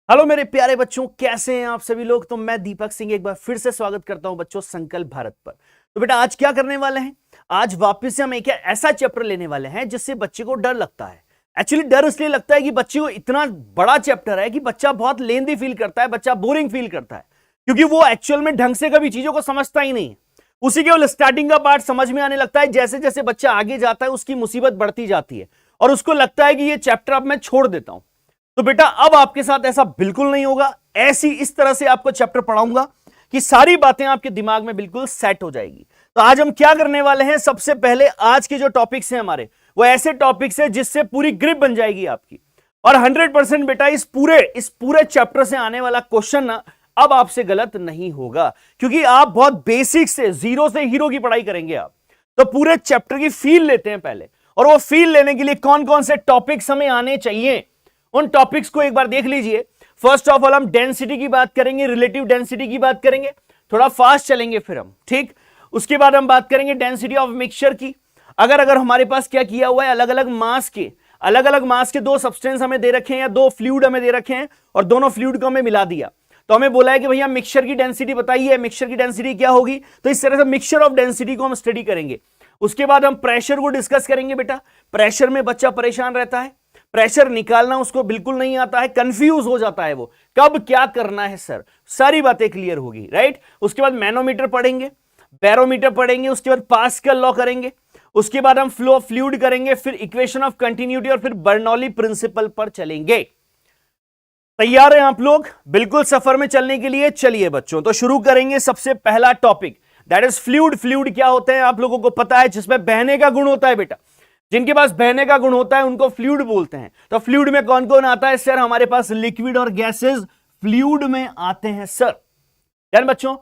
Hello मेरे प्यारे बच्चों, कैसे हैं आप सभी लोग। तो मैं दीपक सिंह एक बार फिर से स्वागत करता हूं बच्चों संकल्प भारत पर। तो बेटा आज क्या करने वाले हैं, आज वापस से हम एक ऐसा चैप्टर लेने वाले हैं जिससे बच्चे को डर लगता है। एक्चुअली डर इसलिए लगता है कि बच्चे को इतना बड़ा चैप्टर है कि बच्चा बहुत लेंदी फील करता है, बच्चा बोरिंग फील करता है, क्योंकि वो एक्चुअल में ढंग से कभी चीजों को समझता ही नहीं है। उसी केवल स्टार्टिंग का पार्ट समझ में आने लगता है। जैसे जैसे बच्चा आगे जाता है उसकी मुसीबत बढ़ती जाती है और उसको लगता है कि ये चैप्टर अब मैं छोड़ देता हूं। तो बेटा अब आपके साथ ऐसा बिल्कुल नहीं होगा। ऐसी इस तरह से आपको चैप्टर पढ़ाऊंगा कि सारी बातें आपके दिमाग में बिल्कुल सेट हो जाएगी। तो आज हम क्या करने वाले हैं, सबसे पहले आज के जो टॉपिक्स हैं हमारे, वो ऐसे टॉपिक्स हैं जिससे पूरी ग्रिप बन जाएगी आपकी। और 100% बेटा इस पूरे चैप्टर से आने वाला क्वेश्चन ना अब आपसे गलत नहीं होगा, क्योंकि आप बहुत बेसिक से जीरो से हीरो की पढ़ाई करेंगे आप। तो पूरे चैप्टर की फील लेते हैं पहले, और वो फील लेने के लिए कौन कौन से टॉपिक्स हमें आने चाहिए उन टॉपिक्स को एक बार देख लीजिए। फर्स्ट ऑफ ऑल हम डेंसिटी की बात करेंगे, रिलेटिव डेंसिटी की बात करेंगे, थोड़ा फास्ट चलेंगे फिर हम, ठीक। उसके बाद हम बात करेंगे डेंसिटी ऑफ मिक्सचर की। अगर हमारे पास क्या किया हुआ है, अलग अलग मास के दो सब्सटेंस हमें दे रखे हैं या दो फ्लूइड हमें दे रखे हैं और दोनों फ्लूइड को हमें मिला दिया, तो हमें बोला है कि भैया मिक्सचर की डेंसिटी बताइए, मिक्सचर की डेंसिटी क्या होगी। तो इस तरह से मिक्सचर ऑफ डेंसिटी को हम स्टडी करेंगे। उसके बाद हम प्रेशर को डिस्कस करेंगे। बेटा प्रेशर में बच्चा परेशान रहता है, प्रेशर निकालना उसको बिल्कुल नहीं आता है, कंफ्यूज हो जाता है वो कब क्या करना है सर, सारी बातें क्लियर होगी, राइट। उसके बाद मैनोमीटर पढ़ेंगे, बैरोमीटर पढ़ेंगे, उसके बाद पास्कल लॉ करेंगे, उसके बाद हम फ्लो ऑफ फ्लूइड करेंगे, फिर इक्वेशन ऑफ कंटिन्यूटी और फिर बर्नौली प्रिंसिपल पर चलेंगे। तैयार हैं आप लोग बिल्कुल सफर में चलने के लिए? चलिए बच्चों, तो शुरू करेंगे। सबसे पहला topic that is fluid. Fluid क्या होते हैं आप लोगों को पता है, जिसमें बहने का गुण होता है। बेटा जिनके पास बहने का गुण होता है उनको फ्लूइड बोलते हैं। तो फ्लूइड में कौन कौन आता है सर? हमारे पास लिक्विड और गैसेस फ्लूइड में आते हैं सर। यानी बच्चों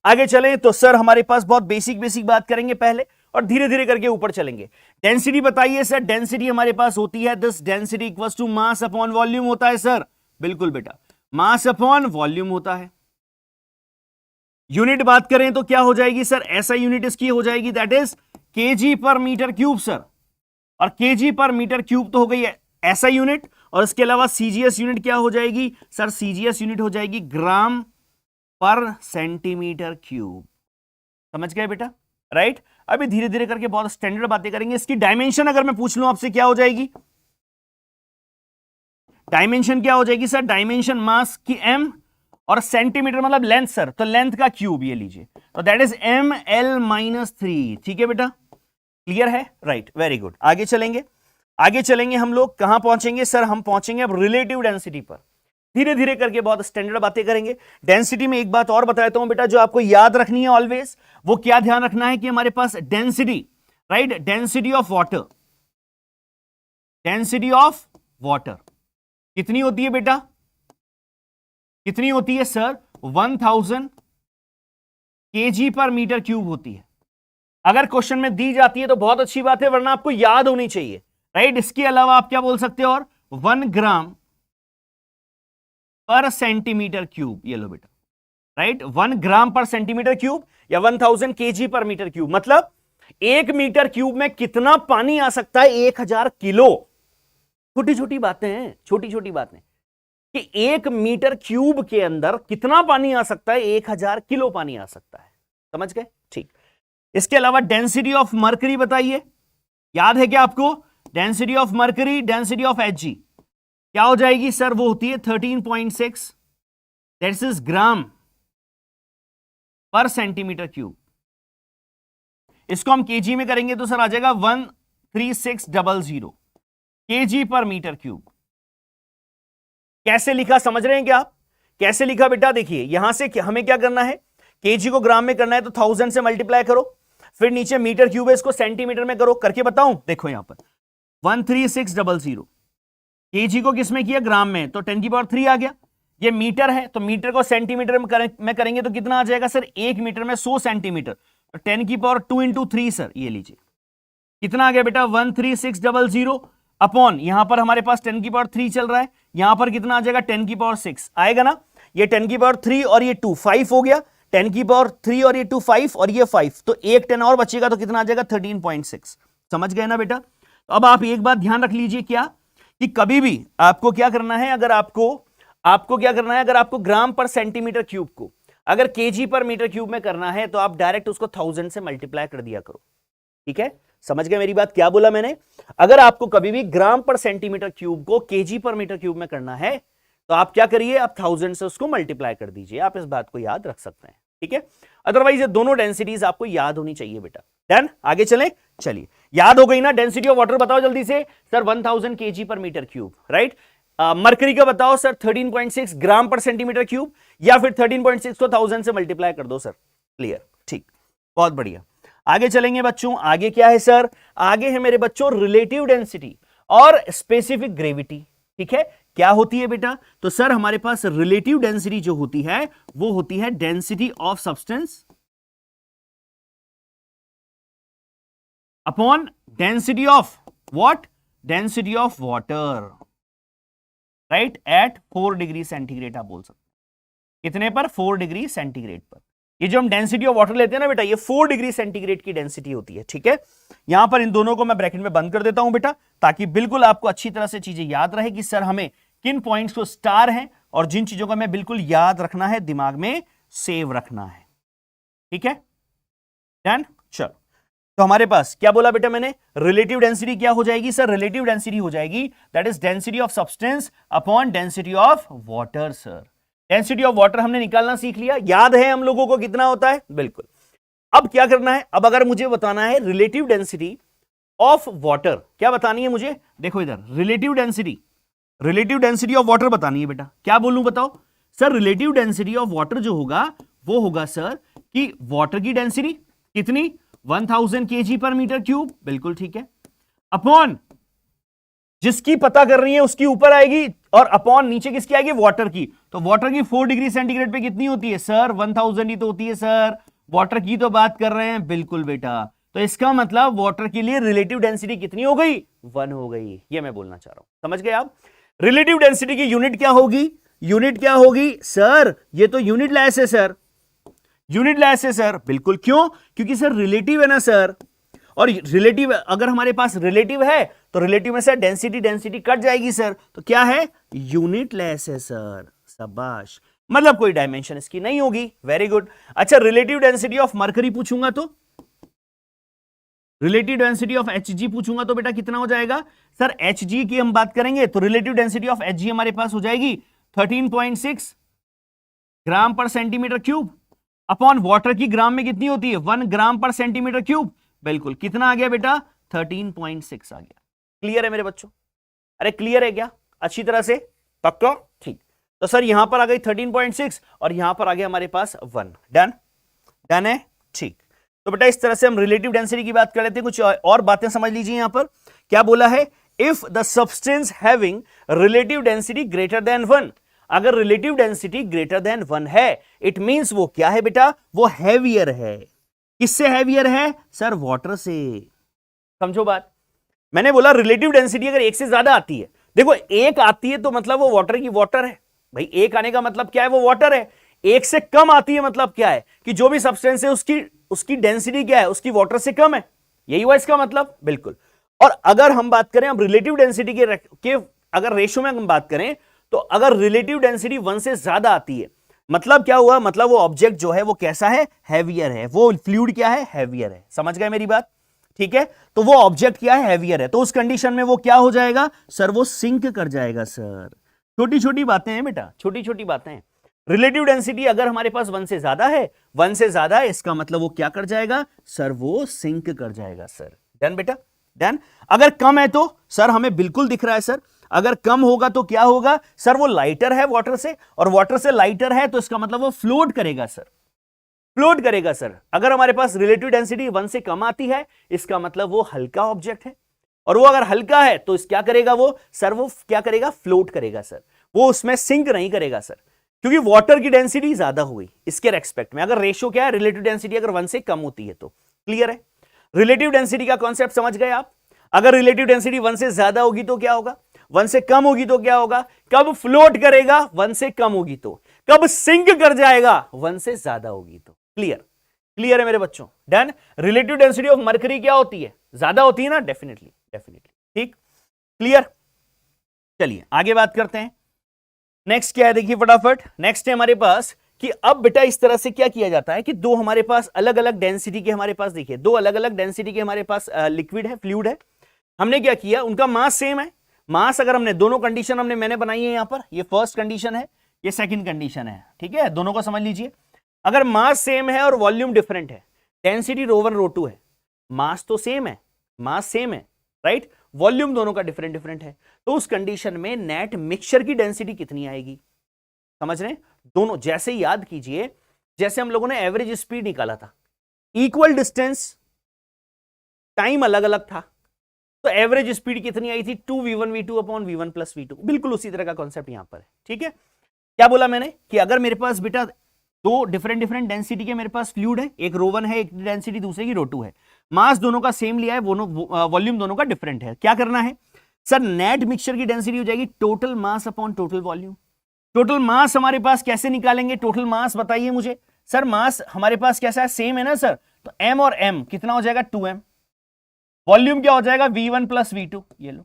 आगे चलें तो सर हमारे पास बहुत बेसिक बात करेंगे पहले और धीरे धीरे करके ऊपर चलेंगे। डेंसिटी बताइए सर। डेंसिटी हमारे पास होती है this density equals to mass upon volume होता है सर। बिल्कुल बेटा, मास अपॉन वॉल्यूम होता है। यूनिट बात करें तो क्या हो जाएगी सर? ऐसा यूनिट इसकी हो जाएगी that is KG per metre cube sir. और केजी पर मीटर क्यूब तो हो गई है ऐसा यूनिट, और इसके अलावा सीजीएस यूनिट क्या हो जाएगी सर? सीजीएस यूनिट हो जाएगी ग्राम पर सेंटीमीटर क्यूब। समझ गए बेटा, राइट। अभी धीरे धीरे करके बहुत स्टैंडर्ड बातें करेंगे। इसकी डायमेंशन अगर मैं पूछ लूं आपसे क्या हो जाएगी? डायमेंशन क्या हो जाएगी सर? डायमेंशन मास की एम और सेंटीमीटर मतलब लेंथ सर, तो लेंथ का क्यूब ये लीजिए, तो that is M L minus 3। ठीक है बेटा, क्लियर है, राइट, वेरी गुड। आगे चलेंगे हम लोग कहां पहुंचेंगे सर? हम पहुंचेंगे अब रिलेटिव डेंसिटी पर। धीरे धीरे करके बहुत स्टैंडर्ड बातें करेंगे। डेंसिटी में एक बात और बताता हूं बेटा जो आपको याद रखनी है ऑलवेज, वो क्या ध्यान रखना है कि हमारे पास density, right, density of water, density of water कितनी होती है बेटा? कितनी होती है sir? 1000 KG per metre cube होती है। अगर क्वेश्चन में दी जाती है तो बहुत अच्छी बात है, वरना आपको याद होनी चाहिए, राइट। इसके अलावा आप क्या बोल सकते हो? और 1 ग्राम पर सेंटीमीटर क्यूब, ये लो बेटा, राइट, 1 ग्राम पर सेंटीमीटर क्यूब या 1000 केजी पर मीटर क्यूब, मतलब 1 मीटर क्यूब में कितना पानी आ सकता है? 1000 किलो। छोटी छोटी बातें हैं, छोटी छोटी बातें कि 1 मीटर क्यूब के अंदर कितना पानी आ सकता है? 1000 किलो पानी आ सकता है। समझ गए, ठीक। इसके अलावा डेंसिटी ऑफ मर्करी बताइए, याद है क्या आपको? Density of mercury, density of Hg क्या हो जाएगी सर? वो होती है 13.6, दैट इज ग्राम पर सेंटीमीटर क्यूब। इसको हम केजी में करेंगे तो सर आ जाएगा 13600 केजी पर मीटर क्यूब। कैसे लिखा समझ रहे हैं क्या आप? कैसे लिखा बेटा? देखिए यहां से हमें क्या करना है, केजी को ग्राम में करना है तो 1000 से मल्टीप्लाई करो, फिर नीचे मीटर क्यूब है इसको सेंटीमीटर में करो। करके बताऊं? देखो यहां पर 13600 केजी को किस में किया? ग्राम में, तो 10³ आ गया। ये मीटर है तो मीटर को सेंटीमीटर में करेंगे तो कितना आ जाएगा सर? 1 मीटर में 100 सेंटीमीटर, तो 10⁻2 इंटू 3 सर, ये लीजिए कितना आ गया बेटा? 13600 अपॉन, यहां पर हमारे पास 10⁻3 चल रहा है, यहां पर कितना आ जाएगा? 10⁻6 आएगा ना। ये 10⁻3 और ये 2 5 हो गया, 10⁻3 और ये 2 5 और ये 5, तो एक 10 और बचेगा तो कितना आ जाएगा? 13.6। समझ गए ना बेटा? तो अब आप एक बात ध्यान रख लीजिए क्या, कि कभी भी आपको क्या करना है, अगर आपको आपको क्या करना है, अगर आपको ग्राम पर सेंटीमीटर क्यूब को अगर केजी पर मीटर क्यूब में करना है तो आप डायरेक्ट उसको 1000 से मल्टीप्लाई कर दिया करो। ठीक है, समझ गए मेरी बात? क्या बोला मैंने? अगर आपको कभी भी ग्राम पर सेंटीमीटर क्यूब को केजी पर मीटर क्यूब में करना है तो आप क्या करिए, आप 1000 से उसको मल्टीप्लाई कर दीजिए। आप इस बात को याद रख सकते हैं। ठीक है, अदरवाइज ये दोनों डेंसिटीज आपको याद होनी चाहिए बेटा। डन, आगे चलें। चलिए, याद हो गई ना? डेंसिटी ऑफ वाटर बताओ जल्दी से sir. 1000 KG per metre cube, right. Mercury का बताओ सर 13.6 ग्राम पर सेंटीमीटर क्यूब, या फिर 13.6 को 1000 से मल्टीप्लाई कर दो सर। क्लियर, ठीक, बहुत बढ़िया। आगे चलेंगे बच्चों। आगे क्या है सर? आगे है मेरे बच्चों रिलेटिव डेंसिटी और स्पेसिफिक ग्रेविटी। ठीक है, क्या होती है बेटा? तो सर हमारे पास रिलेटिव डेंसिटी जो होती है वो होती है density of substance upon density of what? Density of water, right, at 4 degree centigrade. आप बोल सकते हैं कितने पर? 4 डिग्री सेंटीग्रेड पर। ये जो हम डेंसिटी ऑफ वाटर लेते हैं ना बेटा, ये 4 डिग्री सेंटीग्रेड की डेंसिटी होती है। ठीक है, यहां पर इन दोनों को मैं ब्रैकेट में बंद कर देता हूं बेटा, ताकि बिल्कुल आपको अच्छी तरह से चीजें याद रहे कि सर हमें किन पॉइंट्स को स्टार है और जिन चीजों को हमें बिल्कुल याद रखना है, दिमाग में सेव रखना है। ठीक है, डन। चलो, तो हमारे पास क्या बोला बेटा मैंने? रिलेटिव डेंसिटी क्या हो जाएगी सर? रिलेटिव डेंसिटी हो जाएगी that is density of substance upon density of water. Sir density of water हमने निकालना सीख लिया, याद है हम लोगों को कितना होता है? बिल्कुल। अब क्या करना है? अब अगर मुझे बताना है रिलेटिव डेंसिटी ऑफ वाटर, क्या बतानी है मुझे? देखो इधर, रिलेटिव डेंसिटी ऑफ वाटर बतानी है बेटा। क्या बोलूं बताओ sir? Relative density of water जो होगा वो होगा सर कि वाटर की डेंसिटी कितनी? 1000 केजी पर मीटर क्यूब। बिल्कुल ठीक है, अपॉन जिसकी पता कर रही है उसकी ऊपर आएगी, और अपॉन नीचे किसकी आएगी? वाटर की। तो वाटर की 4 डिग्री सेंटीग्रेड पे कितनी होती है सर? 1000 ही तो होती है सर। वाटर की तो बात कर रहे हैं। बिल्कुल बेटा, तो इसका मतलब वाटर के लिए रिलेटिव डेंसिटी कितनी हो गई? 1 हो गई। ये मैं बोलना चाह रहा हूं, समझ गए आप? रिलेटिव डेंसिटी की यूनिट क्या होगी? यूनिट क्या होगी सर? ये तो यूनिट लेस है सर, यूनिट लेस है सर। बिल्कुल, क्यों? क्योंकि सर रिलेटिव है ना सर, और रिलेटिव अगर हमारे पास रिलेटिव है तो रिलेटिव में से डेंसिटी कट जाएगी सर, तो क्या है? यूनिट लेस है सर। शाबाश, मतलब कोई डायमेंशन इसकी नहीं होगी। Very good. अच्छा, रिलेटिव डेंसिटी ऑफ मरकरी पूछूंगा तो, रिलेटिव डेंसिटी ऑफ Hg पूछूंगा तो बेटा कितना हो जाएगा सर? Hg की हम बात करेंगे तो रिलेटिव डेंसिटी ऑफ Hg हमारे पास हो जाएगी 13.6 ग्राम पर सेंटीमीटर क्यूब, अपॉन वाटर की ग्राम में कितनी होती है? 1 ग्राम पर सेंटीमीटर क्यूब। बिल्कुल, कितना आ गया बेटा? 13.6 आ गया। क्लियर है मेरे बच्चों? अरे क्लियर है क्या अच्छी तरह से? पक्का? ठीक। तो सर यहां पर आ गई 13.6 और यहां पर आ गया हमारे पास 1। डन, डन है, ठीक। तो बेटा इस तरह से हम रिलेटिव डेंसिटी की बात कर लेते हैं। कुछ और बातें समझ लीजिए। यहां पर क्या बोला है? If the substance having relative density greater than 1, अगर रिलेटिव डेंसिटी ग्रेटर देन 1 है, इट मींस वो क्या है बेटा? वो हैवियर है। किससे हैवियर है सर? वाटर से। समझो बात, मैंने बोला रिलेटिव डेंसिटी अगर 1 से ज्यादा आती है, देखो 1 आती है तो मतलब वो वाटर की वाटर है भाई। 1 आने का मतलब क्या है? वो वाटर है। 1 से कम आती है मतलब क्या है? कि जो भी सब्सटेंस है उसकी डेंसिटी क्या है? उसकी वाटर से कम है। यही हुआ इसका मतलब। बिल्कुल। और अगर हम बात करें अब रिलेटिव डेंसिटी के अगर रेशियो में हम बात करें, तो अगर रिलेटिव डेंसिटी 1 से ज्यादा आती है, मतलब क्या हुआ? मतलब वो ऑब्जेक्ट जो है वो कैसा है? हैवियर है। वो फ्लूइड क्या है? हैवियर है। समझ गए मेरी बात? ठीक है, तो वो ऑब्जेक्ट क्या है? हैवियर है। तो उस कंडीशन में वो क्या हो जाएगा सर? वो सिंक कर जाएगा सर। छोटी छोटी बातें हैं बेटा, छोटी छोटी बातें हैं। रिलेटिव डेंसिटी अगर हमारे पास 1 से ज्यादा है, 1 से ज्यादा है, इसका मतलब वो क्या कर जाएगा सर? वो सिंक कर जाएगा सर। डन बेटा, डन। अगर कम है तो सर हमें बिल्कुल दिख रहा है सर, अगर कम होगा तो क्या होगा सर? वो लाइटर है वाटर से, और वाटर से लाइटर है तो इसका मतलब वो फ्लोट करेगा सर, फ्लोट करेगा सर। अगर हमारे पास रिलेटिव डेंसिटी 1 से कम आती है, इसका मतलब वो हल्का ऑब्जेक्ट है, और वो अगर हल्का है तो क्या करेगा वो सर? वो क्या करेगा? फ्लोट करेगा सर। वो उसमें सिंक नहीं करेगा सर, क्योंकि वाटर की डेंसिटी ज्यादा हुई इसके रेस्पेक्ट में। अगर रेशियो क्या है? रिलेटिव डेंसिटी अगर 1 से कम होती है तो। क्लियर है? रिलेटिव डेंसिटी का कॉन्सेप्ट समझ गए आप? अगर रिलेटिव डेंसिटी 1 से ज्यादा होगी तो क्या होगा? 1 से कम होगी तो क्या होगा? कब फ्लोट करेगा? 1 से कम होगी तो। कब सिंक कर जाएगा? 1 से ज्यादा होगी तो। क्लियर? क्लियर है मेरे बच्चों? Done. Relative density of mercury क्या होती है? ज्यादा होती है ना? Definitely, definitely. ठीक, क्लियर। चलिए आगे बात करते हैं। नेक्स्ट क्या है देखिए फटाफट, नेक्स्ट है हमारे पास कि अब बेटा इस तरह से क्या किया जाता है कि दो हमारे पास अलग अलग डेंसिटी के हमारे पास देखिए दो अलग अलग डेंसिटी के हमारे पास लिक्विड है, फ्लूइड है। हमने क्या किया, उनका मास सेम है। मास अगर हमने दोनों कंडीशन मैंने बनाई है यहां पर, ये फर्स्ट कंडीशन है, ये सेकंड कंडीशन है, ठीक है, दोनों को समझ लीजिए। अगर मास सेम है और वॉल्यूम डिफरेंट है, डेंसिटी ρ1 ρ2 है, मास तो सेम है, मास सेम है, राइट, वॉल्यूम दोनों का डिफरेंट डिफरेंट है, तो उस कंडीशन में नेट मिक्सचर की डेंसिटी कितनी आएगी, समझ रहे हैं? दोनों जैसे याद कीजिए, जैसे हम लोगों ने एवरेज स्पीड निकाला था, इक्वल डिस्टेंस, टाइम अलग अलग था, तो एवरेज स्पीड कितनी आई थी 2v1v2 upon v1 plus v2, बिल्कुल उसी तरह का कॉन्सेप्ट यहां पर है, ठीक है। क्या बोला मैंने कि अगर मेरे पास बेटा दो डिफरेंट डिफरेंट डेंसिटी के मेरे पास फ्लूइड है, एक ρ1 है, एक डेंसिटी दूसरे की ρ2 है, मास दोनों का सेम लिया है, वॉल्यूम दोनों का डिफरेंट है, क्या करना है सर, नेट मिक्सचर की डेंसिटी हो जाएगी total mass upon total volume. Total mass हमारे पास कैसे निकालेंगे, टोटल मास बताइए मुझे सर, मास हमारे पास कैसा है, सेम है ना सर, तो m और m कितना हो जाएगा 2m, वॉल्यूम क्या हो जाएगा v1 प्लस v2, ये लो।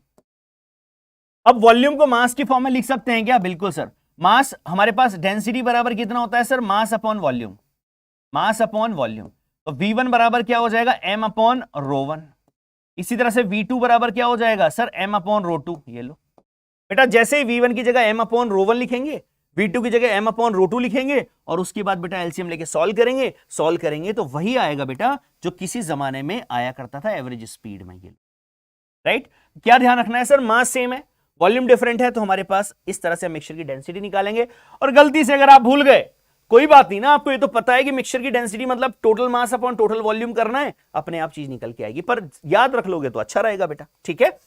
अब वॉल्यूम को मास की फॉर्म में लिख सकते हैं क्या, बिल्कुल सर, मास हमारे पास डेंसिटी बराबर कितना होता है सर, मास अपॉन वॉल्यूम, मास अपॉन वॉल्यूम, तो v1 बराबर क्या हो जाएगा m अपॉन ρ1, इसी तरह से v2 बराबर क्या हो जाएगा सर, m अपॉन ρ2, ये लो बेटा। जैसे ही v1 की जगह m अपॉन ρ1 लिखेंगे, v2 की जगह m अपॉन ρ2 लिखेंगे, और उसके बाद बेटा एलसीएम लेके सॉल्व करेंगे तो वही आएगा बेटा जो किसी जमाने में आया करता था एवरेज स्पीड में, ये राइट। क्या ध्यान रखना है सर, मास सेम है, वॉल्यूम डिफरेंट है, तो हमारे पास इस तरह से मिक्सचर की डेंसिटी निकालेंगे। और गलती से अगर आप भूल गए, कोई बात नहीं ना, आपको ये तो पता है कि मिक्सचर की डेंसिटी मतलब total mass upon total volume करना है, अपने आप चीज निकल के आएगी, पर याद रख लोगे तो अच्छा रहेगा बेटा, ठीक है।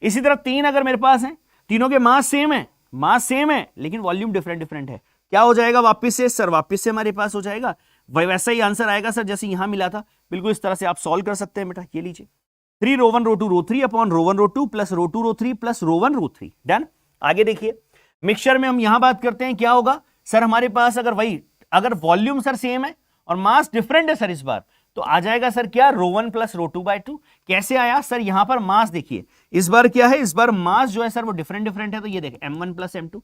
इसी तरह तीन अगर मेरे पास है, तीनों के मास सेम है, मास सेम है लेकिन वॉल्यूम डिफरेंट डिफरेंट है, क्या हो जाएगा वापस से सर, वापस से हमारे पास हो जाएगा वैसा ही आंसर आएगा सर जैसे यहां मिला था, बिल्कुल इस तरह से आप सॉल्व कर सकते हैं बेटा। ये लीजिए 3 ρ1 ρ2 ρ3 अपॉन ρ1 ρ2 प्लस ρ2 ρ3 प्लस ρ1 ρ3, डन। आगे देखिए मिक्सचर में हम यहां बात करते हैं, क्या होगा सर हमारे पास, अगर वॉल्यूम सर सेम है और मास डिफरेंट है सर इस बार, तो आ जाएगा सर क्या, ρ1 प्लस ρ2/2। कैसे आया सर, यहां पर मास देखिए, इस बार क्या है, इस बार मास जो है सर वो डिफरेंट डिफरेंट है, तो ये देख m1 plus m2,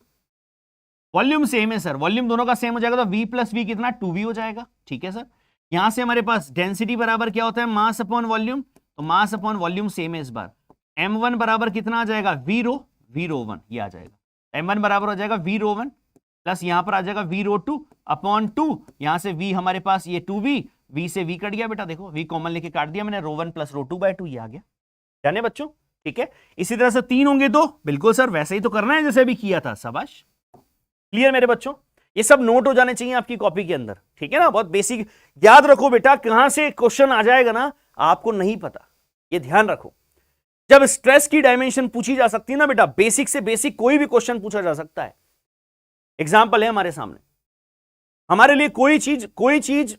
volume same है सर, वॉल्यूम दोनों का सेम हो जाएगा, तो v प्लस v कितना 2v हो जाएगा, ठीक है सर। यहां से हमारे पास डेंसिटी बराबर क्या होता है, मास अपॉन वॉल्यूम, तो मास अपॉन वॉल्यूम सेम है इस बार, m1 बराबर कितना आ जाएगा, v ρ1, ये आ जाएगा, m1 बराबर हो जाएगा v ρ1 प्लस यहां पर आ जाएगा v ρ2 अपॉन 2, यहां से v हमारे पास ये 2v, v से v कट गया बेटा, देखो v कॉमन लेके काट दिया मैंने, ρ1 प्लस ρ2/2 ये आ गया, जाने बच्चों, ठीक है। इसी तरह से तीन होंगे तो बिल्कुल सर वैसे ही तो करना है जैसे अभी किया था, शाबाश, क्लियर मेरे बच्चों, ये सब नोट हो जाने चाहिए आपकी कॉपी के अंदर, ठीक है ना, बहुत बेसिक याद रखो बेटा, कहां से क्वेश्चन आ जाएगा ना आपको नहीं पता, ये ध्यान रखो। जब स्ट्रेस की डायमेंशन पूछी जा सकती है ना बेटा, बेसिक से बेसिक कोई भी क्वेश्चन पूछा जा सकता है। एग्जाम्पल है हमारे सामने, हमारे लिए कोई चीज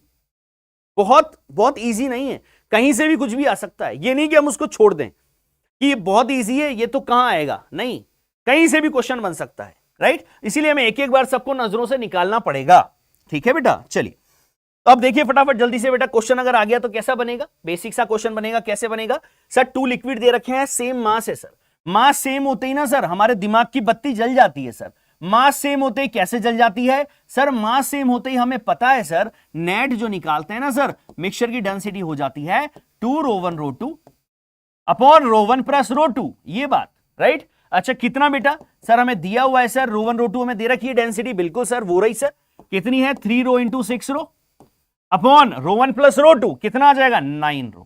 बहुत बहुत ईजी नहीं है, कहीं से भी कुछ भी आ सकता है, ये नहीं कि हम उसको छोड़ दें कि ये बहुत ईजी है, ये तो कहां आएगा, नहीं, कहीं से भी क्वेश्चन बन सकता है, राइट। इसीलिए हमें एक एक बार सबको नजरों से निकालना पड़ेगा, ठीक है बेटा। चलिए तो अब देखिए फटाफट जल्दी से बेटा, क्वेश्चन अगर आ गया तो कैसा बनेगा, बेसिक सा क्वेश्चन बनेगा, कैसे बनेगा सर, 2 लिक्विड दे रखे हैं, सेम मास है सर, मास सेम होते ही ना सर हमारे दिमाग की बत्ती जल जाती है सर, मास सेम होते ही कैसे जल जाती है सर, मास सेम होते ही हमें पता है सर, नेट जो निकालते हैं ना सर, मिक्सचर की डेंसिटी हो जाती है 2 ρ1 ρ2 अपॉन ρ1 प्लस ρ2, ये बात, राइट। अच्छा कितना बेटा सर हमें दिया हुआ है सर, ρ1 ρ2 हमें दे रखी है डेंसिटी, बिल्कुल सर वो रही सर, कितनी है 3 ρ इंटू 6 ρ अपॉन ρ1 प्लस ρ2, कितना आ जाएगा 9 ρ,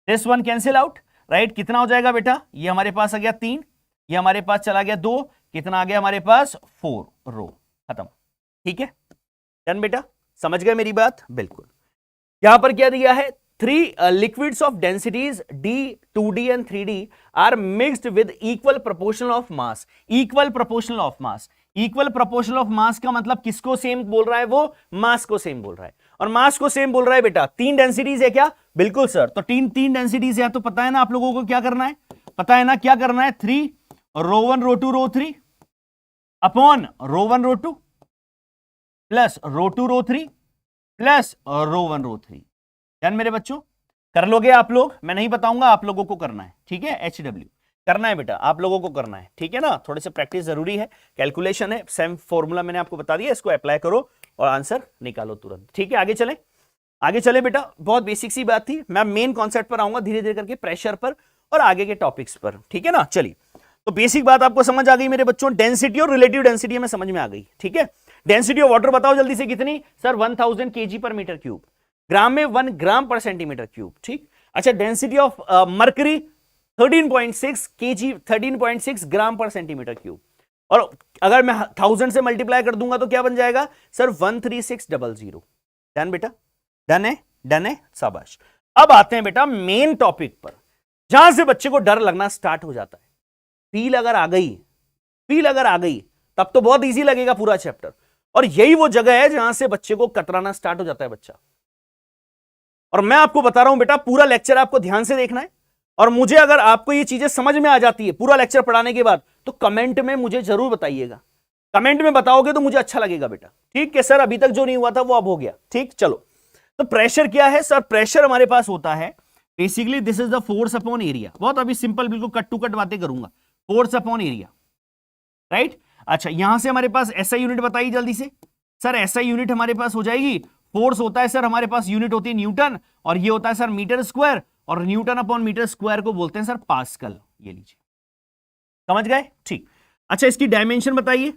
this one cancel out, right. कितना हो जाएगा बेटा, ये हमारे पास आ गया 3, ये हमारे पास चला गया 2, कितना आ गया हमारे पास 4 ρ, खत्म, ठीक है, डन बेटा, समझ गए मेरी बात, बिल्कुल। यहां पर क्या दिया है, 3 liquids of densities D, 2D and 3D are mixed with equal proportion of mass, equal proportional of mass, equal proportional of mass का मतलब किसको सेम बोल रहा है, वो मास को सेम बोल रहा है, और मास को सेम बोल रहा है बेटा, 3 डेंसिटीज है क्या, बिल्कुल सर, तो 3 डेंसिटीज है, तो पता है ना आप लोगों को क्या करना है, पता है ना क्या करना है, 3 ρ1 ρ2 ρ3 अपॉन ρ1 ρ2 प्लस ρ2 ρ3 प्लस ρ1 ρ3, डन मेरे बच्चों, कर लोगे आप लोग, मैं नहीं बताऊंगा, आप लोगों को करना है, ठीक है, HW करना है बेटा, आप लोगों को करना है, ठीक है ना। थोड़े से प्रैक्टिस जरूरी है, कैलकुलेशन है, सेम फॉर्मूला मैंने आपको बता दिया, इसको अप्लाई करो और आंसर निकालो तुरंत, ठीक है। आगे चले बेटा, बहुत बेसिक सी बात थी। मैं मेन कॉन्सेप्ट पर आऊंगा धीरे धीरे करके, प्रेशर पर और आगे के टॉपिक्स पर, ठीक है ना। चलिए, तो बेसिक बात आपको समझ आ गई मेरे बच्चों, डेंसिटी और रिलेटिव डेंसिटी में समझ में आ गई, ठीक है। डेंसिटी ऑफ वाटर बताओ जल्दी से कितनी, सर 1000 kg पर मीटर क्यूब, ग्राम में 1 ग्राम पर सेंटीमीटर क्यूब, ठीक। अच्छा, डेंसिटी ऑफ मरकरी 13.6 kg, 13.6 ग्राम पर सेंटीमीटर क्यूब, और अगर मैं 1000 से मल्टीप्लाई कर दूंगा तो क्या बन जाएगा सर 13600। डन बेटा, डन है, शाबाश। अब आते हैं बेटा मेन टॉपिक पर, जहां से बच्चे को डर लगना स्टार्ट हो जाता है। फील अगर आ गई तब तो बहुत इजी लगेगा पूरा चैप्टर, और यही वो जगह है जहां से बच्चे को कतराना स्टार्ट हो जाता है बच्चा। और मैं आपको बता रहा हूं बेटा, पूरा लेक्चर आपको ध्यान से देखना है, और मुझे अगर आपको ये चीजें समझ में आ जाती है पूरा लेक्चर पढ़ाने के बाद, तो कमेंट में मुझे जरूर बताइएगा। कमेंट में बताओगे तो मुझे अच्छा लगेगा बेटा, ठीक है सर। अभी तक जो नहीं हुआ था वो अब हो गया, ठीक। चलो, तो प्रेशर क्या है सर, प्रेशर हमारे पास होता है basically this is the force upon area. बहुत अभी सिंपल बिल्कुल कट टू कट बातें करूंगा, फोर्स अपॉन एरिया, राइट। अच्छा, यहां से हमारे पास एसआई यूनिट बताइए जल्दी से सर। एसआई यूनिट हमारे पास हो जाएगी, फोर्स होता है सर हमारे पास, यूनिट होती है न्यूटन, और ये होता है सर मीटर स्क्वायर, और न्यूटन अपॉन मीटर स्क्वायर को बोलते हैं सर पास्कल। ये लीजिए, समझ गए, ठीक। अच्छा, इसकी डायमेंशन बताइए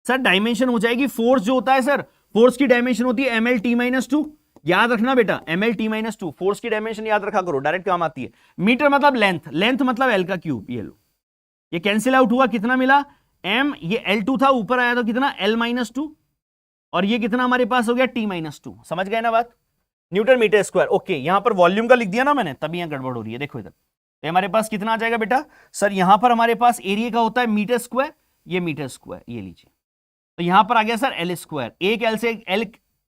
सर। डायमेंशन हो जाएगी, फोर्स जो होता है सर, फोर्स की डायमेंशन होती है ml t-2। याद रखना बेटा, ml t-2 फोर्स की डायमेंशन याद रखा करो, डायरेक्ट काम आती है। मीटर मतलब लेंथ मतलब l का क्यूब। ये लो, ये कैंसिल आउट हुआ, कितना मिला m, ये L2 था, ऊपर आया तो कितना L-2, और ये कितना हमारे पास हो गया T-2। समझ गए ना बात, न्यूटन मीटर स्क्वायर। ओके, यहां पर वॉल्यूम का लिख दिया ना मैंने, तभी यहां गड़बड़ हो रही है। देखो इधर, तो हमारे पास कितना आ जाएगा बेटा सर, यहां पर हमारे पास एरिया का होता है मीटर स्क्वायर, ये मीटर स्क्वायर, ये लीजिए। तो यहां पर आ गया सर L स्क्वायर, एक L से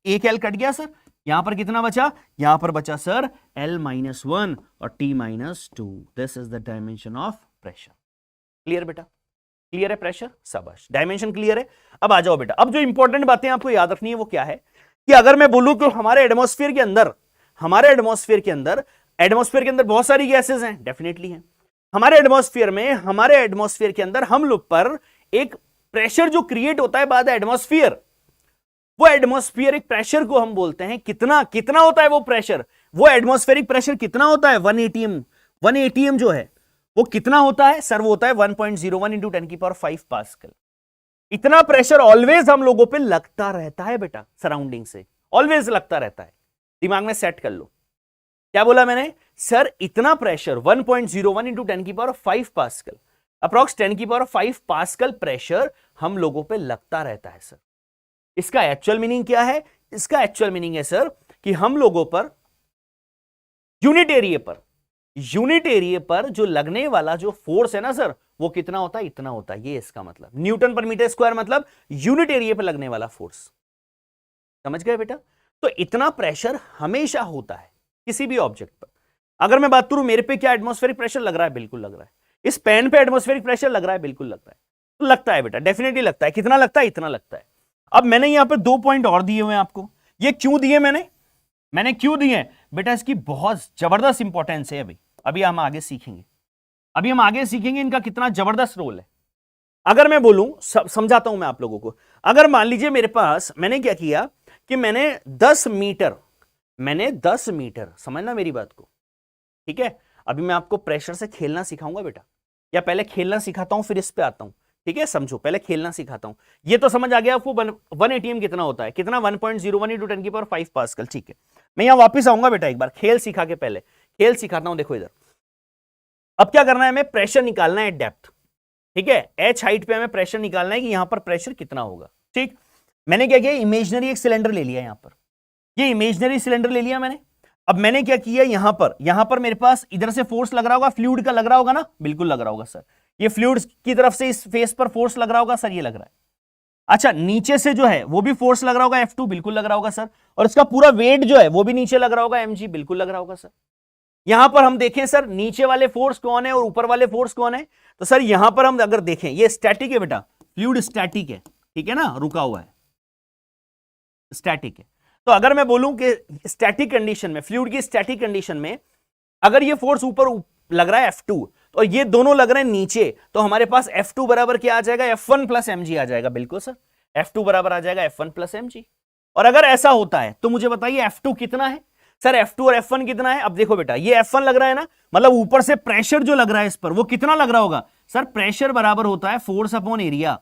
एक L कट गया सर, यहां पर कितना बचा, यहां पर बचा सर L-1 और T-2। This is the dimension of pressure. Clear बेटा, क्लियर है प्रेशर, शाबाश, डायमेंशन क्लियर है। अब आ जाओ बेटा, अब जो इंपॉर्टेंट बातें आपको याद रखनी है वो क्या है कि अगर मैं बोलूं कि हमारे एटमॉस्फेयर के अंदर बहुत सारी गैसेस हैं, डेफिनेटली हैं। हमारे एटमॉस्फेयर के अंदर हम लोग पर एक प्रेशर जो क्रिएट होता है बाय द एटमॉस्फेयर, वो एटमॉस्फेरिक प्रेशर को हम बोलते हैं कितना होता है वो प्रेशर, वो एटमॉस्फेरिक प्रेशर कितना होता है 1 atm जो है वो कितना होता है सर, वो होता है 1.01 इंटू 10⁵ पास्कल। इतना प्रेशर ऑलवेज हम लोगों पे लगता रहता है बेटा, सराउंडिंग से ऑलवेज लगता रहता है। दिमाग में सेट कर लो, क्या बोला मैंने सर, इतना pressure 1.01 into 10⁵ pascal, approx 10⁵ pascal pressure हम लोगों पे लगता रहता है सर। इसका एक्चुअल मीनिंग क्या है, इसका एक्चुअल मीनिंग है सर कि हम लोगों पर यूनिट एरिया पर जो लगने वाला जो फोर्स है ना सर, वो कितना होता है, इतना होता है। ये इसका मतलब, न्यूटन पर मीटर स्क्वायर मतलब यूनिट एरिया पर लगने वाला फोर्स। समझ गए बेटा, तो इतना प्रेशर हमेशा होता है किसी भी ऑब्जेक्ट पर। अगर मैं बात करूं मेरे पे क्या एटमॉस्फेरिक प्रेशर लग रहा है, बिल्कुल लग रहा है। इस पेन पे एटमॉस्फेरिक प्रेशर लग रहा है, बिल्कुल लगता है। तो लगता है बेटा, डेफिनेटली लगता है। कितना लगता है, इतना लगता है। अब मैंने यहां पर 2 पॉइंट और दिए हुए हैं आपको। ये क्यों दिए मैंने क्यों दिए बेटा, इसकी बहुत जबरदस्त इंपॉर्टेंस है। अभी हम आगे सीखेंगे इनका कितना जबरदस्त रोल है। अगर मैं बोलूं, समझाता हूं मैं आप लोगों को। अगर मान लीजिए मेरे पास, मैंने क्या किया कि मैंने 10 मीटर, समझना मेरी बात को, ठीक है। अभी मैं आपको प्रेशर से खेलना सिखाऊंगा बेटा, या पहले खेलना सिखाता हूं फिर इस पे आता हूं, ठीक है। समझो, पहले खेलना सिखाता हूं। ये तो समझ आ गया आपको 1 atm कितना होता है, कितना 1.01 इंटू 10⁵ पास्कल, ठीक है। मैं यहां वापिस आऊंगा बेटा, एक बार खेल सिखा के पहले खेल सिखाता हूं। देखो इधर, अब क्या करना है, हमें प्रेशर निकालना है डेप्थ, ठीक है। h हाइट पे हमें प्रेशर निकालना है कि यहां पर प्रेशर कितना होगा, ठीक। मैंने क्या किया, इमेजिनरी एक सिलेंडर ले लिया, यहां पर ये इमेजिनरी सिलेंडर ले लिया मैंने। अब मैंने क्या किया, यहां पर मेरे पास इधर से फोर्स लग रहा होगा, फ्लूइड का लग रहा होगा ना, बिल्कुल लग रहा होगा सर। ये फ्लूइड की तरफ से इस फेस पर फोर्स लग रहा होगा सर, ये लग रहा है। अच्छा, नीचे से जो है वो भी फोर्स लग रहा होगा, F2 बिल्कुल लग रहा होगा सर। और इसका पूरा वेट जो है वो भी नीचे लग रहा होगा, mg बिल्कुल लग रहा होगा सर। यहां पर हम देखें सर, नीचे वाले फोर्स कौन है और ऊपर वाले फोर्स कौन है, तो सर यहां पर हम अगर देखें, ये स्टैटिक है बेटा, फ्लूइड स्टैटिक है, ठीक है ना, रुका हुआ है, स्टैटिक है। तो अगर मैं बोलूं कि स्टैटिक कंडीशन में, फ्लूइड की स्टैटिक कंडीशन में अगर ये फोर्स लग रहा है F2 तो ये दोनों लग रहे हैं नीचे, तो हमारे पास F2 बराबर क्या आ जाएगा, F1 प्लस mg आ जाएगा। बिल्कुल सर, F2 बराबर आ जाएगा F1 प्लस mg। और अगर ऐसा होता है तो मुझे बताइए F2 कितना है सर, F2 और F1 कितना है। अब देखो बेटा, ये F1 लग रहा है ना, मतलब ऊपर से प्रेशर जो लग रहा है इस पर वो कितना लग रहा होगा सर, प्रेशर बराबर होता है force upon area.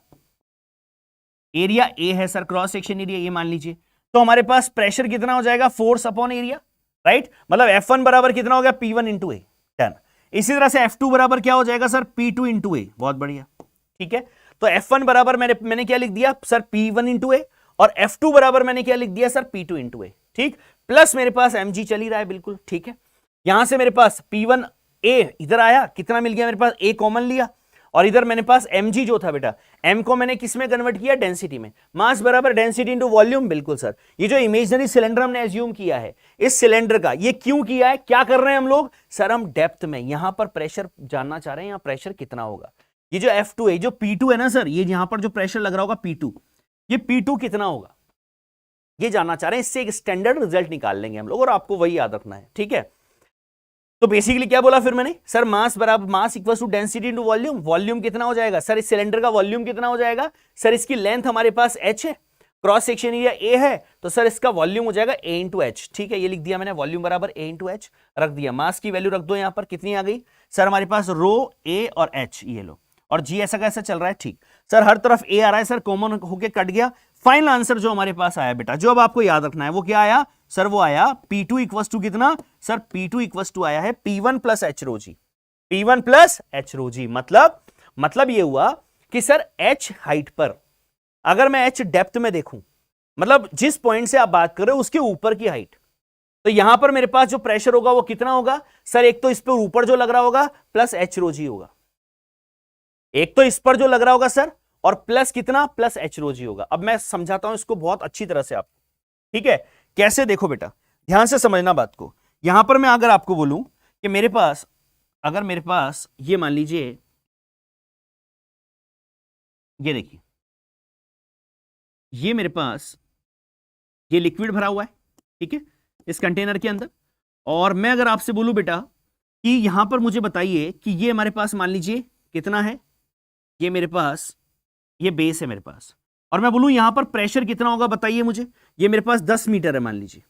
Area A है सर, क्रॉस सेक्शन एरिया ये मान लीजिए, तो हमारे पास प्रेशर कितना हो जाएगा, फोर्स अपॉन एरिया, राइट। मतलब F1 बराबर कितना हो गया, P1 इंटू ए, 10। इसी तरह से F2 बराबर क्या हो जाएगा सर, P2 इंटू ए। बहुत बढ़िया, ठीक है। तो F1 बराबर मैंने क्या लिख दिया सर, P1 इंटू ए, और F2 बराबर मैंने क्या लिख दिया सर, P2 इंटू ए, ठीक। प्लस मेरे पास mg चल ही रहा है, बिल्कुल ठीक है। यहां से मेरे पास P1 a इधर आया, कितना मिल गया मेरे पास, a कॉमन लिया, और इधर मेरे पास mg जो था बेटा, m को मैंने किस में कन्वर्ट किया, डेंसिटी में। मास बराबर डेंसिटी इंटू वॉल्यूम, बिल्कुल सर। ये जो इमेजिनरी सिलेंडर हमने एज्यूम किया है, इस सिलेंडर का ये क्यों किया है, क्या कर रहे हैं हम लोग सर, हम डेप्थ में यहां पर प्रेशर जानना चाह रहे हैं, यहां प्रेशर कितना होगा। ये जो F2 है, जो P2 है ना सर, ये यहां पर जो प्रेशर लग रहा होगा P2, ये P2 कितना होगा ये जानना चाह रहे हैं। इससे एक स्टैंडर्ड रिजल्ट निकाल लेंगे हम लोग, और आपको वही याद रखना है, ठीक है। तो बेसिकली क्या बोला फिर मैंने सर, मास बराबर mass equals to density into volume. Volume कितना हो जाएगा सर, इस सिलेंडर का वॉल्यूम कितना हो जाएगा सर, इसकी लेंथ हमारे पास h है, क्रॉस सेक्शन एरिया a है, तो सर इसका वॉल्यूम हो जाएगा a इंटू एच, ठीक है। ये लिख दिया मैंने, वॉल्यूम बराबर a इंटू एच रख दिया। मास की वैल्यू रख दो यहां पर, कितनी आ गई सर हमारे पास, रो a और h, ये लो, और g ऐसा कैसा चल रहा है, ठीक सर। हर तरफ a आ रहा है सर, कॉमन होके कट गया। फाइनल आंसर जो हमारे पास आया बेटा, जो अब आपको याद रखना है, वो क्या आया सर, वो आया P2 इक्वल्स टू कितना सर, P2 इक्वल्स टू आया है P1 प्लस एच रो जी, P1 प्लस एच रो जी। मतलब ये हुआ कि सर h हाइट पर, अगर मैं h डेप्थ में देखूं, मतलब जिस पॉइंट से आप बात कर रहे हो उसके ऊपर की हाइट, तो यहां पर मेरे पास जो प्रेशर होगा वो कितना होगा सर, एक तो इस पर ऊपर जो लग रहा होगा प्लस एच रो जी होगा, एक तो इस पर जो लग रहा होगा सर, और प्लस कितना, प्लस एच रो जी होगा। अब मैं समझाता हूं इसको बहुत अच्छी तरह से आपको, ठीक है। कैसे, देखो बेटा, ध्यान से समझना बात को। यहां पर मैं अगर आपको बोलूं कि अगर मेरे पास ये मान लीजिए, ये देखिए, ये मेरे पास ये लिक्विड भरा हुआ है, ठीक है, इस कंटेनर के अंदर। और मैं अगर आपसे बोलूं बेटा कि यहां पर मुझे बताइए कि ये हमारे पास मान लीजिए कितना है, ये मेरे पास ये बेस है मेरे पास, और मैं बोलूं यहां पर प्रेशर कितना होगा, बताइए मुझे। ये मेरे पास 10 मीटर है मान लीजिए,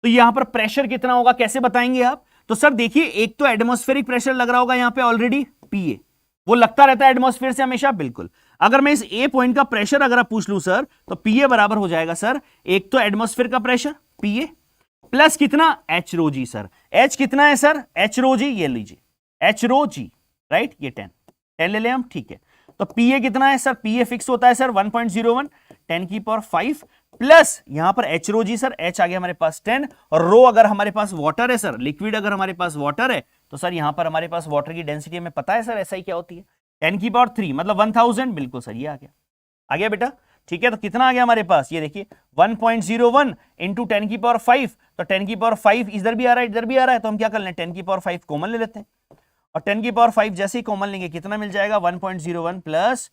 तो यहां पर प्रेशर कितना होगा, कैसे बताएंगे आप। तो सर देखिए, एक तो एटमॉस्फेरिक प्रेशर लग रहा होगा यहां पे ऑलरेडी, PA, वो लगता रहता है एटमॉस्फेयर से हमेशा, बिल्कुल। अगर मैं इस A पॉइंट का प्रेशर अगर आप पूछ लूं सर, तो PA बराबर हो जाएगा सर, एक तो एटमॉस्फेयर का प्रेशर PA प्लस कितना, एच रो जी। सर H कितना है सर, एच रो जी, ये लीजिए एच रो जी, राइट, ये 10 ले लें हम, ठीक है। तो PA कितना है सर, PA फिक्स होता है सर 1.01 10 की पावर 5 प्लस यहां पर एच रो जी, सर H आ गया हमारे पास 10, और रो अगर हमारे पास वाटर है सर, लिक्विड अगर हमारे पास वाटर है, तो सर यहां पर हमारे पास वाटर की डेंसिटी हमें पता है सर, ऐसा ही क्या होती है 10 की पावर 3, मतलब 1000, बिल्कुल सर, ये आ गया बेटा, ठीक है। तो कितना आ गया हमारे पास, ये देखिए 1.01 इंटू 10 की पावर 5, तो 10 की पावर 5 इधर भी आ रहा है, इधर भी आ रहा है, तो हम क्या कर लें, 10 की पावर 5 कॉमन ले लेते हैं, और 10 की पावर 5 जैसे ही कॉमन लेंगे कितना मिल जाएगा, 1.01 प्लस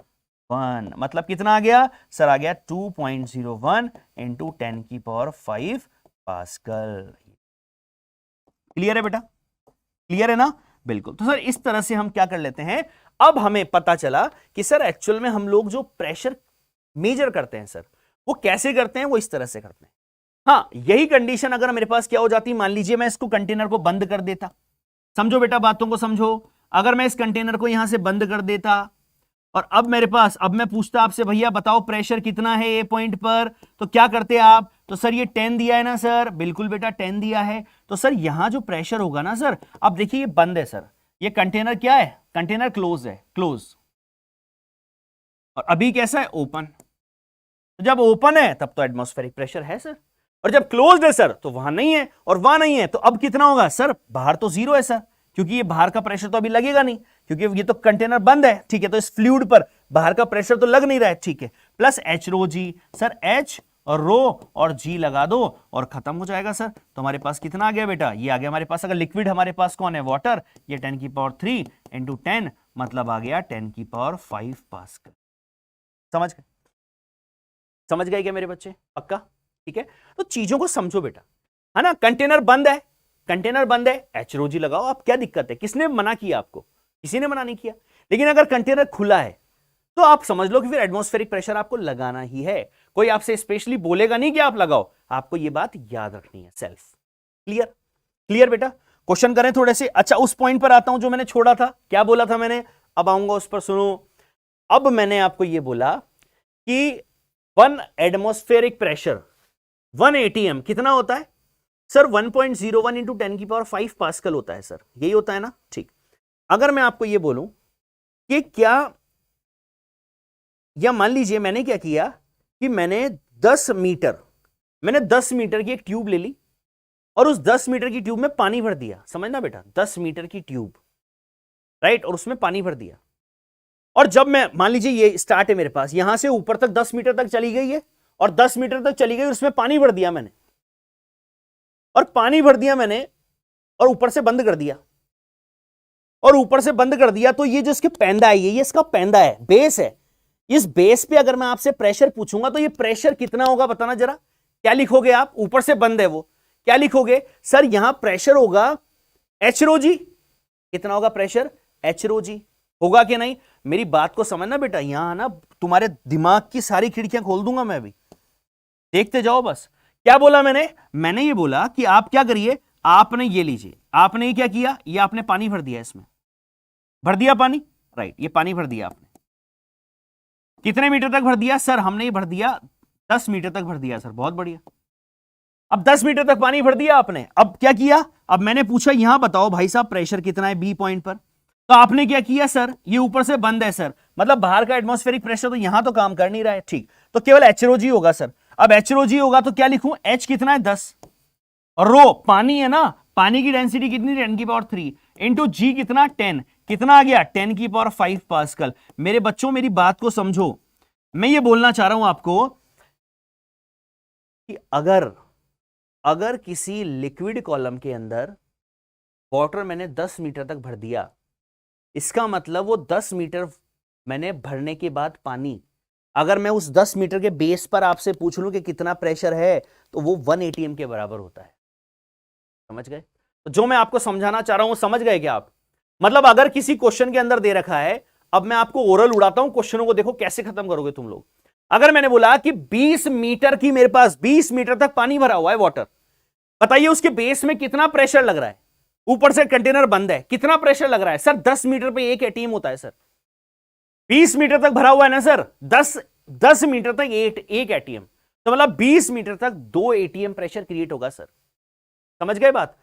1, मतलब कितना आ गया सर, आ गया 2.01 इंटू 10 की पावर 5 पास्कल। क्लियर है बेटा, क्लियर है ना, बिल्कुल। तो सर इस तरह से हम क्या कर लेते हैं, अब हमें पता चला कि सर एक्चुअल में हम लोग जो प्रेशर मेजर करते हैं सर, वो कैसे करते हैं, वो इस तरह से करते हैं। हाँ, यही कंडीशन अगर मेरे पास क्या हो जाती, मान लीजिए मैं इसको कंटेनर को बंद कर देता, समझो बेटा, बातों को समझो। अगर मैं इस कंटेनर को यहां से बंद कर देता, और अब मैं पूछता आपसे, भैया बताओ प्रेशर कितना है ए पॉइंट पर, तो क्या करते आप, तो सर ये 10 दिया है ना सर, बिल्कुल बेटा 10 दिया है, तो सर यहां जो प्रेशर होगा ना सर, अब देखिए ये बंद है सर, ये कंटेनर क्या है, कंटेनर क्लोज है, क्लोज, और अभी कैसा है, ओपन। तो जब ओपन है तब तो एटमॉस्फेरिक प्रेशर है सर, और जब क्लोज्ड है सर तो वहां नहीं है, और वहां नहीं है तो अब कितना होगा सर, बाहर तो 0 है सर, क्योंकि ये बाहर का प्रेशर तो अभी लगेगा नहीं, क्योंकि ये तो कंटेनर बंद है, ठीक है। तो इस फ्लूइड पर बाहर का प्रेशर तो लग नहीं रहा है, ठीक है, प्लस एच रो जी, सर H और रो और G लगा दो और खत्म हो जाएगा सर। तो हमारे पास कितना आ गया बेटा, ये आ गया हमारे पास, अगर लिक्विड हमारे पास कौन है, वाटर, ये 10 की पावर 3 इंटू 10, मतलब आ गया 10 की पावर 5 पास्कल। समझ गए क्या मेरे बच्चे, पक्का, ठीक है। तो चीजों को समझो बेटा, है ना, कंटेनर बंद है, कंटेनर बंद है, HROG लगाओ, आप क्या दिक्कत है? किसने मना किया आपको? किसी ने मना नहीं किया। लेकिन अगर कंटेनर खुला है तो आप समझ लो कि फिर एटमॉस्फेरिक प्रेशर आपको लगाना ही है। कोई आपसे स्पेशली बोलेगा नहीं कि आप लगाओ, आपको यह बात याद रखनी है। Self clear? क्लियर बेटा? क्वेश्चन करें थोड़े से। अच्छा, उस पॉइंट पर आता हूं जो मैंने छोड़ा था। क्या बोला था मैंने? अब आऊंगा उस पर, सुनो। अब मैंने आपको यह बोला कि 1 एटमॉस्फेरिक प्रेशर 1 ATM कितना होता है सर? 1.01 इंटू 10 की पावर 5 पास्कल होता है सर, यही होता है ना? ठीक। अगर मैं आपको यह बोलूं कि क्या, या मान लीजिए मैंने क्या किया कि मैंने 10 मीटर की एक ट्यूब ले ली और उस 10 मीटर की ट्यूब में पानी भर दिया। समझना बेटा, 10 मीटर की ट्यूब, राइट, और उसमें पानी भर दिया। और जब मैं, मान लीजिए ये स्टार्ट है मेरे पास, यहां से ऊपर तक 10 मीटर तक चली गई है और 10 मीटर तक चली गई, उसमें पानी भर दिया मैंने, और पानी भर दिया मैंने और ऊपर से बंद कर दिया, और ऊपर से बंद कर दिया। तो ये जो इसके पैंदा है, ये इसका पैंदा है, बेस है। इस बेस पे अगर मैं आपसे प्रेशर पूछूंगा तो ये प्रेशर कितना होगा बताना जरा। क्या लिखोगे आप? ऊपर से बंद है वो, क्या लिखोगे सर? यहां प्रेशर होगा HROG। कितना होगा प्रेशर? HROG होगा कि नहीं? मेरी बात को समझना बेटा, यहां ना तुम्हारे दिमाग की सारी खिड़कियां खोल दूंगा मैं अभी, देखते जाओ बस। क्या बोला मैंने? मैंने ये बोला कि आप क्या करिए, आपने ये लीजिए, आपने ये क्या किया, ये आपने पानी भर दिया, इसमें भर दिया पानी, राइट, ये पानी भर दिया आपने। कितने मीटर तक भर दिया सर? हमने ये भर दिया 10 मीटर तक भर दिया सर, बहुत बढ़िया। अब 10 मीटर तक पानी भर दिया आपने। अब क्या किया? अब मैंने पूछा यहां बताओ भाई साहब प्रेशर कितना है बी पॉइंट पर। तो आपने क्या किया सर? ये ऊपर से बंद है सर, मतलब बाहर का एटमॉस्फेरिक प्रेशर तो यहां तो काम कर नहीं रहा है, ठीक, तो केवल HROG होगा सर। अब HROG होगा तो क्या लिखूं? H कितना है? 10, और रो पानी है ना, पानी की डेंसिटी कितनी? 10 की पावर 3 इंटू जी कितना? 10। कितना आ गया? 10 की पावर 5 पास्कल। मेरे बच्चों मेरी बात को समझो, मैं ये बोलना चाह रहा हूं आपको कि अगर किसी लिक्विड कॉलम के अंदर वाटर मैंने 10 मीटर तक भर दिया, इसका मतलब वो 10 मीटर मैंने भरने के बाद पानी, अगर मैं उस 10 मीटर के बेस पर आपसे पूछ लूं कि कितना प्रेशर है, तो वो 1 ATM के बराबर होता है। समझ गए? तो जो मैं आपको समझाना चाह रहा हूं समझ गए क्या आप? मतलब अगर किसी क्वेश्चन के अंदर दे रखा है, अब मैं आपको ओरल उड़ाता हूं, क्वेश्चनों को देखो कैसे खत्म करोगे तुम लोग। अगर मैंने बोला कि 20 मीटर की, मेरे पास 20 मीटर तक पानी भरा हुआ है वाटर, बताइए उसके बेस में कितना प्रेशर लग रहा है? ऊपर से कंटेनर बंद है, कितना प्रेशर लग रहा है सर? 10 मीटर पे 1 ATM होता है सर। 20 मीटर तक भरा हुआ है ना सर, 10 मीटर तक 1 ATM, तो मतलब 20 मीटर तक 2 ATM प्रेशर क्रिएट होगा सर। समझ गए बात?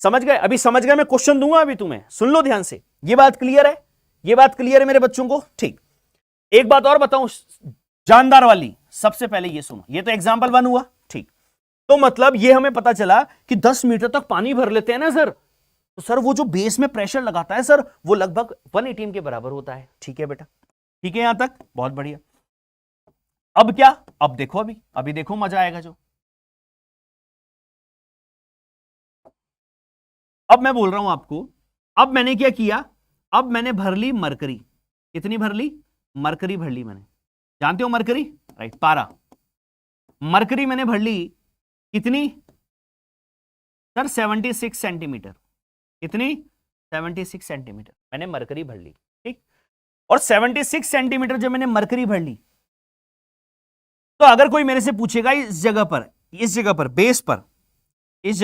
समझ गए? अभी समझ गए? मैं क्वेश्चन दूंगा अभी तुम्हें, सुन लो ध्यान से। ये बात क्लियर है? ये बात क्लियर है मेरे बच्चों को? ठीक। एक बात और बताऊं जानदार वाली, सबसे पहले ये सुनो, ये तो एग्जांपल 1 हुआ, ठीक। तो मतलब ये हमें पता चला कि 10 मीटर तक पानी भर लेते हैं ना सर, तो सर वो जो बेस में प्रेशर लगाता है सर, वो लगभग 1 ATM के बराबर होता है। ठीक है बेटा? ठीक है यहां तक? बहुत बढ़िया। अब क्या? अब देखो, अभी देखो, मजा आएगा जो। अब मैं बोल रहा हूं आपको, अब मैंने क्या किया, अब मैंने भर ली मरकरी। कितनी भर ली? मरकरी भर ली मैंने। जानते हो मरकरी, राइट, पारा। मरकरी मैंने भर ली कितनी सर? 76 सेंटीमीटर। कितनी? 76 सेंटीमीटर मैंने मरकरी भर ली, ठीक। और 76 सेंटीमीटर जब मैंने मरकरी भर ली, तो अगर कोई मेरे से पूछेगा इस जगह पर बेस पर, इस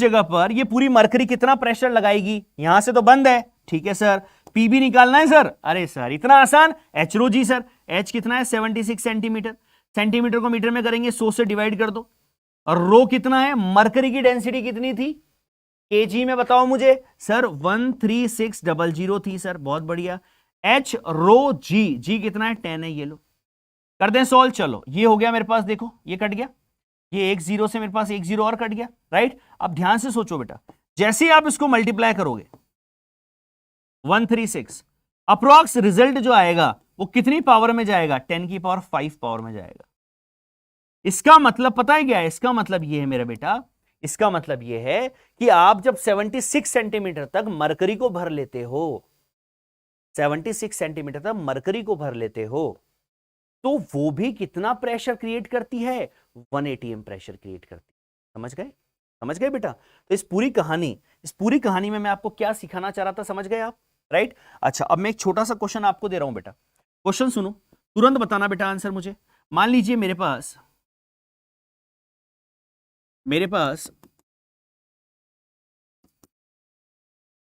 जगह पर ये पूरी मरकरी कितना प्रेशर लगाएगी? यहां से तो बंद है, ठीक है सर। पी भी निकालना है सर? अरे सर इतना आसान, HROG सर। H कितना है? 76 सेंटीमीटर। सेंटीमीटर को मीटर में करेंगे, 100 से डिवाइड कर दो। और रो कितना है? मरकरी की डेंसिटी कितनी थी kg में? बताओ मुझे सर। 13600 थी सर, बहुत बढ़िया। HROG, जी कितना है? 10 है। ये लो कर दें सॉल्व। चलो ये हो गया मेरे पास, देखो ये कट गया, ये 1 0 से मेरे पास 1 0 और कट गया, राइट। अब ध्यान से सोचो बेटा, जैसे ही आप इसको मल्टीप्लाई करोगे 136, अप्रोक्स रिजल्ट जो आएगा वो कितनी पावर में जाएगा? 10 की पावर 5 पावर में जाएगा। इसका मतलब पता है क्या है? इसका मतलब ये है मेरा बेटा, इसका मतलब ये है कि आप जब 76 सेंटीमीटर तक मरकरी को भर लेते हो, 76 सेंटीमीटर तक मरकरी को भर लेते हो, तो वो भी कितना प्रेशर क्रिएट करती है? 1 ATM प्रेशर क्रिएट करती है। समझ गए? समझ गए बेटा? तो इस पूरी कहानी में मैं आपको क्या सिखाना चाह रहा था, समझ गए आप? राइट। अच्छा, अब मैं एक छोटा सा क्वेश्चन आपको दे रहा हूं बेटा, क्वेश्चन सुनो, तुरंत बताना बेटा आंसर मुझे। मान लीजिए मेरे पास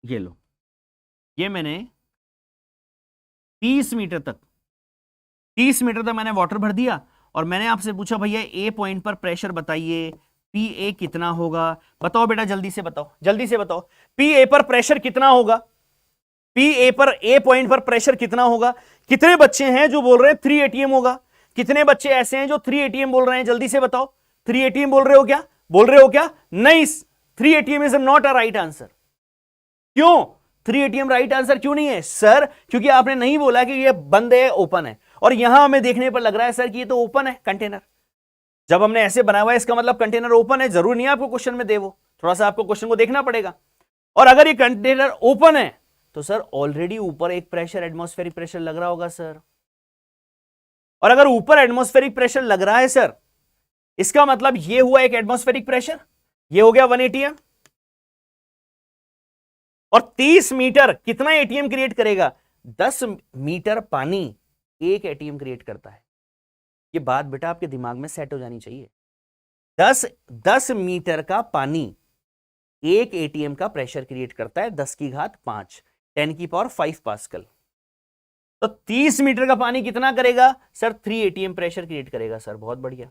ये लो, ये मैंने 30 मीटर तक मैंने वाटर भर दिया और मैंने आपसे पूछा भैया ए पॉइंट पर प्रेशर बताइए, पी ए कितना होगा? बताओ बेटा, जल्दी से बताओ पी ए पर प्रेशर कितना होगा? पी ए पर ए पॉइंट पर प्रेशर कितना होगा? कितने बच्चे हैं जो बोल रहे हैं 3 एटीएम होगा? कितने बच्चे ऐसे हैं जो 3 एटीएम बोल रहे हैं? जल्दी से बताओ, 3 एटीएम बोल रहे हो क्या? नहीं, 3 ATM is not a right answer. क्यों 3 एटीएम राइट आंसर क्यों नहीं है सर? क्योंकि आपने नहीं बोला कि ये बंद है, ओपन है, और यहां हमें देखने पर लग रहा है सर कि ये तो ओपन है कंटेनर। जब हमने ऐसे बनाया हुआ है इसका मतलब कंटेनर ओपन है। जरूर नहीं है आपको क्वेश्चन में दे, वो थोड़ा सा आपको क्वेश्चन को देखना पड़ेगा। और अगर ये कंटेनर ओपन है तो सर ऑलरेडी ऊपर एक प्रेशर, एटमॉस्फेरिक प्रेशर लग रहा होगा सर। और अगर ऊपर एटमॉस्फेरिक प्रेशर लग रहा है सर, इसका मतलब ये हुआ एक एटमॉस्फेरिक प्रेशर, ये हो गया 1 एटीएम। और 30 मीटर कितना एटीएम क्रिएट करेगा? 10 मीटर पानी 1 एटीएम क्रिएट करता है। ये बात बेटा आपके दिमाग में सेट हो जानी चाहिए। 10 मीटर का पानी 1 एटीएम का प्रेशर क्रिएट करता है, 10 की घात 5, 10 की पावर 5 पास्कल। तो 30 मीटर का पानी कितना करेगा सर? 3 एटीएम प्रेशर क्रिएट करेगा सर। बहुत बढ़िया।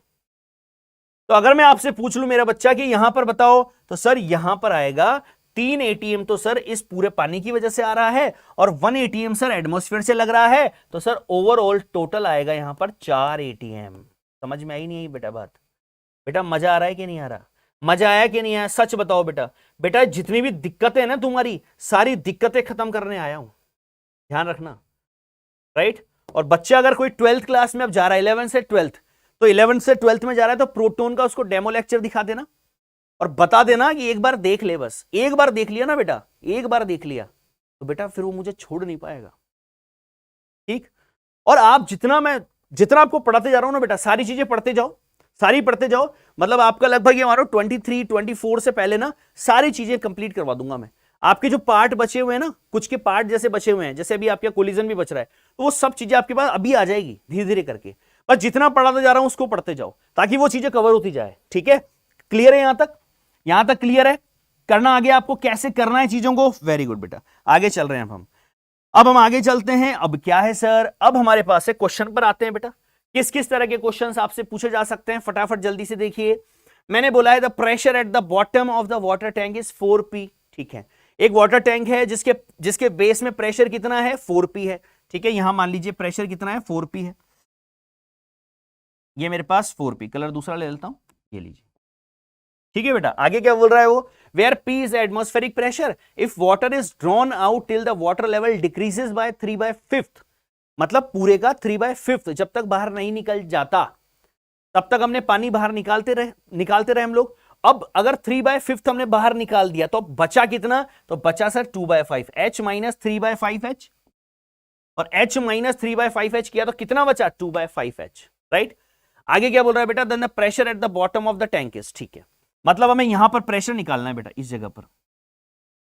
तो अगर मैं आपसे पूछ लूं मेरा बच्चा कि यहां पर बताओ, तो सर यहां पर आएगा 3 एटीएम तो सर इस पूरे पानी की वजह से आ रहा है, और 1 एटीएम सर एटमॉस्फेयर से लग रहा है, तो सर ओवरऑल टोटल आएगा यहां पर 4 एटीएम। समझ में आई नहीं आई बेटा बात? बेटा मजा आ रहा है कि नहीं आ रहा? मजा आया कि नहीं आया? सच बताओ बेटा। बेटा जितनी भी दिक्कतें ना तुम्हारी, सारी दिक्कतें खत्म करने आया हूं, ध्यान रखना। राइट। और बच्चा अगर कोई 12th क्लास में अब जा रहा है, 11 से 12th, तो 11 से 12th में जा रहा है, तो प्रोटॉन का उसको डेमो लेक्चर दिखा देना और बता देना कि एक बार देख ले, बस एक बार देख लिया ना बेटा, एक बार देख लिया तो बेटा फिर वो मुझे छोड़ नहीं पाएगा। ठीक। और आप जितना आपको पढ़ाते जा रहा हूं ना बेटा, सारी चीजें पढ़ते जाओ, मतलब आपका लगभग ये मानो 23, 24 से पहले ना सारी चीजें कंप्लीट करवा दूंगा मैं। आपके जो पार्ट बचे हुए हैं ना, कुछ के पार्ट जैसे बचे हुए हैं, जैसे अभी आपका कोलिजन भी बच रहा है, तो वो सब चीजें आपके पास अभी आ जाएगी धीरे धीरे करके। बस जितना पढ़ाते जा रहा हूं उसको पढ़ते जाओ ताकि वो चीजें कवर होती जाए। ठीक है, क्लियर है? यहां तक क्लियर है? करना आगे आपको कैसे करना है चीजों को। वेरी गुड बेटा, आगे चल रहे हैं अब हम आगे चलते हैं। अब क्या है सर? अब हमारे पास है क्वेश्चन पर आते हैं बेटा। किस किस तरह के क्वेश्चंस आपसे पूछे जा सकते हैं, फटाफट जल्दी से देखिए। मैंने बोला है the pressure at the bottom of the water tank is 4p। ठीक है, एक वाटर टैंक है जिसके बेस में प्रेशर कितना है? 4p है। ठीक है, यहां मान लीजिए प्रेशर कितना है? 4p है। ये मेरे पास 4p, कलर दूसरा ले लेता हूं, ये लीजिए। ठीक है बेटा, आगे क्या बोल रहा है वो? Where P is atmospheric pressure if water is drawn out till the water level decreases by 3/5। मतलब पूरे का 3/5 जब तक बाहर नहीं निकल जाता तब तक हमने पानी बाहर निकालते रहे हम लोग। अब अगर 3/5 हमने बाहर निकाल दिया तो बचा कितना? तो बचा सर 2/5, H माइनस 3/5H, और H माइनस 3/5H किया तो कितना बचा? 2/5H। राइट। आगे क्या बोल रहा है बेटा? Then the pressure at the bottom of the tank is. ठीक है, मतलब हमें यहां पर प्रेशर निकालना है बेटा, इस जगह पर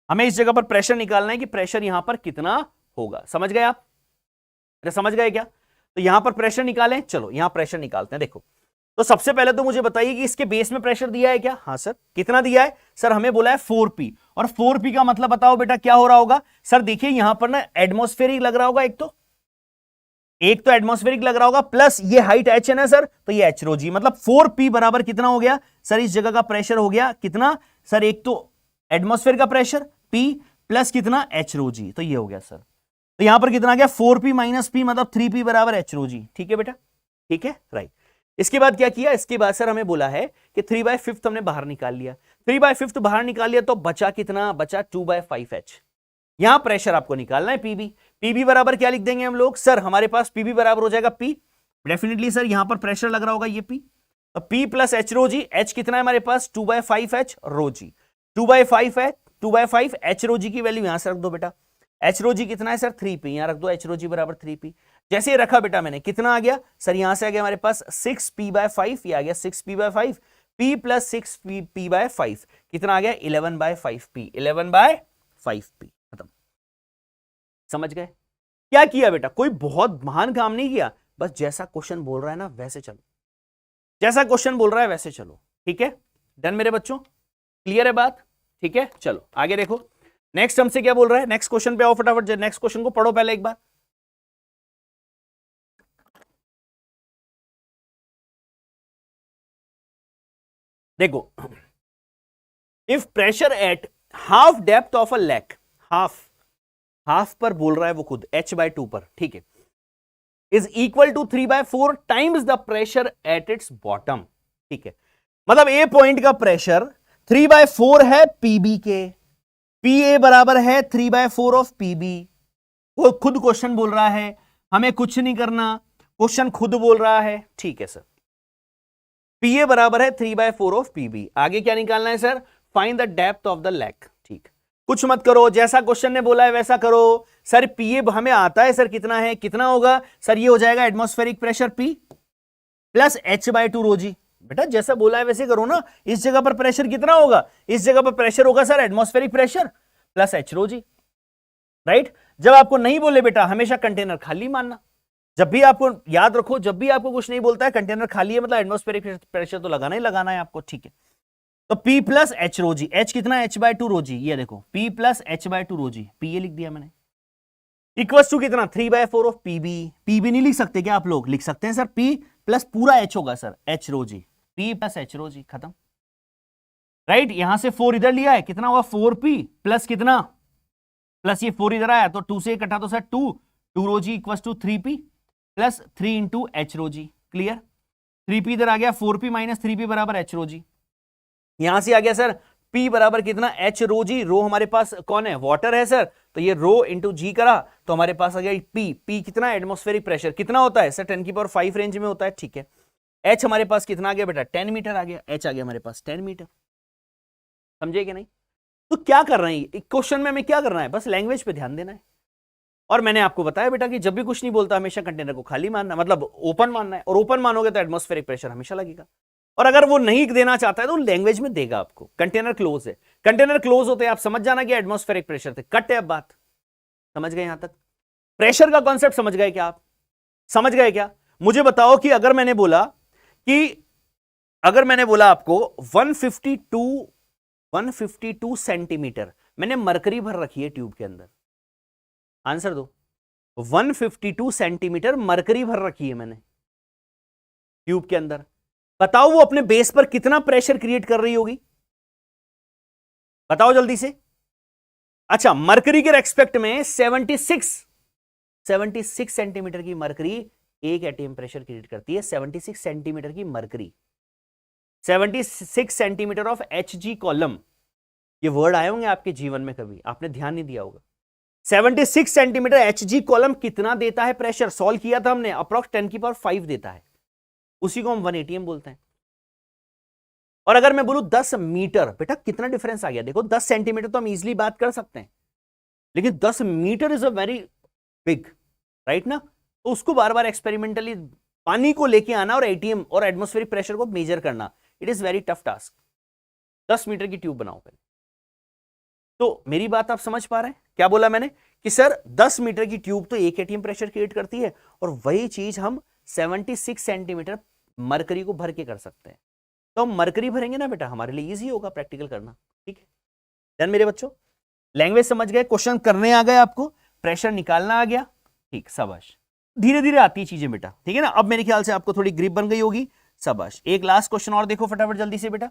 हमें इस जगह पर प्रेशर निकालना है कि प्रेशर यहां पर कितना होगा। समझ गए आप? अरे समझ गए क्या? तो यहां पर प्रेशर निकालें, चलो यहां प्रेशर निकालते हैं। देखो, तो सबसे पहले तो मुझे बताइए कि इसके बेस में प्रेशर दिया है क्या? हाँ सर। कितना दिया है सर? हमें बोला है 4p, और 4p का मतलब बताओ बेटा क्या हो रहा होगा? सर देखिए यहां पर ना एटमॉस्फेरिक लग रहा होगा, एक तो एटमॉस्फेरिक लग रहा होगा, प्लस ये हाइट h है ना सर, तो ये h rho g, मतलब 4p बराबर कितना हो गया सर? इस जगह का प्रेशर हो गया कितना सर? एक तो एटमॉस्फेयर का प्रेशर p प्लस कितना? h rho g, तो ये हो गया सर। तो यहां पर कितना आ गया? 4p माइनस p, मतलब 3p बराबर h rho g। ठीक है बेटा, ठीक है, राइट। इसके बाद क्या किया? इसके बाद सर हमें बोला है कि 3/5 हमने बाहर निकाल लिया, 3/5 बाहर निकाल लिया तो बचा कितना? बचा 2/5H। यहां प्रेशर आपको निकालना है पीबी बराबर क्या लिख देंगे हम लोग? सर हमारे पास पीबी बराबर हो जाएगा पी, डेफिनेटली सर यहां पर प्रेशर लग रहा होगा ये पी, तो पी प्लस एच रो जी। एच कितना है हमारे पास? 2/5H रो जी, 2/5 एच रो जी की वैल्यू यहां से रख दो बेटा। एच रो जी कितना है सर? 3p, यहां रख दो एच रो जी बराबर 3p। जैसे ये रखा बेटा मैंने, कितना आ गया सर? यहां से आ गया हमारे पास 6p/5, ये आ गया 6p/5, P plus 6 P bye 5 कितना आ गया 11/5P 11/5P खत्म। समझ गए क्या किया बेटा? कोई बहुत महान काम नहीं किया, बस जैसा क्वेश्चन बोल रहा है ना वैसे चलो, जैसा क्वेश्चन बोल रहा है वैसे चलो। ठीक है, डन मेरे बच्चों, क्लियर है बात? ठीक है, चलो आगे देखो नेक्स्ट हमसे क्या बोल रहा है। नेक्स्ट क्वेश्चन पे आओ फटाफट, नेक्स्ट क्वेश्चन को पढ़ो पहले एक बार। देखो, if pressure at half depth of a lake, half पर बोल रहा है वो खुद h/2 पर, ठीक है, is equal to 3/4 times the pressure at its bottom. ठीक है, मतलब ए पॉइंट का प्रेशर 3/4 है पीबी के, पीए बराबर है 3/4 ऑफ पीबी। वो खुद क्वेश्चन बोल रहा है, हमें कुछ नहीं करना, क्वेश्चन खुद बोल रहा है। ठीक है सर, पीए बराबर है 3/4 ऑफ पीबी। आगे क्या निकालना है sir? Find the depth of the lake. ठीक, कुछ मत करो, जैसा क्वेश्चन ने बोला है वैसा करो। सर पीए हमें आता है सर कितना है, कितना होगा सर? ये हो जाएगा atmospheric pressure P plus h/2 रो जी। बेटा जैसा बोला है वैसे करो ना। इस जगह पर प्रेशर कितना होगा? इस जगह पर प्रेशर होगा sir atmospheric pressure plus h रो जी, राइट। जब आपको नहीं बोले बेटा हमेशा कंटेनर खाली मानना। जब भी आपको याद रखो, जब भी आपको कुछ नहीं बोलता है कंटेनर खाली है मतलब एटमॉस्फेरिक प्रेशर तो लगाना ही लगाना है आपको। ठीक है, तो P प्लस एच रो जी, एच कितना है h/2 रो जी, ये देखो P प्लस h/2 रो जी, P ये लिख दिया मैंने, इक्वल्स टू कितना 3/4 ऑफ पीबी। पीबी नहीं लिख सकते क्या आप लोग? लिख सकते हैं सर, P प्लस पूरा H होगा सर, H रो जी, P प्लस H रो जी, खत्म, राइट। यहां से 4 इधर लिया है, कितना हुआ 4P प्लस कितना, प्लस ये 4 इधर आया तो 2 से कटा तो sir 2 rho g equals to 3P plus 3 into H rho g, clear. 3P इधर आ गया, 4P माइनस 3P बराबर एच रो जी। यहां से आ गया सर P बराबर कितना एच रो जी, रो हमारे पास कौन है? वाटर है सर, तो ये रो इंटू जी करा तो हमारे पास आ गया P कितना? एटमॉस्फेरिक प्रेशर कितना होता है सर? 10⁵ रेंज में होता है। ठीक है, H हमारे पास कितना आ गया बेटा? 10 मीटर आ गया, H आ गया हमारे पास 10 मीटर। समझे कि नहीं? तो क्या कर रहे हैं क्वेश्चन में, हमें क्या करना है? बस लैंग्वेज पे ध्यान देना है। और मैंने आपको बताया बेटा कि जब भी कुछ नहीं बोलता हमेशा कंटेनर को खाली मानना, मतलब ओपन मानना है, और ओपन मानोगे तो एटमॉस्फेरिक प्रेशर हमेशा लगेगा। और अगर वो नहीं देना चाहता है तो लैंग्वेज में देगा आपको। कंटेनर क्लोज है, कंटेनर क्लोज होते हैं आप समझ जाना कि एटमॉस्फेरिक प्रेशर थे, कट है। अब बात समझ गए? यहां तक प्रेशर का कॉन्सेप्ट समझ गए क्या आप? समझ गए क्या? मुझे बताओ कि अगर मैंने बोला आपको 152 सेंटीमीटर मैंने मरकरी भर रखी है ट्यूब के अंदर, आंसर दो। 152 सेंटीमीटर मरकरी भर रखी है मैंने ट्यूब के अंदर, बताओ वो अपने बेस पर कितना प्रेशर क्रिएट कर रही होगी? बताओ जल्दी से। अच्छा, मरकरी के रेस्पेक्ट में 76 सेंटीमीटर की मरकरी एक एटीएम प्रेशर क्रिएट करती है। 76 सेंटीमीटर की mercury, 76 centimetre of Hg column. ये वर्ड आए होंगे आपके जीवन में, कभी आपने ध्यान नहीं दिया होगा। 76 सेंटीमीटर Hg कॉलम कितना देता है प्रेशर? सॉल्व किया था हमने, अप्रॉक्स 10⁵ देता है, उसी को हम 1 ATM बोलते हैं। और अगर मैं बोलूं 10 मीटर, बेटा कितना डिफरेंस आ गया? देखो 10 सेंटीमीटर तो हम इजीली बात कर सकते हैं, लेकिन 10 metre is a very big, right ना? तो उसको बार बार एक्सपेरिमेंटली पानी को लेके आना और एटीएम और एटमॉस्फेरिक प्रेशर को मेजर करना, it is very tough task. 10 metre की ट्यूब बनाओ पहले। तो मेरी बात आप समझ पा रहे हैं? क्या बोला मैंने कि सर 10 मीटर की ट्यूब तो एक एटीएम प्रेशर क्रिएट करती है, और वही चीज हम 76 सेंटीमीटर मरकरी को भर के कर सकते हैं। तो हम मरकरी भरेंगे ना बेटा, हमारे लिए इजी होगा प्रैक्टिकल करना। ठीक है, डन मेरे बच्चों? लैंग्वेज समझ गए, क्वेश्चन करने आ गए, आपको प्रेशर निकालना आ गया। ठीक, शाबाश। धीरे धीरे आती है चीजें बेटा, ठीक है ना? अब मेरे ख्याल से आपको थोड़ी ग्रिप बन गई होगी, शाबाश। एक लास्ट क्वेश्चन और देखो फटाफट जल्दी से बेटा।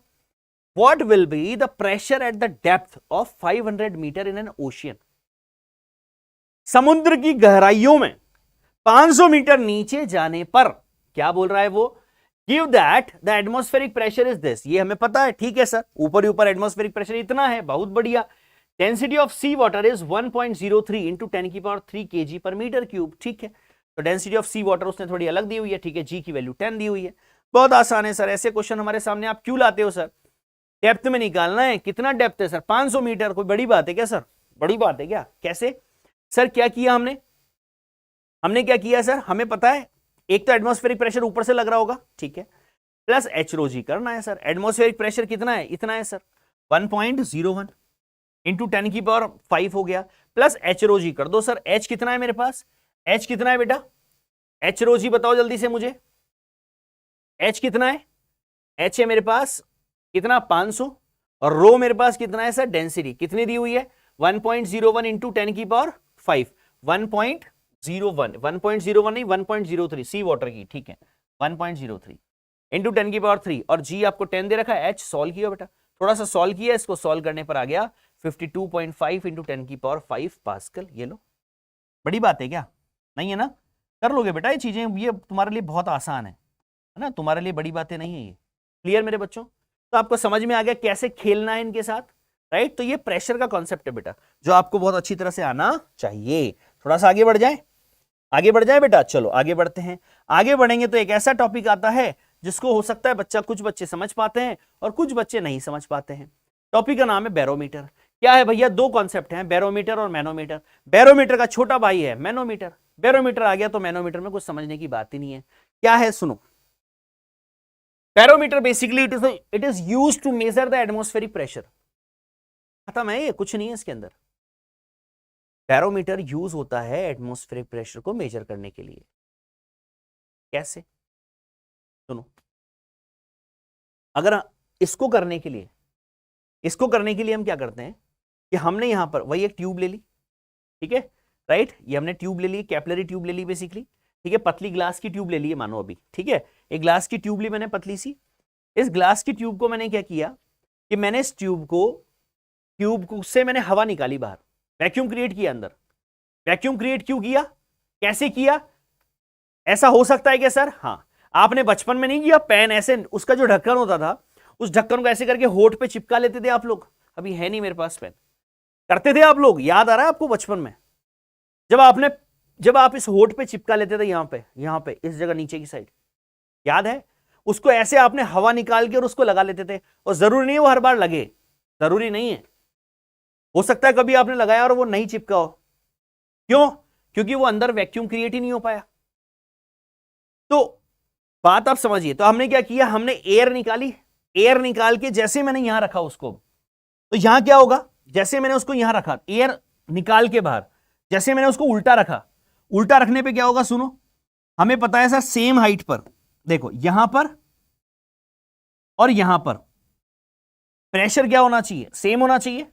What will be the pressure at the depth of 500 metre in an ocean? समुद्र की गहराइयों में 500 मीटर नीचे जाने पर क्या बोल रहा है वो? Give that the atmospheric pressure is this. ये हमें पता है, ठीक है सर, ऊपर ही ऊपर एटमॉस्फेरिक प्रेशर इतना है, बहुत बढ़िया। Density of sea water is 1.03 into 10⁻³ kg पर मीटर क्यूब। ठीक है, तो डेंसिटी ऑफ सी वाटर उसने थोड़ी अलग दी हुई है, ठीक है, जी की वैल्यू 10 दी हुई है। बहुत आसान है सर, ऐसे क्वेश्चन हमारे सामने आप क्यों लाते हो सर? डेप्थ में निकालना है। कितना डेप्थ है सर? 500 मीटर। कोई बड़ी बात है क्या सर? बड़ी बात है क्या? कैसे सर? क्या किया हमने क्या किया सर? हमें पता है एक तो एटमॉस्फेरिक प्रेशर ऊपर से लग रहा होगा, ठीक है, प्लस एच रो जी करना है सर। एटमॉस्फेरिक प्रेशर कितना है, इतना है सर 1.01 इंटू 10 की पावर 5 हो गया, प्लस एच रो जी कर दो सर। एच कितना है मेरे पास, एच कितना है बेटा, एच रो जी बताओ जल्दी से मुझे, एच कितना है, एच है मेरे पास कितना 500, और रो मेरे पास कितना है सर, डेंसिटी कितनी दी हुई है 1.01 इंटू 10 की पावर 5, 1.01 नहीं 1.03 सी वाटर की, ठीक है 1.03 इंटू 10 की पावर 3, और जी आपको 10 दे रखा है। एच सॉल्व किया बेटा, थोड़ा सा सॉल्व किया, इसको सॉल्व करने पर आ गया 52.5 इंटू 10 की पावर 5 पास्कल। ये लो, बड़ी बात है क्या, नहीं है ना, कर लोगे बेटा ये चीजें, ये तुम्हारे लिए बहुत आसान है ना, तुम्हारे लिए बड़ी बातें नहीं है ये। क्लियर मेरे बच्चों, तो आपको समझ में आ गया कैसे खेलना है इनके साथ, राइट। तो ये प्रेशर का कॉन्सेप्ट है बेटा, जो आपको बहुत अच्छी तरह से आना चाहिए। थोड़ा सा आगे बढ़ जाए, आगे बढ़ जाए बेटा, चलो आगे बढ़ते हैं। आगे बढ़ेंगे तो एक ऐसा टॉपिक आता है जिसको हो सकता है बच्चा, कुछ बच्चे समझ पाते हैं और कुछ बच्चे नहीं समझ पाते हैं। टॉपिक का नाम है बैरोमीटर। क्या है भैया, दो कॉन्सेप्ट हैं, बैरोमीटर और मैनोमीटर। बैरोमीटर का छोटा भाई है मैनोमीटर। बैरोमीटर आ गया तो मैनोमीटर में कुछ समझने की बात ही नहीं है। क्या है सुनो, barometer basically it is used to measure the atmospheric pressure. खत्म है, ये कुछ नहीं है इसके अंदर। बैरोमीटर यूज होता है एटमॉस्फेरिक प्रेशर को मेजर करने के लिए। कैसे, सुनो, अगर इसको करने के लिए हम क्या करते हैं कि हमने यहां पर वही एक ट्यूब ले ली, ठीक है, राइट, ये हमने ट्यूब ले ली, कैपिलरी ट्यूब ले ली बेसिकली, ठीक है, पतली ग्लास की ट्यूब ले ली है मानो अभी, ठीक है, एक ग्लास की ट्यूब ली मैंने पतली सी। इस ग्लास की ट्यूब को मैंने क्या किया कि मैंने इस ट्यूब से मैंने हवा निकाली बाहर, वैक्यूम क्रिएट किया अंदर। वैक्यूम क्रिएट क्यों किया, कैसे किया, ऐसा हो सकता है क्या सर, हाँ, आपने बचपन में नहीं किया, पेन ऐसे उसका जो ढक्कन होता था उस ढक्कन को ऐसे करके होठ पे चिपका लेते थे आप लोग, अभी है नहीं मेरे पास पेन, करते थे आप लोग, याद आ रहा है आपको बचपन में, जब आप इस होठ पे चिपका लेते थे, यहां पे इस जगह नीचे की साइड, याद है, उसको ऐसे आपने हवा निकाल के और उसको लगा लेते थे, और जरूरी नहीं है वो हर बार लगे, जरूरी नहीं है, हो सकता है कभी आपने लगाया और वो नहीं चिपका हो, क्यों, क्योंकि वो अंदर वैक्यूम क्रिएट ही नहीं हो पाया। तो बात आप समझिए, तो हमने क्या किया, हमने एयर निकाली, एयर निकाल के जैसे मैंने यहां रखा उसको, तो यहां क्या होगा, जैसे मैंने उसको यहां रखा एयर निकाल के बाहर, जैसे मैंने उसको उल्टा रखा, उल्टा रखने पे क्या होगा सुनो, हमें पता है सर सेम हाइट पर, देखो यहां पर और यहां पर प्रेशर क्या होना चाहिए, सेम होना चाहिए,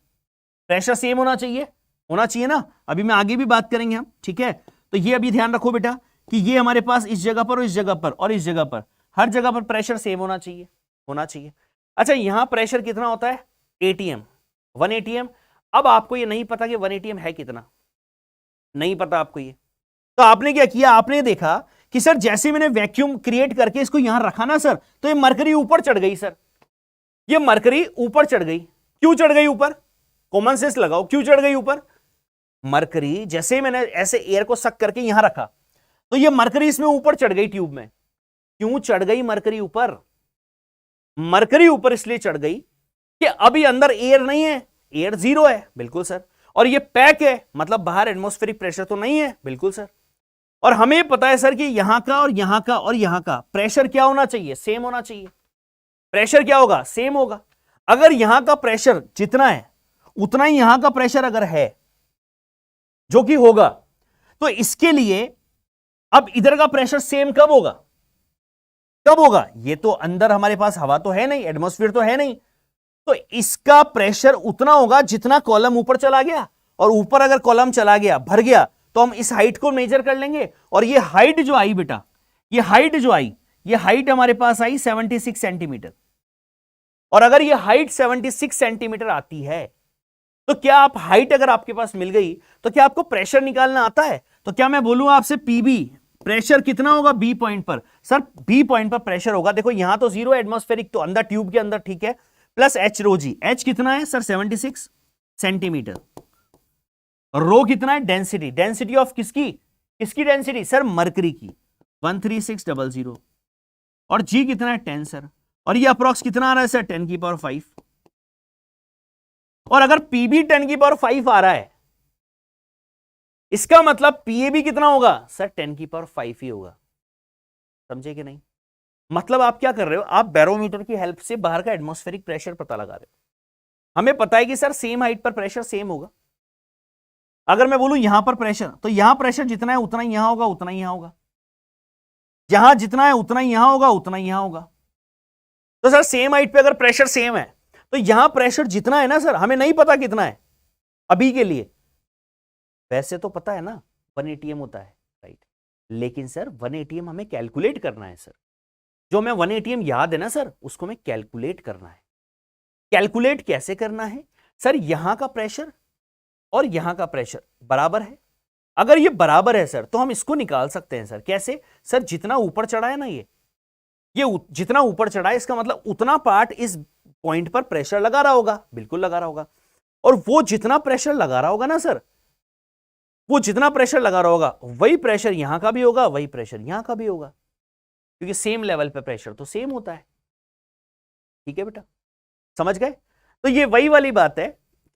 प्रेशर सेम होना चाहिए ना, अभी मैं आगे भी बात करेंगे हम, ठीक है। तो ये अभी ध्यान रखो बेटा कि ये हमारे पास इस जगह पर और इस जगह पर और इस जगह पर, हर जगह पर प्रेशर सेम होना चाहिए। अच्छा, यहां प्रेशर कितना होता है, एटीएम, 1 एटीएम। अब आपको ये नहीं पता कि 1 एटीएम है कितना, नहीं पता आपको ये, तो आपने क्या किया, आपने देखा कि सर जैसे मैंने वैक्यूम क्रिएट करके इसको यहां रखा ना सर, तो ये मरकरी ऊपर चढ़ गई सर, ये मरकरी ऊपर चढ़ गई, क्यों चढ़ गई ऊपर, कॉमन सेंस लगाओ, क्यों चढ़ गई ऊपर, मरकरी जैसे मैंने ऐसे एयर को सक करके यहां रखा, तो ये मरकरी इसमें ऊपर चढ़ गई ट्यूब में। क्यों चढ़ गई मरकरी ऊपर, मरकरी ऊपर इसलिए चढ़ गई कि अभी अंदर एयर नहीं है, एयर 0 है, बिल्कुल सर, और ये पैक है, मतलब बाहर एटमॉस्फेरिक प्रेशर तो नहीं है, बिल्कुल सर, और हमें पता है सर कि यहां का और यहां का और यहां का प्रेशर क्या होना चाहिए, सेम होना चाहिए, प्रेशर क्या होगा, सेम होगा। अगर यहां का प्रेशर जितना है उतना ही यहां का प्रेशर अगर है, जो कि होगा, तो इसके लिए अब इधर का प्रेशर सेम कब होगा, ये तो अंदर हमारे पास हवा तो है नहीं, एटमॉस्फेयर तो है नहीं, तो इसका प्रेशर उतना होगा जितना कॉलम ऊपर चला गया, और ऊपर अगर कॉलम चला गया, भर गया, तो हम इस हाइट को मेजर कर लेंगे, और ये हाइट जो आई बेटा, ये हाइट हमारे पास आई 76 सेंटीमीटर, और अगर ये हाइट 76 सेंटीमीटर आती है, तो क्या आप हाइट अगर आपके पास मिल गई, तो क्या आपको प्रेशर निकालना आता है, तो क्या मैं बोलूं आपसे पीबी प्रेशर कितना होगा बी पॉइंट पर, सर बी पॉइंट पर प्रेशर होगा, देखो यहां तो 0 एटमॉस्फेरिक, तो अंदर ट्यूब के अंदर, ठीक है, प्लस एच रो जी, एच कितना है सर 76 सेंटीमीटर, रो कितना है, डेंसिटी ऑफ किसकी डेंसिटी सर, मरकरी की 13600, और जी कितना है 10 सर, और ये अप्रॉक्स कितना आ रहा है सर 10 की पावर 5, और अगर पीबी 10 की पावर 5 आ रहा है, इसका मतलब पीएबी कितना होगा सर 10 की पावर 5 ही होगा, समझे कि नहीं, मतलब आप क्या कर रहे हो, आप बैरोमीटर की हेल्प से बाहर का एटमॉस्फेरिक प्रेशर पता लगा रहे हो। हमें पता है कि सर सेम हाइट पर प्रेशर सेम होगा। अगर मैं बोलूं यहां पर प्रेशर, तो यहां प्रेशर जितना है उतना ही यहां होगा, उतना ही यहां होगा। यहां जितना है उतना ही यहां होगा, उतना ही यहां होगा। तो सर सेम हाइट पे अगर प्रेशर सेम है, तो यहां प्रेशर जितना है ना सर, हमें नहीं पता कितना है अभी के लिए। वैसे तो पता है ना 1 atm होता है, राइट। लेकिन सर 1 atm हमें कैलकुलेट करना है सर। जो हमें 1 atm याद है ना सर, उसको हमें कैलकुलेट करना है। कैलकुलेट कैसे करना है सर? यहां का प्रेशर और यहां का प्रेशर बराबर है। अगर ये बराबर है सर, तो हम इसको निकाल सकते हैं सर। कैसे सर? जितना ऊपर चढ़ा है ना, जितना ऊपर चढ़ा है, इसका मतलब उतना पार्ट इस पॉइंट पर प्रेशर लगा रहा होगा, बिल्कुल लगा रहा होगा। और वो जितना प्रेशर लगा रहा होगा ना सर, वो जितना प्रेशर लगा रहा होगा, वही प्रेशर यहां का भी होगा, वही प्रेशर यहां का भी होगा, क्योंकि सेम लेवल पे प्रेशर तो सेम होता है। ठीक है बेटा, समझ गए? तो ये वही वाली बात है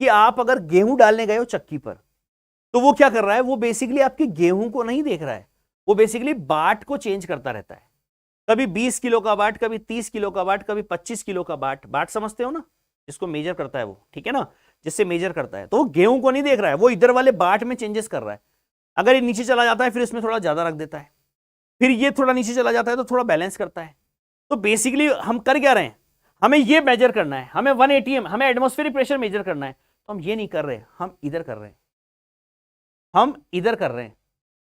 कि आप अगर गेहूं डालने गए हो चक्की पर, तो वो क्या कर रहा है? वो बेसिकली आपके गेहूं को नहीं देख रहा है, वो बेसिकली बाट को चेंज करता रहता है। कभी 20 किलो का बाट, कभी 30 किलो का बाट, कभी 25 किलो का बाट। बाट समझते हो ना, जिसको मेजर करता है वो, ठीक है ना, जिससे मेजर करता है। तो वो गेहूं को नहीं देख रहा है, वो इधर वाले बाट में चेंजेस कर रहा है। अगर ये नीचे चला जाता है, फिर इसमें थोड़ा ज्यादा रख देता है, फिर ये थोड़ा नीचे चला जाता है तो थोड़ा बैलेंस करता है। तो बेसिकली हम कर क्या रहे हैं? हमें ये मेजर करना है, हमें 1 atm, हमें एटमॉस्फेरिक प्रेशर मेजर करना है। तो हम ये नहीं कर रहे, हम इधर कर रहे हैं, हम इधर कर रहे हैं।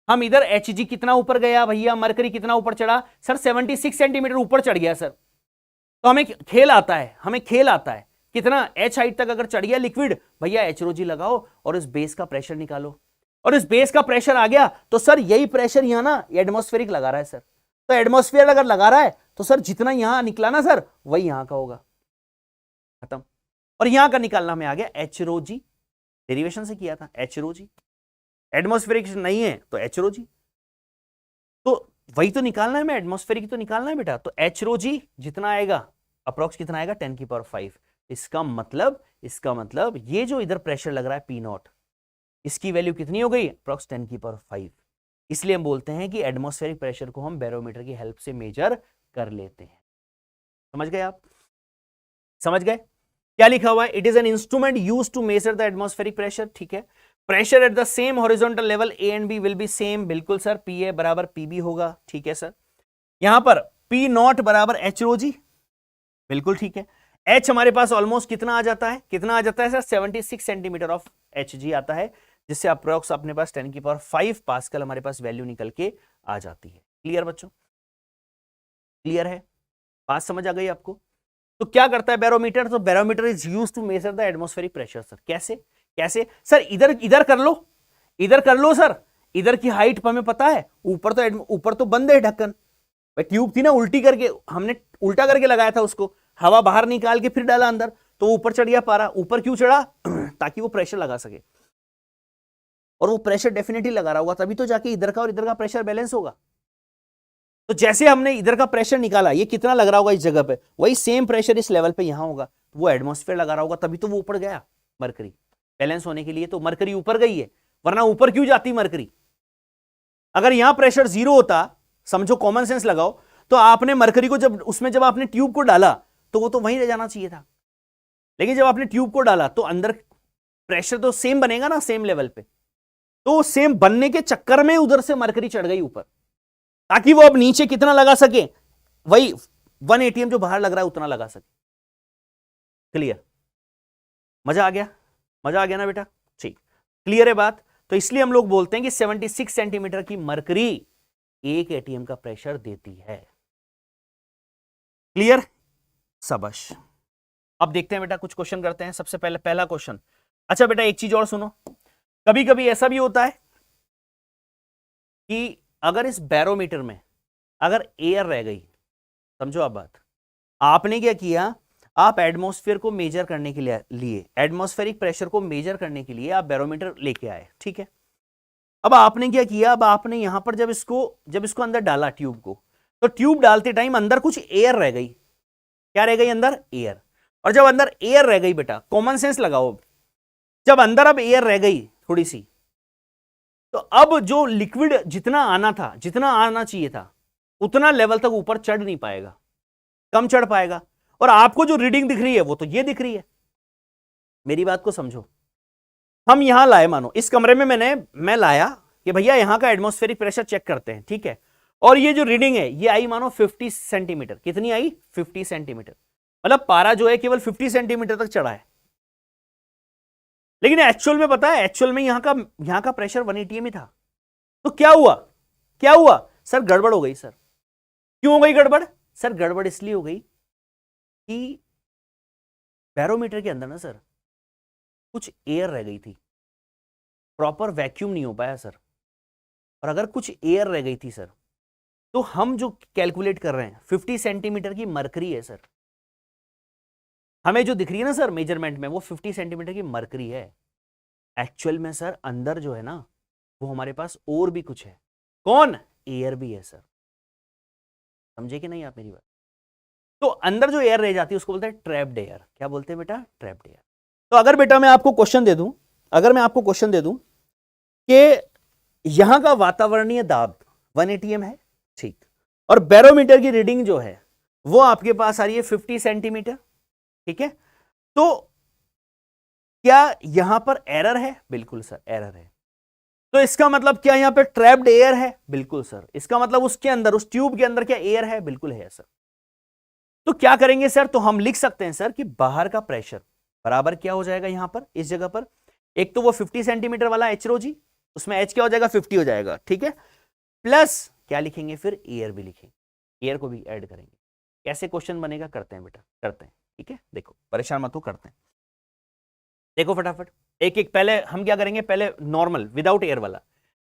हम इधर Hg कितना ऊपर गया भैया, मरकरी कितना ऊपर चढ़ा सर? 76 सेंटीमीटर ऊपर चढ़ गया सर। तो हमें खेल आता है, हमें खेल आता है कितना H हाइट तक अगर चढ़ गया लिक्विड, भैया HROG लगाओ और इस बेस का प्रेशर निकालो। और इस बेस का प्रेशर आ गया तो सर यही प्रेशर यहां ना एटमॉस्फेरिक लगा रहा है सर। तो एटमॉस्फेयर अगर लगा रहा है तो सर जितना यहां निकला ना सर, वही यहां का होगा। खत्म। और यहां का निकालना हमें आ गया HROG, डेरिवेशन से किया था HROG। एटमॉस्फेरिक नहीं है तो HROG, तो वही तो निकालना है, मैं एटमॉस्फेरिक तो निकालना है बेटा। तो HROG जितना आएगा, अप्रोक्स कितना आएगा? 10⁵। इसका मतलब ये जो इधर प्रेशर लग रहा है P0, इसकी वैल्यू कितनी हो गई? अप्रोक्स 10⁵। इसलिए हम बोलते हैं कि एटमॉस्फेरिक प्रेशर को हम बैरोमीटर की हेल्प से मेजर कर लेते हैं। समझ गए आप? समझ गए? क्या लिखा हुआ है? It is an instrument use to measure the atmospheric pressure. ठीक है, pressure at the same horizontal level A and B will be same. बिल्कुल सर, पी ए बराबर पी बी होगा। ठीक है सर, यहां पर पी नॉट बराबर HROG, बिल्कुल ठीक है। H हमारे पास ऑलमोस्ट कितना आ जाता है? कितना आ जाता है सर? 76 सेंटीमीटर ऑफ Hg आता है, जिससे अप्रोक्स अपने पास 10⁵ पास्कल हमारे पास वैल्यू निकल के आ जाती है। क्लियर बच्चों? क्लियर है? बात समझ आ गई आपको? तो क्या करता है बैरोमीटर? तो barometer is used to measure the atmospheric pressure. Sir कैसे? कैसे सर? इधर इधर कर लो, इधर कर लो सर। इधर की हाइट हमें पता है, ऊपर तो बंद है ढक्कन। भाई ट्यूब थी ना, उल्टी करके हमने उल्टा करके लगाया था उसको, हवा बाहर निकाल के फिर डाला अंदर, तो ऊपर चढ़ गया पारा। ऊपर क्यों चढ़ा? ताकि वो प्रेशर लगा सके, और वो प्रेशर डेफिनेटली लगा रहा होगा, तभी तो जाके इधर का और इधर का प्रेशर बैलेंस होगा। तो जैसे हमने इधर का प्रेशर निकाला, ये कितना लग रहा होगा इस जगह पे, वही सेम प्रेशर इस लेवल पे यहां होगा। वो एटमॉस्फेयर लगा रहा होगा, तभी तो वो ऊपर गया मरकरी बैलेंस होने के लिए। तो मरकरी ऊपर गई है, वरना ऊपर क्यों जाती मरकरी? अगर यहां प्रेशर 0 होता, समझो कॉमन सेंस लगाओ, तो आपने मरकरी को जब आपने ट्यूब को डाला, तो वो तो वहीं रह जाना चाहिए था। लेकिन जब आपने ट्यूब को डाला तो अंदर प्रेशर तो सेम बनेगा ना, सेम लेवल पे। तो सेम बनने के चक्कर में उधर से मरकरी चढ़ गई ऊपर, ताकि वो अब नीचे कितना लगा सके, वही 1 atm जो बाहर लग रहा है उतना लगा सके। क्लियर? मजा आ गया? मजा आ गया ना बेटा? ठीक, क्लियर है बात? तो इसलिए हम लोग बोलते हैं कि 76 सेंटीमीटर की मरकरी 1 atm का प्रेशर देती है। क्लियर? सबश। अब देखते हैं बेटा, कुछ क्वेश्चन करते हैं। सबसे पहले पहला क्वेश्चन। अच्छा बेटा, एक चीज और सुनो, कभी कभी ऐसा भी होता है कि अगर इस बैरोमीटर में अगर एयर रह गई, समझो आप बात, आपने क्या किया, आप एटमॉस्फेयर को मेजर करने के लिए एटमॉस्फेरिक प्रेशर को मेजर करने के लिए आप बैरोमीटर लेके आए, ठीक है। अब आपने क्या किया, अब आपने यहां पर जब इसको अंदर डाला ट्यूब को, तो ट्यूब डालते टाइम अंदर कुछ एयर रह गई। क्या रह गई? अंदर एयर। और जब अंदर एयर रह गई बेटा, कॉमन सेंस लगाओ, जब अंदर अब एयर रह गई थोड़ी सी, तो अब जो लिक्विड जितना आना चाहिए था, उतना लेवल तक ऊपर चढ़ नहीं पाएगा, कम चढ़ पाएगा। और आपको जो रीडिंग दिख रही है वो तो ये दिख रही है। मेरी बात को समझो, हम यहां लाए, मानो इस कमरे में मैं लाया कि भैया यहां का एटमॉस्फेरिक प्रेशर चेक करते हैं, ठीक है। और ये जो रीडिंग है ये आई मानो 50 सेंटीमीटर। कितनी आई? 50 सेंटीमीटर। मतलब पारा जो है केवल 50 सेंटीमीटर तक चढ़ा है। लेकिन एक्चुअल में पता है, एक्चुअल में यहां का प्रेशर 1 atm ही था। तो क्या हुआ? क्या हुआ सर? गड़बड़ हो गई सर। क्यों हो गई गड़बड़? सर गड़बड़ इसलिए हो गई कि बैरोमीटर के अंदर ना सर कुछ एयर रह गई थी, प्रॉपर वैक्यूम नहीं हो पाया सर। और अगर कुछ एयर रह गई थी सर, तो हम जो कैलकुलेट कर रहे हैं 50 सेंटीमीटर की मरकरी है सर। हमें जो दिख रही है ना सर मेजरमेंट में, वो 50 सेंटीमीटर की मरकरी है। एक्चुअल में सर अंदर जो है ना, वो हमारे पास और भी कुछ है। कौन? एयर भी है सर। समझे कि नहीं आप मेरी बात? तो अंदर जो एयर रह जाती है उसको बोलते हैं ट्रैप्ड एयर। क्या बोलते हैं बेटा? Trapped air. तो अगर बेटा मैं आपको क्वेश्चन दे दूं, अगर मैं आपको क्वेश्चन दे दूं कि यहां का वातावरणीय दाब 1 atm है, ठीक, और बैरोमीटर की रीडिंग जो है वो आपके पास आ रही है 50 सेंटीमीटर, ठीक है। तो क्या यहां पर एरर है? बिल्कुल सर एरर है। तो इसका मतलब क्या यहां पे ट्रैप्ड एयर है? बिल्कुल सर। इसका मतलब उसके अंदर, उस ट्यूब के अंदर क्या एयर है? बिल्कुल है सर। तो क्या करेंगे सर? तो हम लिख सकते हैं सर कि बाहर का प्रेशर बराबर क्या हो जाएगा यहां पर, इस जगह पर, एक तो वो 50 सेंटीमीटर वाला एच रो जी, उसमें एच क्या हो जाएगा? 50 हो जाएगा, ठीक है, प्लस क्या लिखेंगे फिर? एयर भी लिखेंगे, एयर को भी ऐड करेंगे। कैसे क्वेश्चन बनेगा? करते हैं बेटा, करते हैं, ठीक है। देखो परेशान मत हो, करते हैं। देखो फटाफट एक एक, पहले हम क्या करेंगे? पहले नॉर्मल विदाउट एयर वाला,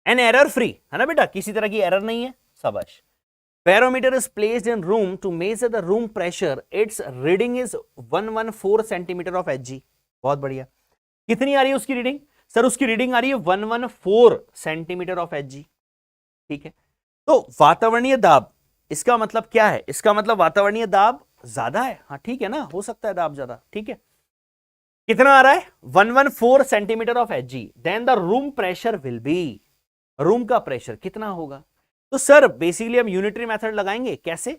एन एरर फ्री है ना बेटा, किसी तरह की एरर नहीं है, शाबाश। Barometer is placed in room to measure the room pressure. Its reading is 114 centimeter of Hg. बहुत बढ़िया। कितनी आ रही है उसकी रीडिंग? सर उसकी रीडिंग आ रही है 114 सेंटीमीटर ऑफ Hg, ठीक है। तो वातावरणीय दाब, इसका मतलब क्या है? इसका मतलब वातावरणीय दाब ज्यादा है। हाँ ठीक है ना, हो सकता है दाब ज्यादा, ठीक है। कितना आ रहा है? 114 centimetre of Hg। Then the room pressure will be, room का प्रेशर कितना होगा? तो सर बेसिकली हम यूनिटरी मेथड लगाएंगे। कैसे?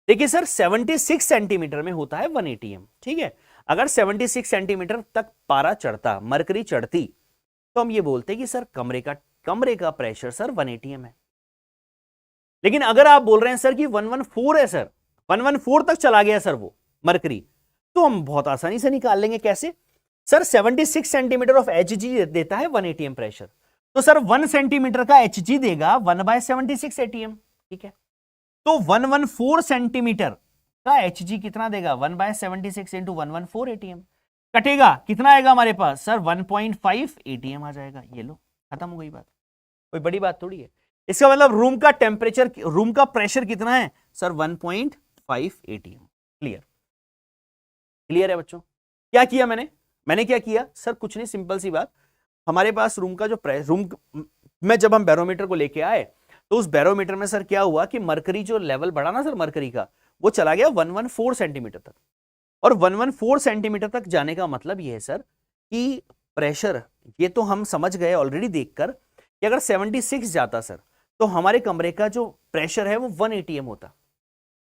देखिए सर 76 सेंटीमीटर में होता है 1 atm, ठीक है। अगर 76 सेंटीमीटर तक पारा चढ़ता, मरकरी चढ़ती, तो हम ये बोलते कि सर कमरे का प्रेशर सर 1 atm है। लेकिन अगर आप बोल रहे हैं सर कि 114 है सर, 114 तक चला गया सर वो मरकरी, तो हम बहुत आसानी से निकाल लेंगे। कैसे? सर 76 सेंटीमीटर ऑफ Hg देता है 1 atm प्रेशर, तो सर 1 सेंटीमीटर का Hg देगा 1/76 atm, ठीक है। तो 114 सेंटीमीटर का Hg कितना देगा? 1/76 इंटू 114 atm। कटेगा कितना आएगा हमारे पास? सर 1.5 atm आ जाएगा। ये लो, खत्म हो गई बात, कोई बड़ी बात थोड़ी है। इसका मतलब रूम का टेम्परेचर, रूम का प्रेशर कितना है सर? 1.5 atm। क्लियर? क्लियर है बच्चों? क्या किया मैंने क्या किया सर? कुछ नहीं, सिंपल सी बात, हमारे पास रूम का जो रूम में जब हम बैरोमीटर को लेके आए, तो उस बैरोमीटर में सर क्या हुआ कि मरकरी जो लेवल बढ़ा ना सर मरकरी का, वो चला गया 114 सेंटीमीटर तक। और 114 सेंटीमीटर तक जाने का मतलब ये है सर कि प्रेशर, ये तो हम समझ गए ऑलरेडी देखकर कि अगर 76 जाता सर, तो हमारे कमरे का जो प्रेशर है वो 1 atm होता।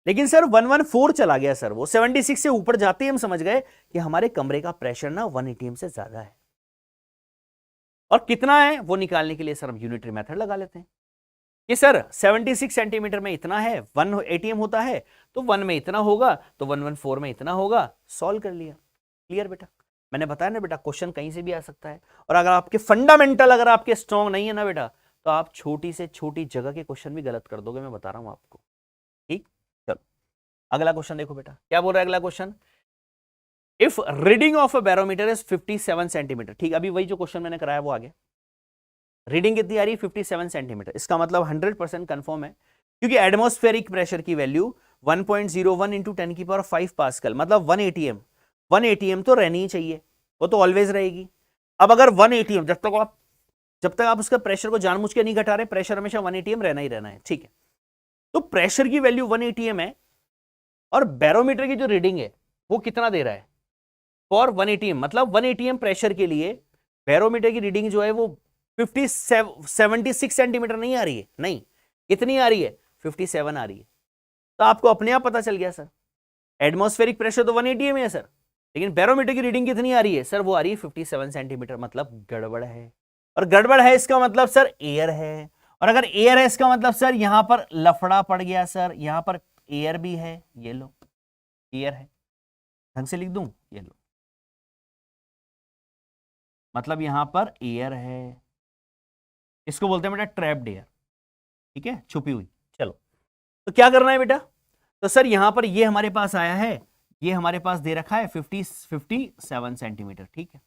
लेकिन सर 114 चला गया सर, वो 76 से ऊपर जाते ही हम समझ गए कि हमारे कमरे का प्रेशर ना 1 atm से ज्यादा है। और कितना है वो निकालने के लिए सर हम यूनिटरी मेथड लगा लेते हैं कि सर 76 सेंटीमीटर में इतना है, 1 atm होता है, तो 1 में इतना होगा, तो 114 में इतना होगा। सॉल्व कर लिया। क्लियर बेटा? मैंने बताया ना बेटा, क्वेश्चन कहीं से भी आ सकता है। और अगर आपके फंडामेंटल अगर आपके स्ट्रॉन्ग नहीं है ना बेटा, तो आप छोटी से छोटी जगह के क्वेश्चन भी गलत कर दोगे, मैं बता रहा हूं आपको, ठीक। चलो अगला क्वेश्चन देखो बेटा, क्या बोल रहा है अगला question? If reading of a barometer is 57 centimetre, ठीक, अभी वही जो क्वेश्चन मैंने कराया वो आगे। रीडिंग कितनी आ रही है? 57 सेंटीमीटर। इसका मतलब 100% कंफर्म है, क्योंकि एटमॉस्फेरिक प्रेशर की वैल्यू 1.01 इंटू 10⁵ पास्कल, मतलब 1 atm। 1 atm तो रहनी ही चाहिए, वो तो ऑलवेज रहेगी। अब अगर 1 atm, जब तक आप उसका प्रेशर को जानबूझ के नहीं घटा रहे, प्रेशर हमेशा 1 atm रहना ही रहना है, ठीक है। तो प्रेशर की वैल्यू 1 atm है, और बैरोमीटर की जो रीडिंग है वो कितना दे रहा है? फॉर 1 atm, मतलब 1 atm प्रेशर के लिए बैरोमीटर की रीडिंग जो है वो 76 सेंटीमीटर नहीं आ रही है, नहीं, कितनी आ रही है? 57 आ रही है। तो आपको अपने आप पता चल गया सर एटमॉस्फेरिक प्रेशर तो 180 में है सर, लेकिन बैरोमीटर की रीडिंग कितनी आ रही है सर, वो आ रही है 57 सेंटीमीटर, मतलब गड़बड़ है। और गड़बड़ है इसका मतलब सर एयर है, और अगर एयर है इसका मतलब सर यहां पर लफड़ा पड़ गया सर, यहां पर एयर भी है, ये लो एयर है, ढंग से लिख दूं, ये लो, मतलब यहां पर एयर है, इसको बोलते हैं बेटा ट्रैप्ड एयर, ठीक है, छुपी हुई। चलो तो क्या करना है बेटा, तो सर यहां पर ये हमारे पास आया है, ये हमारे पास दे रखा है 57 सेंटीमीटर, ठीक है।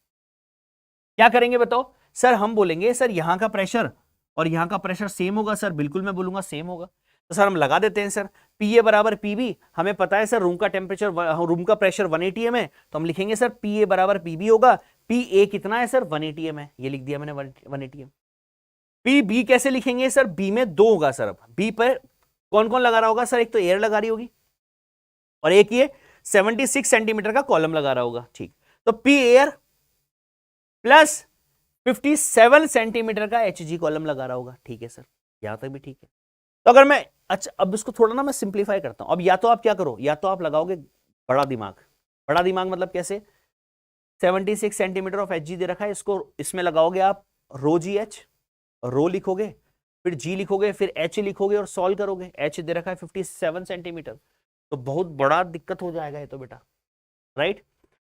क्या करेंगे बताओ सर, हम बोलेंगे सर यहां का प्रेशर और यहां का प्रेशर सेम होगा सर, बिल्कुल मैं बोलूंगा सेम होगा। तो सर हम लगा देते हैं सर, पी ए बराबर पी बी, हमें पता है सर रूम का टेम्परेचर, रूम का प्रेशर 180 एम है, तो हम लिखेंगे सर पी ए बराबर पी बी होगा, पी ए कितना है सर 180 एम है, ये लिख दिया मैंने 180 एम। पी बी कैसे लिखेंगे सर, बी में 2 होगा सर, अब बी पर कौन कौन लगा रहा होगा सर, एक तो एयर लगा रही होगी और एक ये 76 सेंटीमीटर का कॉलम लगा रहा होगा, ठीक। तो पी एयर प्लस 57 सेंटीमीटर का एच जी कॉलम लगा रहा होगा, ठीक है सर, यहां तक भी ठीक है। तो अगर मैं, अच्छा अब इसको थोड़ा ना मैं सिंप्लीफाई करता हूं, अब या तो आप क्या करो, या तो आप लगाओगे बड़ा दिमाग, बड़ा दिमाग मतलब कैसे, 76 सेंटीमीटर ऑफ एच जी दे रखा है, इसको इसमें लगाओगे आप रो जी एच, रो लिखोगे, फिर जी लिखोगे, फिर एच लिखोगे और सॉल्व करोगे, एच दे रखा है 57 सेंटीमीटर, तो बहुत बड़ा दिक्कत हो जाएगा ये तो बेटा, राइट।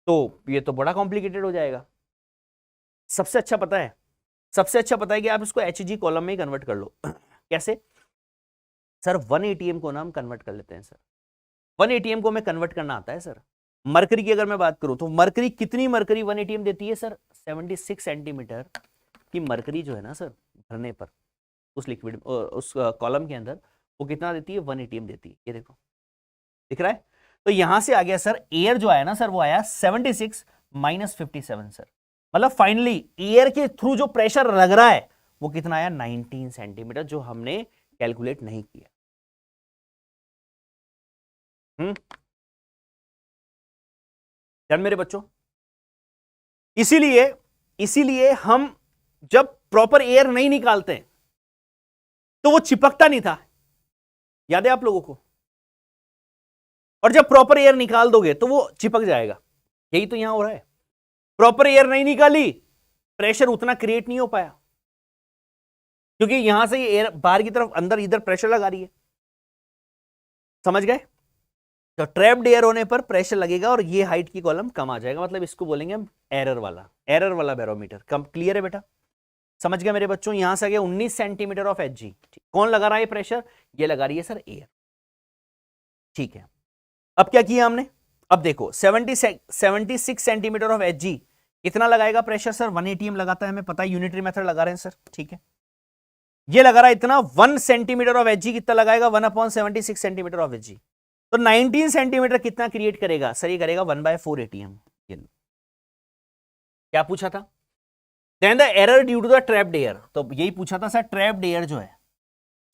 तो ये तो बड़ा कॉम्प्लिकेटेड हो जाएगा। सबसे अच्छा पता है, सबसे अच्छा पता है कि आप इसको एच जी कॉलम में ही कन्वर्ट कर लो। कैसे सर, 180m को ना हम कन्वर्ट कर लेते हैं सर, 180m को हमें कन्वर्ट करना आता है सर। मरकरी की अगर मैं बात करूं तो मरकरी कितनी, मरकरी 180m देती है सर, 76 सेंटीमीटर की मरकरी जो है ना सर भरने पर उस लिक्विड, उस कॉलम के अंदर, वो कितना देती है, 180m देती है, ये देखो दिख रहा है। तो यहां से आ गया सर एयर जो आया ना सर, वो आया 76 माइनस 57 सर, मतलब फाइनली एयर के थ्रू जो प्रेशर लग रहा है वो कितना आया, 19 सेंटीमीटर, जो हमने कैलकुलेट नहीं किया। मेरे बच्चों, इसीलिए इसीलिए हम जब प्रॉपर एयर नहीं निकालते तो वो चिपकता नहीं था, याद है आप लोगों को, और जब प्रॉपर एयर निकाल दोगे तो वो चिपक जाएगा, यही तो यहां हो रहा है। प्रॉपर एयर नहीं निकाली, प्रेशर उतना क्रिएट नहीं हो पाया, क्योंकि यहां से ये एयर बाहर की तरफ अंदर इधर प्रेशर लगा रही है, समझ गए। तो ट्रैप्ड एयर होने पर प्रेशर लगेगा और ये हाइट की कॉलम कम आ जाएगा, मतलब इसको बोलेंगे हम एरर वाला बैरोमीटर। कम क्लियर है बेटा, समझ गए मेरे बच्चों। यहां से आ गया 19 सेंटीमीटर ऑफ एच जी, कौन लगा रहा है प्रेशर, ये लगा रही है सर एयर, ठीक है। अब क्या किया हमने, अब देखो 76 सेंटीमीटर ऑफ एच जी कितना लगाएगा प्रेशर सर, 180m लगाता है, हमें पता है, यूनिटरी मेथड लगा रहे हैं सर, ठीक है। ये लगा रहा है इतना, 1 सेंटीमीटर ऑफ एच जी कितना लगाएगा, 1/76 सेंटीमीटर ऑफ एच जी, तो 19 सेंटीमीटर कितना क्रिएट करेगा सर, ये करेगा 1/4 ATM। क्या पूछा था, then the error due to the trapped air, तो यही पूछा था सर, ट्रैप्ड एयर जो है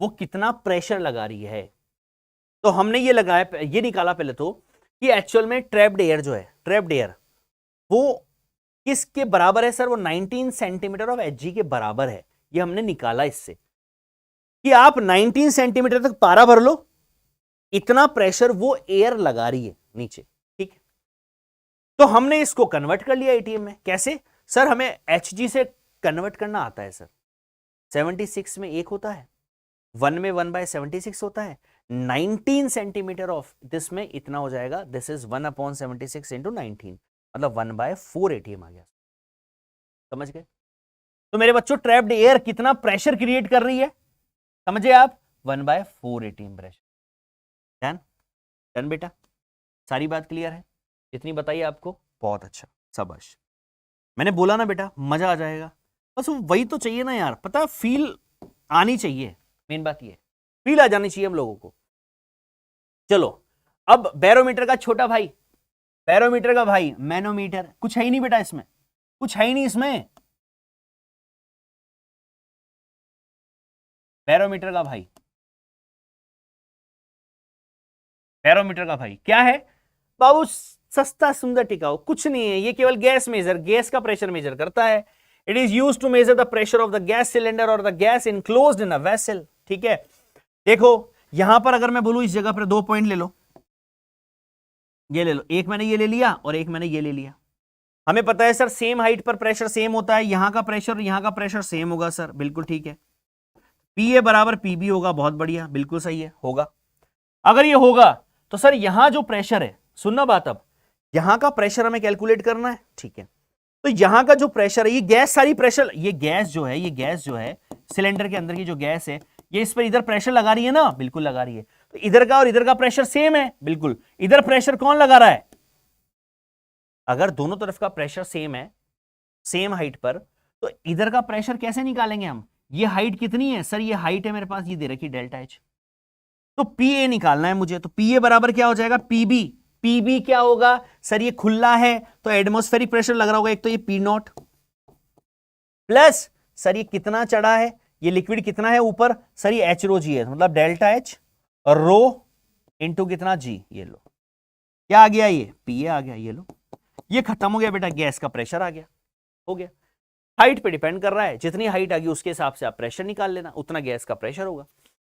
वो कितना प्रेशर लगा रही है। तो हमने ये लगाया, ये निकाला पहले तो कि एक्चुअल में ट्रैप्ड एयर जो है, ट्रैप्ड एयर वो किसके बराबर है सर, वो 19 सेंटीमीटर ऑफ एच जी के बराबर है। ये हमने निकाला इससे कि आप 19 सेंटीमीटर तक पारा भर लो, इतना प्रेशर वो एयर लगा रही है नीचे, ठीक है। तो हमने इसको कन्वर्ट कर लिया एटीएम में, कैसे सर, हमें एचजी से कन्वर्ट करना आता है सर, 76 में 1 होता है, 1 में 1/76 होता है, 19 सेंटीमीटर ऑफ दिस में इतना हो जाएगा, दिस इज 1/76 इंटू 19, मतलब 1/4 एटीएम आ गया, समझ गए। तो मेरे बच्चों ट्रैप्ड एयर कितना प्रेशर क्रिएट कर रही है, समझे आप, 1/4 एटीएम प्रेशर। डन डन बेटा, सारी बात क्लियर है, इतनी बताइए आपको, बहुत अच्छा, शाबाश। मैंने बोला ना बेटा मजा आ जाएगा, बस वही तो चाहिए ना यार, पता, फील आनी चाहिए, मेन बात ये फील आ जानी चाहिए हम लोगों को। चलो अब बैरोमीटर का छोटा भाई, बैरोमीटर का भाई मैनोमीटर, कुछ है ही नहीं बेटा इसमें, कुछ है ही नहीं इसमें, बैरोमीटर का भाई, बैरोमीटर का भाई क्या है बाबू, सस्ता सुंदर टिकाऊ, कुछ नहीं है, ये केवल गैस मेजर, गैस का प्रेशर मेजर करता है। It is used to measure the pressure of the gas cylinder और the gas enclosed in a vessel, ठीक है। देखो यहां पर अगर मैं बोलूं इस जगह पर 2 पॉइंट ले लो, ये ले लो, एक मैंने ये ले लिया और एक मैंने ये ले लिया। हमें पता है सर सेम हाइट पर प्रेशर सेम होता है, यहां का प्रेशर और यहां का प्रेशर सेम होगा सर, बिल्कुल ठीक है। पी ए बराबर पी बी होगा, बहुत बढ़िया, बिल्कुल सही है, होगा। अगर ये होगा तो सर यहां जो प्रेशर है, सुनना बात, अब यहां का प्रेशर हमें कैलकुलेट करना है, ठीक है। तो यहां का जो प्रेशर है, ये गैस सारी प्रेशर, ये गैस जो है, ये गैस जो है सिलेंडर के अंदर की जो गैस है, ये इस पर इधर प्रेशर लगा रही है ना, बिल्कुल लगा रही है। तो इधर का और इधर का प्रेशर सेम है, बिल्कुल। इधर प्रेशर कौन लगा रहा है? अगर दोनों तरफ का प्रेशर सेम है, सेम हाइट पर, तो इधर का प्रेशर कैसे निकालेंगे हम? ये हाइट कितनी है सर? ये हाइट है मेरे पास, ये दे रखी डेल्टा एच। तो पी ए निकालना है मुझे, तो पी ए बराबर क्या हो जाएगा? पीबी। पीबी क्या होगा सर? ये खुला है तो एटमॉस्फेरिक प्रेशर लग रहा होगा, एक तो ये पी नॉट प्लस सर ये कितना चढ़ा है, ये लिक्विड कितना है ऊपर सर, ये एच रो जी है, मतलब डेल्टा एच और रो इंटू कितना जी। ये लो क्या आ गया, ये पी ए आ गया। ये लो, ये खत्म हो गया बेटा, गैस का प्रेशर आ गया, हो गया। हाइट पे डिपेंड कर रहा है, जितनी हाइट आ गई उसके हिसाब से आप प्रेशर निकाल लेना, उतना गैस का प्रेशर होगा।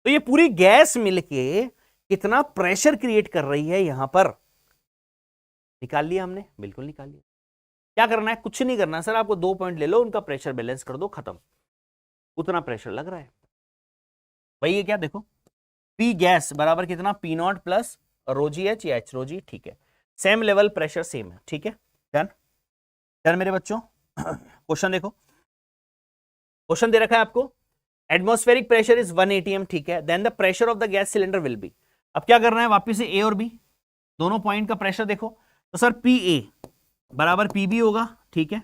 तो ये पूरी गैस मिलके कितना प्रेशर क्रिएट कर रही है यहां पर, निकाल लिया हमने, बिल्कुल निकाल लिया। क्या करना है? कुछ नहीं करना सर, आपको 2 पॉइंट ले लो, उनका प्रेशर बैलेंस कर दो, खत्म। उतना प्रेशर लग रहा है भाई, ये क्या देखो, पी गैस बराबर कितना, पी नॉट प्लस रोजी एच या एच रोजी, ठीक है। सेम लेवल प्रेशर सेम है, ठीक है, डन। डन मेरे बच्चों। क्वेश्चन देखो, क्वेश्चन दे रखा है आपको, एटमॉस्फेरिक प्रेशर इज 1 atm, ठीक है, then the pressure of the gas cylinder will be. अब क्या करना है, वापिस से ए और बी दोनों पॉइंट का प्रेशर देखो, तो सर पी ए बराबर पी बी होगा, ठीक है,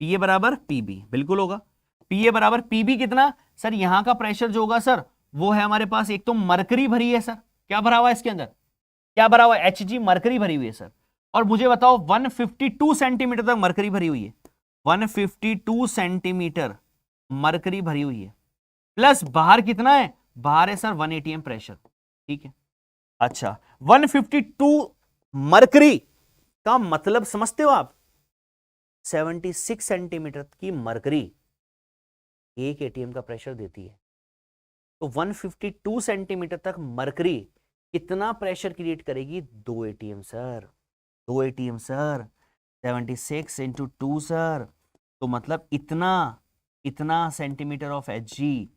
पी ए बराबर पी बी बिल्कुल होगा। पी ए बराबर पी बी कितना सर? यहां का प्रेशर जो होगा सर वो है हमारे पास, एक तो मरकरी भरी है सर, क्या भरा हुआ है इसके अंदर, क्या भरा हुआ है? एच जी मरकरी भरी हुई है सर। और मुझे बताओ 152 सेंटीमीटर तक मरकरी भरी हुई है, 152 सेंटीमीटर मरकरी भरी हुई है, प्लस बाहर कितना है? बाहर है सर 1 atm प्रेशर, ठीक है। अच्छा 152 मरकरी का मतलब समझते हो आप? 76 सेंटीमीटर की मरकरी 1 atm का प्रेशर देती है। तो 152 सेंटीमीटर तक मरकरी कितना प्रेशर क्रिएट करेगी? 2 atm sir, 2 atm sir, 76 into 2 sir, तो मतलब इतना सेंटीमीटर ऑफ एच जी,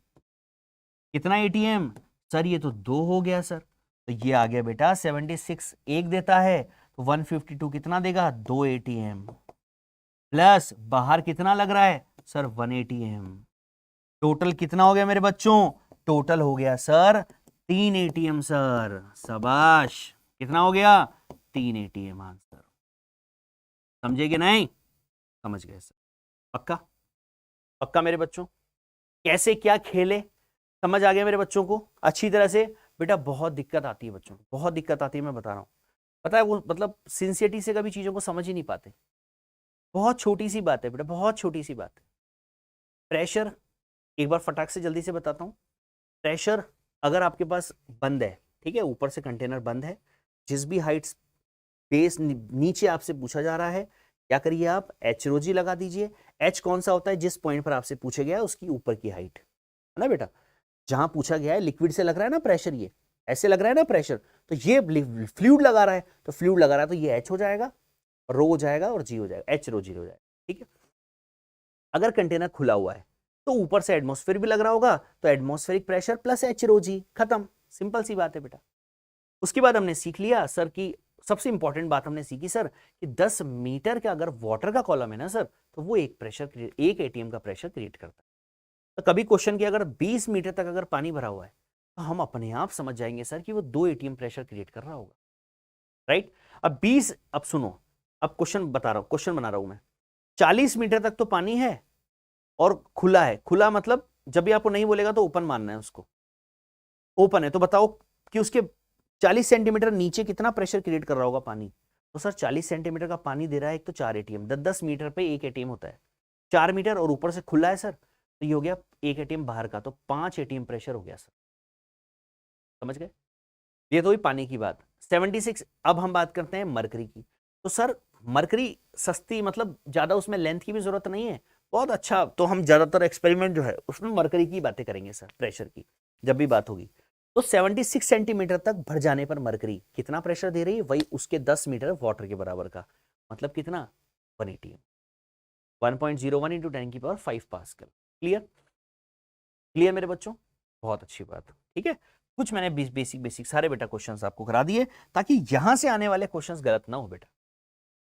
कितना एटीएम सर? ये तो 2 हो गया सर, तो ये आ गया बेटा 76 एक देता है, तो 152 कितना देगा? 2 एटीएम प्लस बाहर कितना लग रहा है सर? 1 एटीएम। टोटल कितना हो गया मेरे बच्चों? टोटल हो गया सर 3 एटीएम सर, शाबाश। कितना हो गया? 3 एटीएम आंसर। समझे कि नहीं? समझ गए सर, पक्का? पक्का मेरे बच्चों? कैसे क्या खेले, समझ आ गया मेरे बच्चों को अच्छी तरह से? बेटा बहुत दिक्कत आती है बच्चों को, बहुत दिक्कत आती है, मैं बता रहा हूँ। पता है वो मतलब सिंसियरिटी से कभी चीजों को समझ ही नहीं पाते। बहुत छोटी सी बात है बेटा, बहुत छोटी सी बात है। प्रेशर एक बार फटाक से जल्दी से बताता हूँ। प्रेशर अगर आपके पास बंद है, ठीक है, ऊपर से कंटेनर बंद है, जिस भी हाइट बेस नीचे आपसे पूछा जा रहा है, क्या करिए आप? एच रो जी लगा दीजिए। एच कौन सा होता है? जिस पॉइंट पर आपसे पूछा गया है उसकी ऊपर की हाइट, है ना बेटा? जहां पूछा गया है लिक्विड से लग रहा है ना प्रेशर, ये ऐसे लग रहा है ना प्रेशर, तो ये फ्लूइड लगा रहा है, तो फ्लूइड लगा रहा है तो ये एच हो जाएगा, रो हो जाएगा और जी हो जाएगा, एच रो जी हो जाएगा, ठीक है। अगर कंटेनर खुला हुआ है तो ऊपर से एटमॉस्फेयर भी लग रहा होगा, तो atmospheric pressure plus H rho जी, खत्म, सिंपल सी बात है बेटा। उसके बाद हमने सीख लिया सर की सबसे इंपॉर्टेंट बात हमने सीखी सर कि 10 मीटर का अगर वाटर का कॉलम है ना सर, तो वो एक एटीएम का प्रेशर क्रिएट करता है। तो कभी क्वेश्चन किया अगर 20 मीटर तक अगर पानी भरा हुआ है, तो हम अपने आप समझ जाएंगे सर कि वो 2 एटीएम प्रेशर क्रिएट कर रहा होगा, राइट? अब 20, अब सुनो, अब क्वेश्चन बता रहा हूं, क्वेश्चन बना रहा हूं मैं। 40 मीटर तक तो पानी है और खुला है, खुला मतलब जब भी आपको नहीं बोलेगा तो ओपन मानना है उसको, ओपन है, तो बताओ कि उसके 40 सेंटीमीटर नीचे कितना प्रेशर क्रिएट कर रहा होगा पानी? तो सर 40 सेंटीमीटर का पानी दे रहा है एक, तो 4 एटीएम, 10-10 मीटर पे 1 एटीएम होता है, 4 मीटर और ऊपर से खुला है सर, तो ये हो गया 1 एटीएम बाहर का, तो 5 एटीएम प्रेशर हो गया सर। समझ गए? ये तो हुई पानी की बात। 76। अब हम बात करते हैं मरकरी की। तो सर मरकरी सस्ती, मतलब ज्यादा उसमें लेंथ की भी जरूरत नहीं है, बहुत अच्छा, तो हम ज्यादातर एक्सपेरिमेंट जो है उसमें मरकरी की बातें करेंगे सर, प्रेशर की जब भी बात होगी। तो 76 सेंटीमीटर तक भर जाने पर मरकरी कितना प्रेशर दे रही है, वही उसके 10 मीटर वाटर के बराबर का, मतलब कितना 180, 1.01 इंटू 10⁵ पास्कल। क्लियर, क्लियर मेरे बच्चों, बहुत अच्छी बात। ठीक है, कुछ मैंने बेसिक सारे बेटा क्वेश्चंस आपको करा दिए ताकि यहां से आने वाले क्वेश्चंस गलत ना हो बेटा।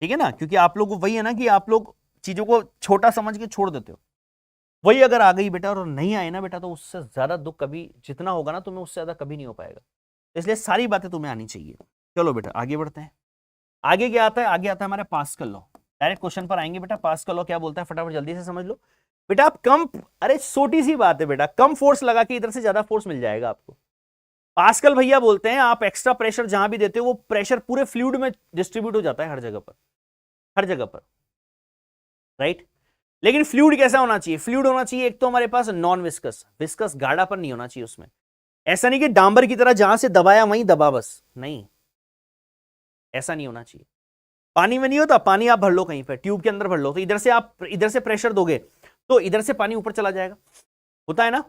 ठीक है ना, क्योंकि आप लोग वही है ना कि आप लोग चीजों को छोटा समझ के छोड़ देते हो, वही अगर आ गई बेटा और नहीं आए ना बेटा तो उससे ज्यादा दुख कभी जितना होगा ना तुम्हें उससे ज्यादा कभी नहीं हो पाएगा, इसलिए सारी बातें तुम्हें आनी चाहिए। चलो बेटा आगे बढ़ते हैं। आगे क्या आता है, आगे आता है हमारे पास्कल लॉ। डायरेक्ट क्वेश्चन पर आएंगे बेटा। पास्कल लॉ क्या बोलता है फटाफट जल्दी से समझ लो बेटा। आप कम, अरे छोटी सी बात है बेटा, कम फोर्स लगा के इधर से ज्यादा फोर्स मिल जाएगा आपको। पास्कल भैया बोलते हैं आप एक्स्ट्रा प्रेशर जहां भी देते हो वो प्रेशर पूरे फ्लूइड में डिस्ट्रीब्यूट हो जाता है हर जगह पर, हर जगह पर, राइट। लेकिन फ्लूइड कैसा होना चाहिए, फ्लूइड होना चाहिए एक तो हमारे पास नॉन विस्कस, विस्कस गाढ़ापन नहीं होना चाहिए उसमें। ऐसा नहीं कि डांबर की तरह जहां से दबाया वहीं दबा बस, नहीं, ऐसा नहीं होना चाहिए। पानी में नहीं होता, पानी आप भर लो कहीं पर ट्यूब के अंदर भर लो, तो इधर से आप इधर से प्रेशर दोगे तो इधर से पानी ऊपर चला जाएगा, होता है ना,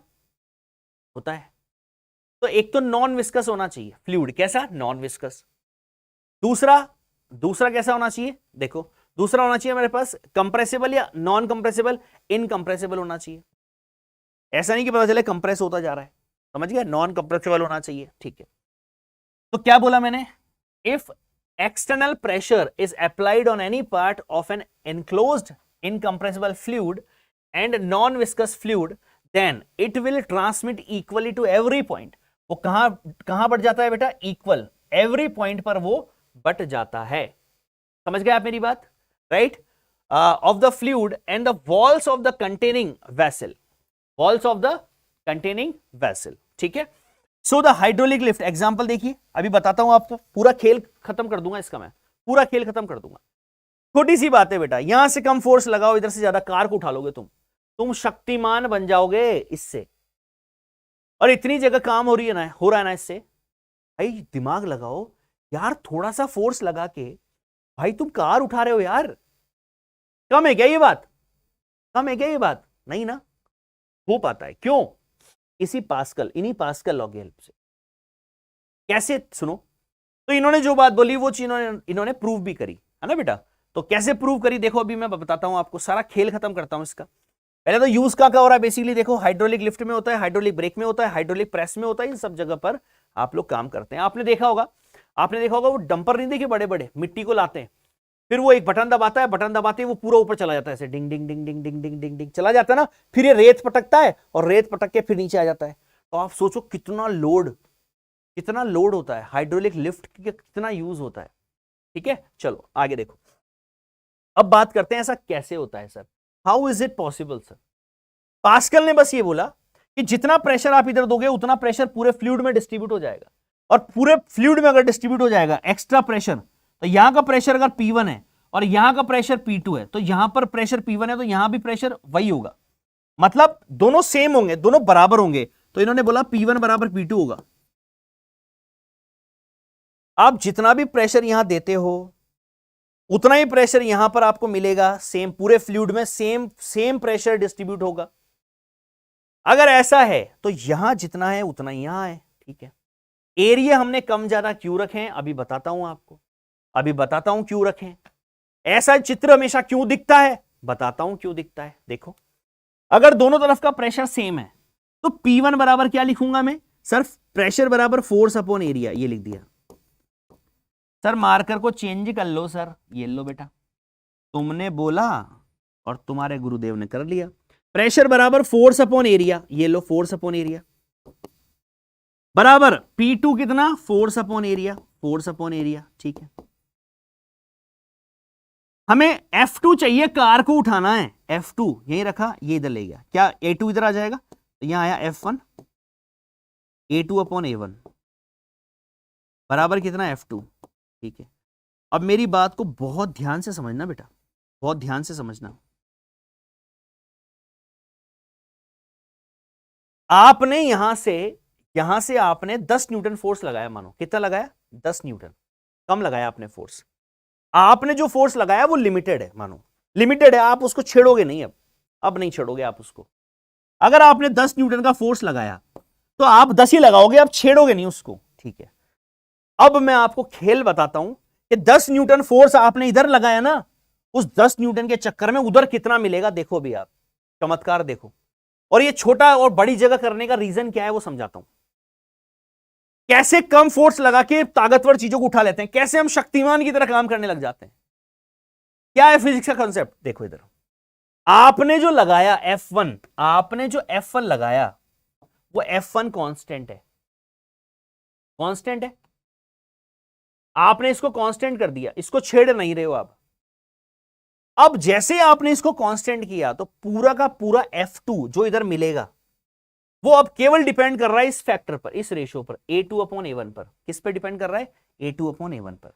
होता है। तो एक तो नॉन विस्कस होना चाहिए फ्लूइड, कैसा, नॉन विस्कस। दूसरा कैसा होना चाहिए, देखो दूसरा होना चाहिए हमारे पास कंप्रेसिबल या नॉन कंप्रेसिबल, इनकंप्रेसिबल होना चाहिए। ऐसा नहीं कि पता चले कंप्रेस होता जा रहा है, समझ गया, नॉन कंप्रेसिबल होना चाहिए। ठीक है, तो क्या बोला मैंने, if external pressure is applied on any part of an enclosed incompressible fluid and non-viscous fluid then it will transmit equally to every point। वो कहां बढ़ जाता है बेटा, इक्वल, एवरी पॉइंट पर वो बट जाता है। समझ गए आप मेरी बात, right. Of the fluid and the walls of the containing vessel, walls of the containing vessel. ठीक है, so the hydraulic lift example देखिए, अभी बताता हूं आपको, पूरा खेल खत्म कर दूंगा इसका, मैं पूरा खेल खत्म कर दूंगा। छोटी सी बात है बेटा, यहां से कम फोर्स लगाओ, इधर से ज्यादा कार को उठा लोगे तुम शक्तिमान बन जाओगे इससे, और इतनी जगह काम हो रहा है ना इससे। भाई दिमाग लगाओ यार, थोड़ा सा फोर्स लगा के भाई तुम कार उठा रहे हो यार, कम है क्या ये बात, कम है क्या ये बात, नहीं ना, हो पाता है, क्यों, इन्हीं पास्कल लॉ की हेल्प से। कैसे, सुनो, तो इन्होंने जो बात बोली वो चीज इन्होंने प्रूव भी करी है ना बेटा। तो कैसे प्रूव करी, देखो अभी मैं बताता हूं आपको, सारा खेल खत्म करता हूं इसका। पहले तो यूज क्या हो रहा है बेसिकली, देखो हाइड्रोलिक लिफ्ट में होता है, हाइड्रोलिक ब्रेक में होता है, हाइड्रोलिक प्रेस में होता है, इन सब जगह पर आप लोग काम करते हैं। आपने देखा होगा वो डंपर नहीं देखे बड़े बड़े, मिट्टी को लाते हैं, फिर वो एक बटन दबाता है, बटन दबाते ही वो पूरा ऊपर चला जाता है, ऐसे डिंग डिंग डिंग डिंग डिंग डिंग डिंग डिंग चला जाता है ना, फिर ये रेत पटकता है और रेत पटक के फिर नीचे आ जाता है। तो आप सोचो कितना लोड होता है, हाइड्रोलिक लिफ्ट का कितना यूज होता है। ठीक है, चलो आगे देखो, अब बात करते हैं ऐसा कैसे होता है sir, how is it possible sir. Pascal ने बस ये बोला कि जितना प्रेशर आप इधर दोगे उतना प्रेशर पूरे फ्लूइड में डिस्ट्रीब्यूट हो जाएगा, और पूरे फ्लूइड में अगर डिस्ट्रीब्यूट हो जाएगा एक्स्ट्रा प्रेशर, तो यहां का प्रेशर अगर P1 है और यहां का प्रेशर P2 है, तो यहां पर प्रेशर P1 है तो यहां भी प्रेशर वही होगा, मतलब दोनों सेम होंगे, दोनों बराबर होंगे। तो इन्होंने बोला P1 बराबर P2 होगा। आप जितना भी प्रेशर यहां देते हो उतना ही प्रेशर यहां पर आपको मिलेगा, सेम, पूरे फ्लूइड में सेम प्रेशर डिस्ट्रीब्यूट होगा। अगर ऐसा है तो यहां जितना है उतना ही यहां है। ठीक है, एरिया हमने कम ज्यादा क्यों रखे हैं, अभी बताता हूं आपको, अभी बताता हूं क्यों रखें। ऐसा चित्र हमेशा क्यों दिखता है, बताता हूं क्यों दिखता है। देखो अगर दोनों तरफ का प्रेशर सेम है तो P1 बराबर क्या लिखूंगा मैं, सर प्रेशर बराबर फोर्स अपॉन एरिया, ये लिख दिया। सर मार्कर को चेंज कर लो सर, ये लो बेटा, तुमने बोला और तुम्हारे गुरुदेव ने कर लिया। प्रेशर बराबर फोर्स अपॉन एरिया, ये लो फोर्स अपॉन एरिया, बराबर P2 कितना, force upon area, force upon area. ठीक है, हमें F2 चाहिए, कार को उठाना है, F2 यही रखा, ये इधर ले गया, क्या A2 इधर आ जाएगा, तो यहां आया F1, A2 अपॉन A1 बराबर कितना, F2। ठीक है, अब मेरी बात को बहुत ध्यान से समझना बेटा, बहुत ध्यान से समझना। आपने यहां से आपने 10 न्यूटन फोर्स लगाया, मानो कितना लगाया, 10 न्यूटन, कम लगाया आपने फोर्स। आपने जो फोर्स लगाया वो लिमिटेड है, मानो लिमिटेड है, आप उसको छेड़ोगे नहीं, अब नहीं छेड़ोगे आप उसको। अगर आपने 10 न्यूटन का फोर्स लगाया तो आप 10 ही लगाओगे, आप छेड़ोगे नहीं उसको, ठीक है। अब मैं आपको खेल बताता हूं कि 10 न्यूटन फोर्स आपने इधर लगाया ना, उस 10 न्यूटन के चक्कर में उधर कितना मिलेगा, देखो भी आप, चमत्कार देखो। और ये छोटा और बड़ी जगह करने का रीजन क्या है वो समझाता हूं। कैसे कम फोर्स लगा के ताकतवर चीजों को उठा लेते हैं, कैसे हम शक्तिमान की तरह काम करने लग जाते हैं। क्या है फिजिक्स का कॉन्सेप्ट, देखो इधर। आपने जो लगाया F1, आपने जो F1 लगाया वो F1 कांस्टेंट है, कांस्टेंट है। आपने इसको कांस्टेंट कर दिया, इसको छेड़ नहीं रहे हो आप। अब जैसे आपने इसको कांस्टेंट किया तो पूरा का पूरा F2 जो इधर मिलेगा वो अब केवल डिपेंड कर रहा है इस फैक्टर पर, इस रेशियो पर, A2/A1 पर। किस पर डिपेंड कर रहा है, A2/A1 पर।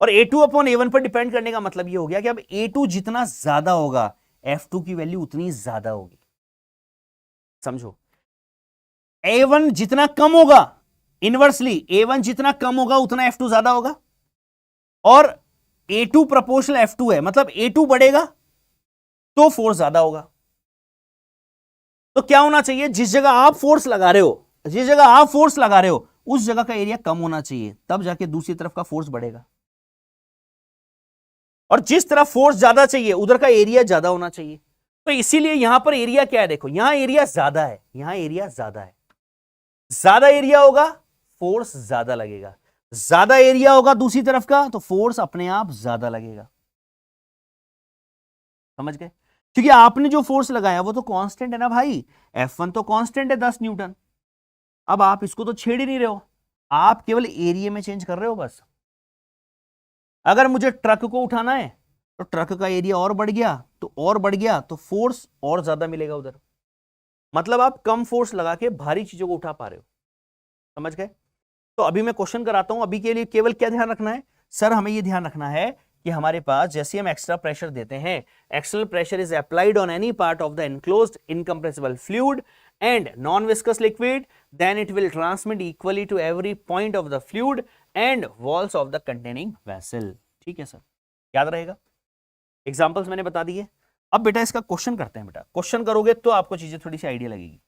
और A2/A1 पर डिपेंड करने का मतलब ये हो गया कि अब A2 जितना ज्यादा होगा F2 की वैल्यू उतनी ज्यादा होगी। समझो, A1 जितना कम होगा, इनवर्सली A1 जितना कम होगा उतना F2 ज्यादा होगा। और A2 प्रोपोर्शनल F2 है, मतलब A2 बढ़ेगा तो फोर्स ज्यादा होगा। तो क्या होना चाहिए, जिस जगह आप फोर्स लगा रहे हो, जिस जगह आप फोर्स लगा रहे हो उस जगह का एरिया कम होना चाहिए, तब जाके दूसरी तरफ का फोर्स बढ़ेगा। और जिस तरफ फोर्स ज्यादा चाहिए उधर का एरिया ज्यादा होना चाहिए। तो इसीलिए यहां पर एरिया क्या है, देखो यहां एरिया ज्यादा है, यहां एरिया ज्यादा है। ज्यादा एरिया होगा फोर्स ज्यादा लगेगा, ज्यादा एरिया होगा दूसरी तरफ का तो फोर्स अपने आप ज्यादा लगेगा। समझ गए, क्योंकि आपने जो फोर्स लगाया वो तो कांस्टेंट है ना भाई, F1 तो कांस्टेंट है 10 न्यूटन। अब आप इसको तो छेड़ ही नहीं रहे हो, आप केवल एरिया में चेंज कर रहे हो बस। अगर मुझे ट्रक को उठाना है तो ट्रक का एरिया और बढ़ गया, तो और बढ़ गया तो फोर्स और ज्यादा मिलेगा उधर। मतलब आप कम फोर्स लगा के भारी चीजों को उठा पा रहे हो। समझ गए। तो अभी मैं क्वेश्चन कराता हूं, अभी के लिए केवल क्या ध्यान रखना है सर, हमें यह ध्यान रखना है कि हमारे पास जैसे हम एक्स्ट्रा प्रेशर देते हैं, external pressure is applied on any part of the enclosed incompressible fluid and non viscous liquid, then it will transmit equally to every point of the fluid and walls of the containing vessel. ठीक है sir, याद रहेगा। Examples मैंने बता दिए। अब बेटा इसका क्वेश्चन करते हैं। बेटा क्वेश्चन करोगे तो आपको चीजें थोड़ी सी आइडिया लगेगी।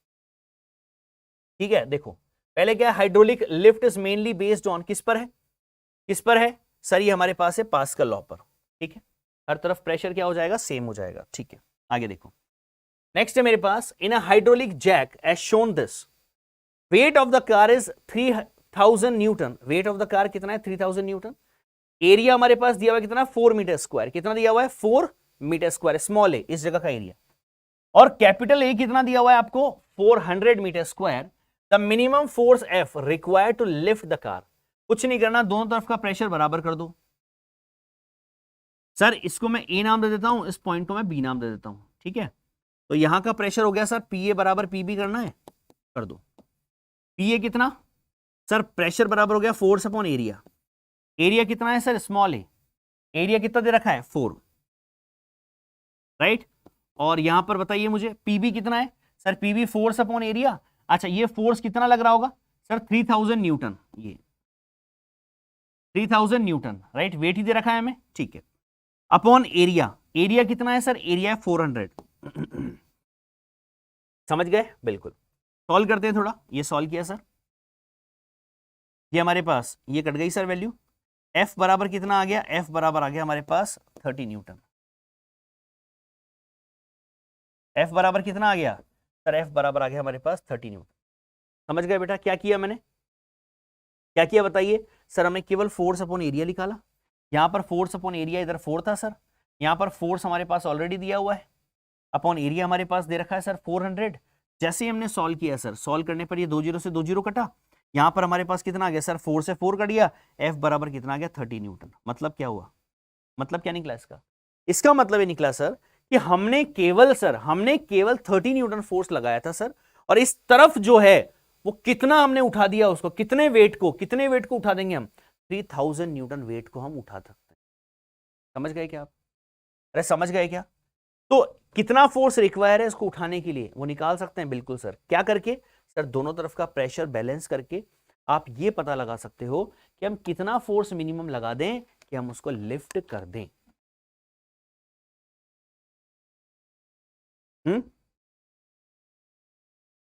ठीक है, देखो पहले क्या है, hydraulic lift is mainly based on, किस पर है, किस पर है सर, ये हमारे पास है पास्कल लॉ पर। ठीक है, हर तरफ प्रेशर क्या हो जाएगा, सेम हो जाएगा। ठीक है, आगे देखो। नेक्स्ट है मेरे पास, in a hydraulic jack as shown this, weight of the car is 3000 newton. Weight of the car कितना है, 3000 न्यूटन। एरिया हमारे पास दिया हुआ है कितना, 4 मीटर स्क्वायर। कितना दिया हुआ है, 4 मीटर स्क्वायर, स्मॉल ए इस जगह का एरिया। और कैपिटल ए कितना दिया हुआ है आपको, 400 metre square. The minimum force F required to lift the car. कुछ नहीं करना, दोनों तरफ का प्रेशर बराबर कर दो। सर इसको मैं ए नाम दे देता हूं, इस पॉइंट को मैं बी नाम दे देता हूं। ठीक है, तो यहां का प्रेशर हो गया सर पी ए बराबर पी बी, करना है कर दो। पी ए कितना सर, प्रेशर बराबर हो गया फोर्स अपॉन एरिया। एरिया कितना है सर, स्मॉल ए। एरिया कितना दे रखा है, 4, राइट। और यहां पर बताइए मुझे पीबी कितना है sir, PB force upon area. अच्छा ये फोर्स कितना लग रहा होगा सर, 3000 न्यूटन। ये 3000 न्यूटन, राइट, वेट ही दे रखा है हमें। ठीक है, अपॉन एरिया, एरिया कितना है सर, एरिया है 400। समझ गए, बिल्कुल। सॉल्व करते हैं थोड़ा, ये सॉल्व किया सर, ये हमारे पास ये कट गई सर वैल्यू। एफ बराबर कितना आ गया, एफ बराबर आ गया हमारे पास 30 न्यूटन। एफ बराबर कितना आ गया सर, एफ बराबर आ गया हमारे पास 30 न्यूटन। समझ गए बेटा, क्या किया मैंने, क्या किया बताइए सर, हमें केवल फोर्स अपॉन एरिया निकाला। यहां पर फोर्स अपॉन एरिया इधर 4 था सर, यहां पर फोर्स हमारे पास ऑलरेडी दिया हुआ है, अपॉन एरिया हमारे पास दे रखा है सर 400। जैसे ही हमने सॉल्व किया सर, सॉल्व करने पर ये 2 जीरो से 2 जीरो कटा, यहां पर हमारे पास कितना आ गया सर, 4 से 4 कट गया, एफ बराबर कितना आ गया, 30 न्यूटन। मतलब क्या हुआ, मतलब क्या निकला इसका, इसका मतलब ये निकला सर कि हमने केवल 30 न्यूटन फोर्स लगाया था सर, और इस तरफ जो है वो कितना हमने उठा दिया उसको, कितने वेट को उठा देंगे हम, 3000 न्यूटन वेट को हम उठा सकते हैं। समझ गए क्या आप, अरे समझ गए क्या। तो कितना फोर्स रिक्वायर है इसको उठाने के लिए वो निकाल सकते हैं, बिल्कुल सर। क्या करके सर, दोनों तरफ का प्रेशर बैलेंस करके आप ये पता लगा सकते हो कि हम कितना फोर्स मिनिमम लगा दें कि हम उसको लिफ्ट कर दें।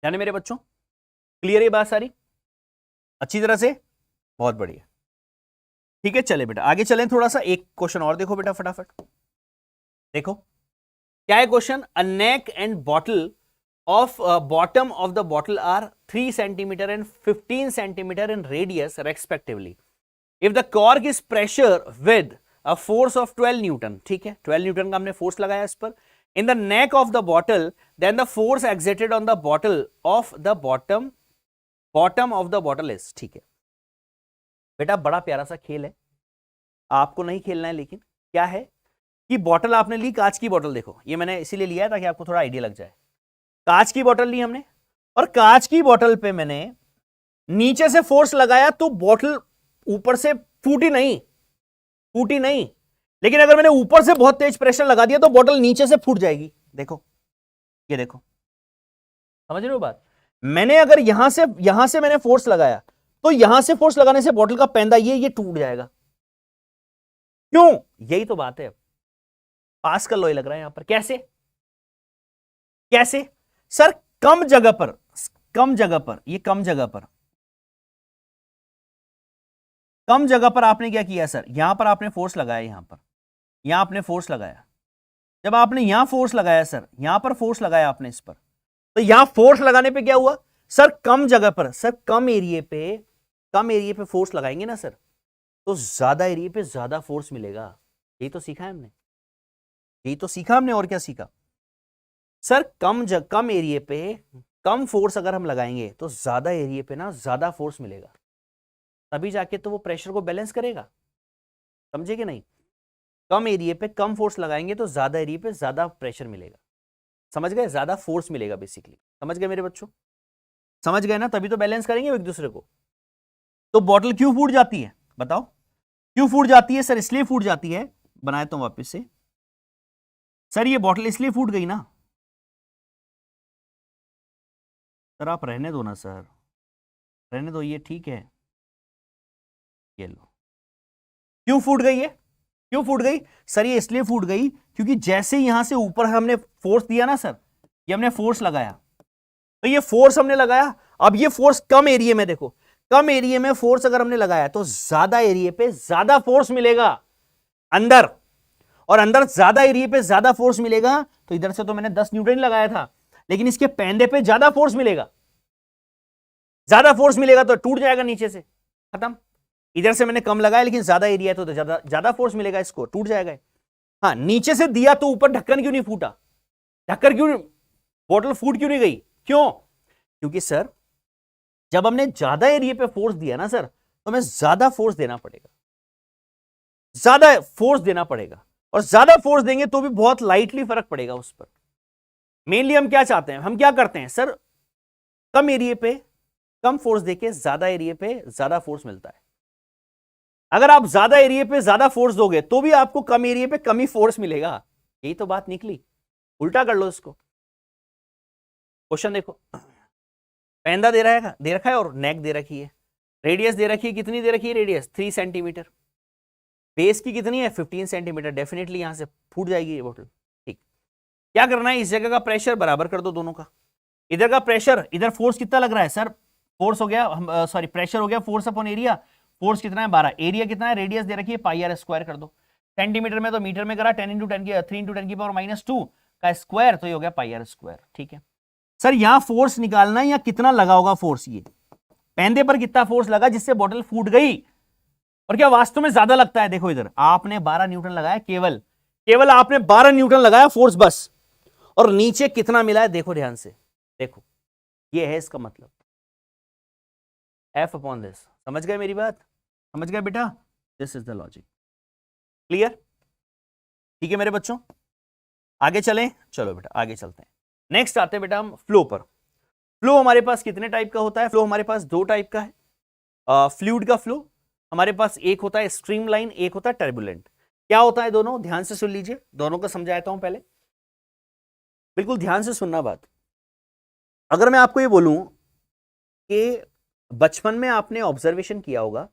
यानी मेरे बच्चों क्लियर है बात सारी अच्छी तरह से? बहुत बढ़िया। ठीक है, चले बेटा आगे चलें थोड़ा सा। एक क्वेश्चन और देखो बेटा फटाफट। देखो क्या है question. A neck and bottle of bottom of the bottle are 3 centimeter and 15 centimeter in radius respectively. If the cork is pressure with a force of 12 Newton, ठीक है 12 न्यूटन का हमने फोर्स लगाया इस पर, in the neck of the bottle, then the force exerted on the bottle of the bottom of the bottle is, ठीक है बेटा बड़ा प्यारा सा खेल है, आपको नहीं खेलना है, लेकिन क्या है कि बॉटल आपने ली, कांच की बॉटल, देखो ये मैंने इसीलिए लिया है ताकि आपको थोड़ा आइडिया लग जाए। कांच की बोतल ली हमने और कांच की बोतल पे मैंने नीचे से फोर्स लगाया तो बोतल ऊपर से फूटी नहीं, लेकिन अगर मैंने ऊपर से बहुत तेज प्रेशर लगा दिया तो बोतल नीचे से फूट जाएगी। देखो ये देखो, समझ रहे हो बात। मैंने अगर यहां से मैंने फोर्स लगाया तो यहां से फोर्स लगाने से बोतल का पैंदा ये टूट जाएगा। क्यों? यही तो बात है। पास्कल लॉ लग रहा है यहां पर। कैसे सर? कम जगह पर आपने क्या किया सर? यहां पर आपने फोर्स लगाया, यहां आपने फोर्स लगाया। जब आपने यहां फोर्स लगाया सर, यहां पर फोर्स लगाया आपने इस पर, तो यहां फोर्स लगाने पे क्या हुआ सर? कम जगह पर सर, कम एरिया पे फोर्स लगाएंगे ना सर, तो ज्यादा एरिया पे ज्यादा फोर्स मिलेगा। यही तो सीखा हमने, और क्या सीखा सर? कम एरिया पे कम फोर्स अगर हम लगाएंगे तो ज्यादा एरिया पे ना ज्यादा फोर्स मिलेगा, तभी जाके तो वो प्रेशर को बैलेंस करेगा। समझे कि नहीं? कम एरिया पे कम फोर्स लगाएंगे तो ज्यादा एरिया पे ज्यादा प्रेशर मिलेगा। समझ गए? ज्यादा फोर्स मिलेगा बेसिकली। समझ गए मेरे बच्चों? समझ गए ना? तभी तो बैलेंस करेंगे एक दूसरे को। तो बॉटल क्यों फूट जाती है बताओ? क्यों फूट जाती है सर? इसलिए फूट जाती है, बनाया तो वापस से सर, ये बॉटल इसलिए फूट गई ना सर, आप रहने दो ना सर, रहने दो, ये ठीक है। ये लो, क्यों फूट गई है? क्यों फूट गई सर? ये इसलिए फूट गई क्योंकि जैसे यहां से ऊपर हमने फोर्स दिया ना सर, ये हमने फोर्स लगाया, तो ये फोर्स हमने लगाया, अब ये फोर्स कम एरिया में, देखो कम एरिया में फोर्स अगर हमने लगाया तो ज्यादा एरिया पे ज्यादा फोर्स मिलेगा अंदर, और अंदर ज्यादा एरिया पे ज्यादा फोर्स मिलेगा। तो इधर से तो मैंने 10 न्यूटन लगाया था, लेकिन इसके पैंदे पे ज्यादा फोर्स मिलेगा, तो टूट जाएगा नीचे से, खत्म। इधर से मैंने कम लगाया लेकिन ज्यादा एरिया है तो ज्यादा फोर्स मिलेगा, इसको टूट जाएगा। हाँ, नीचे से दिया तो ऊपर ढक्कन क्यों नहीं फूटा? बोतल फूट क्यों नहीं गई? क्यों? क्योंकि सर जब हमने ज्यादा एरिया पे फोर्स दिया ना सर, तो हमें ज्यादा फोर्स देना पड़ेगा, और ज्यादा फोर्स देंगे तो भी बहुत लाइटली फर्क पड़ेगा उस पर। मेनली हम क्या चाहते हैं, हम क्या करते हैं सर? कम एरिया पे कम फोर्स देके ज्यादा एरिया पे ज्यादा फोर्स मिलता है। अगर आप ज्यादा एरिया पे ज्यादा फोर्स दोगे तो भी आपको कम एरिया पे कम ही फोर्स मिलेगा। यही तो बात निकली। उल्टा कर लो इसको। क्वेश्चन देखो, पैंदा दे रखा है और नेक दे रखी है, रेडियस दे रखी है, कितनी दे रखी है रेडियस? 3 सेंटीमीटर। बेस की कितनी है? 15 सेंटीमीटर। डेफिनेटली यहां से फूट जाएगी ये बोतल। ठीक, क्या करना है? इस जगह का प्रेशर बराबर कर दो दोनों का। इधर का प्रेशर, इधर फोर्स कितना लग रहा है सर? फोर्स हो गया, सॉरी प्रेशर हो गया फोर्स अपॉन एरिया। फोर्स कितना है? 12। एरिया कितना है? रेडियस दे रखी है पाई आर स्क्वायर कर दो। सेंटीमीटर में तो मीटर में करा, 10 × 10 की 3 × 10 की पावर -2 का स्क्वायर, तो ये हो गया पाई आर स्क्वायर। ठीक है सर, यहां फोर्स निकालना है या कितना लगा होगा फोर्स, ये पैंदे पर कितना फोर्स लगा जिससे बोतल फूट गई, और क्या वास्तव में ज्यादा लगता है? देखो इधर आपने 12 न्यूटन लगाया, केवल आपने 12 न्यूटन लगाया फोर्स बस, और नीचे कितना मिला है देखो ध्यान से, देखो ये है इसका मतलब F अपॉन दिस। समझ गए मेरी बात? समझ गए बेटा? This is the logic. Clear? ठीक है मेरे बच्चों, आगे चलें। चलो बेटा आगे चलते हैं। नेक्स्ट आते हैं बेटा हम फ्लो पर। फ्लो हमारे पास कितने टाइप का होता है? फ्लो हमारे पास 2 टाइप का है। फ्लूइड का फ्लो हमारे पास एक होता है स्ट्रीमलाइन, एक होता है टर्बुलेंट। क्या होता है दोनों? ध्यान से सुन लीजिए, दोनों को समझाता हूं पहले, बिल्कुल ध्यान से सुनना बात। अगर मैं आपको ये बोलूं कि बचपन में आपने ऑब्जर्वेशन किया होगा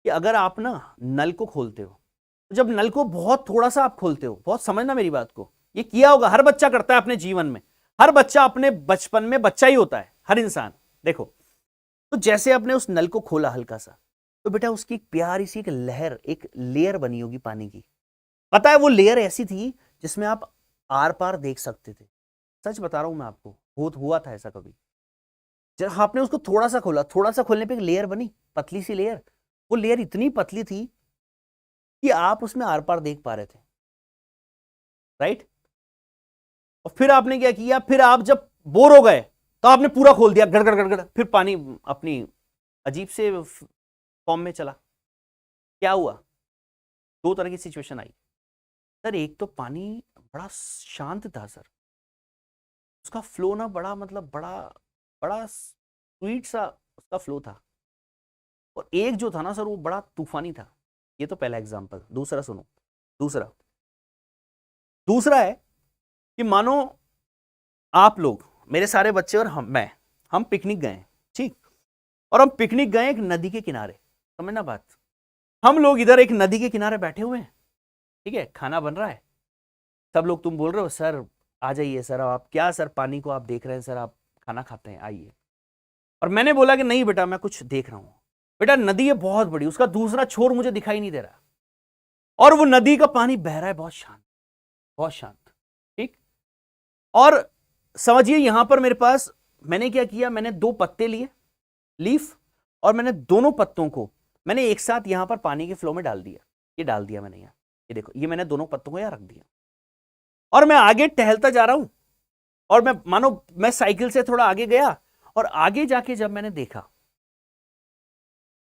कि अगर आप ना नल को खोलते हो, तो जब नल को बहुत थोड़ा सा आप खोलते हो, बहुत समझना मेरी बात को, ये किया होगा, हर बच्चा करता है अपने जीवन में, हर बच्चा अपने बचपन में बच्चा ही होता है, हर इंसान। देखो तो जैसे आपने उस नल को खोला हल्का सा, तो बेटा उसकी एक प्यारी सी एक लहर, एक लेयर बनी होगी पानी की। पता है वो लेयर ऐसी थी जिसमें आप आर पार देख सकते थे। सच बता रहा हूं मैं आपको, हुआ था ऐसा कभी। जब आपने उसको थोड़ा सा खोला, थोड़ा सा खोलने पे एक लेयर बनी, पतली सी लेयर। वो लेयर इतनी पतली थी कि आप उसमें आर पार देख पा रहे थे, राइट। और फिर आपने क्या किया, फिर आप जब बोर हो गए तो आपने पूरा खोल दिया, गड़गड़ गड़गड़, फिर पानी अपनी अजीब से फॉर्म में चला। क्या हुआ, दो तरह की सिचुएशन आई सर। एक तो पानी बड़ा शांत था सर, उसका फ्लो ना बड़ा मतलब बड़ा बड़ा स्वीट सा उसका फ्लो था। और एक जो था ना सर, वो बड़ा तूफानी था। ये तो पहला एग्जांपल। दूसरा सुनो, दूसरा दूसरा है कि मानो आप लोग, मेरे सारे बच्चे और हम पिकनिक गए, ठीक। और हम पिकनिक गए एक नदी के किनारे, समझना बात। हम लोग इधर एक नदी के किनारे बैठे हुए हैं, ठीक है, खाना बन रहा है। सब लोग, तुम बोल रहे हो सर आ जाइए सर, आप क्या सर पानी को आप देख रहे हैं सर, आप खाना खाते हैं आइए। और मैंने बोला कि नहीं बेटा मैं कुछ देख रहा हूं। बेटा नदी है बहुत बड़ी, उसका दूसरा छोर मुझे दिखाई नहीं दे रहा, और वो नदी का पानी बह रहा है बहुत शांत, बहुत शांत, ठीक। और समझिए यहां पर मेरे पास, मैंने क्या किया, मैंने दो पत्ते लिए, लीफ, और मैंने दोनों पत्तों को मैंने एक साथ यहां पर पानी के फ्लो में डाल दिया। ये डाल दिया मैंने यहां, ये देखो, ये मैंने दोनों पत्तों को यहां रख दिया। और मैं आगे टहलता जा रहा हूं, और मैं मानो मैं साइकिल से थोड़ा आगे गया, और आगे जाके जब मैंने देखा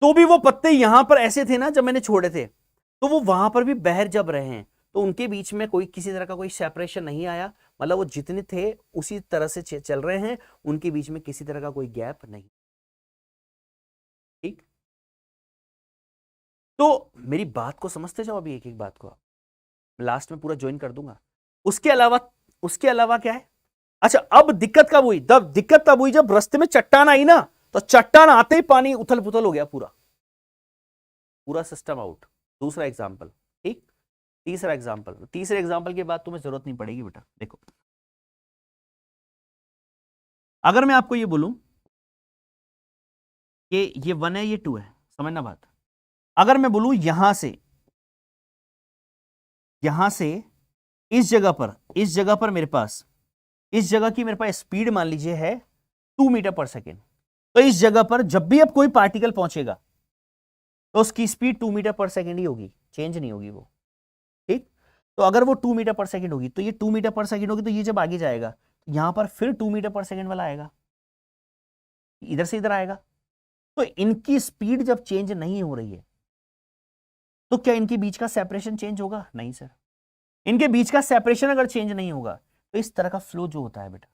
तो भी वो पत्ते यहां पर ऐसे थे ना जब मैंने छोड़े थे, तो वो वहां पर भी बहर जब रहे हैं, तो उनके बीच में कोई किसी तरह का कोई सेपरेशन नहीं आया। मतलब वो जितने थे उसी तरह से चल रहे हैं, उनके बीच में किसी तरह का कोई गैप नहीं, ठीक। तो मेरी बात को समझते जाओ अभी, एक एक बात को लास्ट में पूरा ज्वाइन कर दूंगा। उसके अलावा क्या है, अच्छा अब दिक्कत कब हुई, दिक्कत तब हुई जब रास्ते में चट्टान आई ना, तो चट्टान आते ही पानी उथल पुथल हो गया, पूरा पूरा सिस्टम आउट। दूसरा एग्जांपल, ठीक। तीसरे एग्जांपल के बाद तुम्हें जरूरत नहीं पड़ेगी बेटा। देखो अगर मैं आपको ये बोलूं कि ये 1 है ये 2 है, समझना बात। अगर मैं बोलूं यहां से इस जगह पर मेरे पास, इस जगह की मेरे पास स्पीड मान लीजिए है 2 मीटर पर सेकेंड, तो इस जगह पर जब भी अब कोई पार्टिकल पहुंचेगा तो उसकी स्पीड 2 मीटर पर सेकेंड ही होगी, चेंज नहीं होगी वो, ठीक। तो अगर वो 2 मीटर पर सेकेंड होगी, तो ये 2 मीटर पर सेकेंड होगी, तो ये जब आगे जाएगा यहां पर फिर 2 मीटर पर सेकेंड वाला आएगा, इधर से इधर आएगा। तो इनकी स्पीड जब चेंज नहीं हो रही है, तो क्या इनके बीच का सेपरेशन चेंज होगा? नहीं सर। इनके बीच का सेपरेशन अगर चेंज नहीं होगा, तो इस तरह का फ्लो जो होता है बेटा,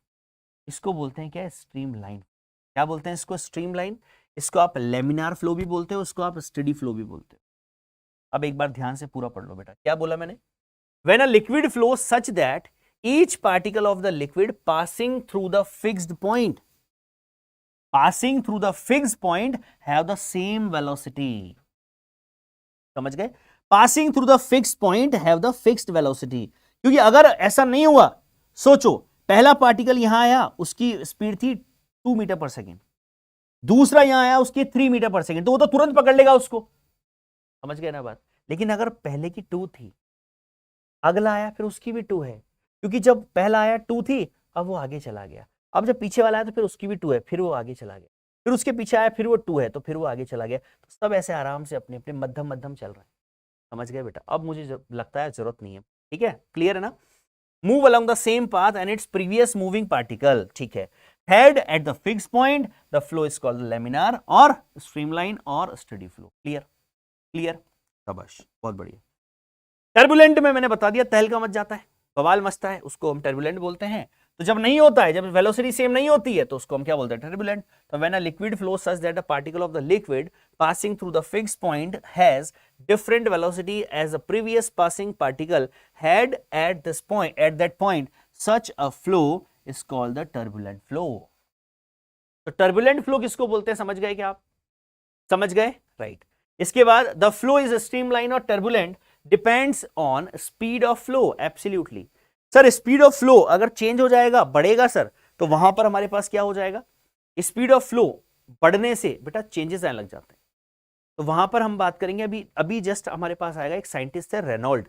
इसको बोलते हैं क्या, स्ट्रीम लाइन। क्या बोलते हैं इसको? Stream line. इसको आप लेमिनार फ्लो भी बोलते हो, इसको आप स्टेडी फ्लो भी बोलते हो। अब एक बार ध्यान से पूरा पढ़ लो बेटा, क्या बोला मैंने। When a liquid flow such that each particle of the liquid passing through the fixed point have the same velocity. समझ गए? Passing through the fixed point have the fixed velocity. क्योंकि अगर ऐसा नहीं हुआ, सोचो पहला पार्टिकल यहां आया, उसकी स्पीड थी 2 मीटर पर सेकेंड, दूसरा यहां आया उसकी 3 मीटर पर सेकेंड, तो वो तो तुरंत पकड़ लेगा उसको, समझ गए ना बात। लेकिन अगर पहले की 2 थी, अगला आया फिर उसकी भी 2 है, क्योंकि जब पहला आया 2 थी, अब वो आगे चला गया। अब जब पीछे वाला आया तो फिर उसकी भी 2 है, फिर वो आगे चला गया, फिर उसके पीछे आया फिर वो 2 है, तो फिर वो आगे चला गया। तो सब ऐसे आराम से अपने अपने मध्यम मध्यम चल रहा है। समझ गए बेटा? अब मुझे लगता है जरूरत नहीं है, ठीक है, क्लियर है ना। Move along the same path and its previous moving particle, ठीक है। Head at the fixed point, the flow is called laminar और स्ट्रीमलाइन और स्टेडी फ्लो। क्लियर, शाबाश, बहुत बढ़िया। टर्बुलेंट में मैंने बता दिया, तहलका मच जाता है, बवाल मचता है, उसको हम टर्बुलेंट बोलते हैं। तो जब नहीं होता है, जब वेलोसिटी सेम नहीं होती है, तो उसको हम क्या बोलते हैं? टर्बुलेंट। तो when a liquid flow such that a particle of the liquid passing through the fixed point has different velocity as the previous passing particle had at that point, such a flow is called the turbulent flow. तो turbulent flow किसको बोलते हैं? समझ गए क्या आप? समझ गए, राइट। इसके बाद the flow is a streamline or turbulent depends on speed of flow. Absolutely sir, speed of flow अगर चेंज हो जाएगा, बढ़ेगा सर, तो वहां पर हमारे पास क्या हो जाएगा? स्पीड ऑफ फ्लो बढ़ने से बेटा चेंजेस आने लग जाते हैं। तो वहां पर हम बात करेंगे, अभी अभी जस्ट हमारे पास आएगा एक साइंटिस्ट है रेनॉल्ड।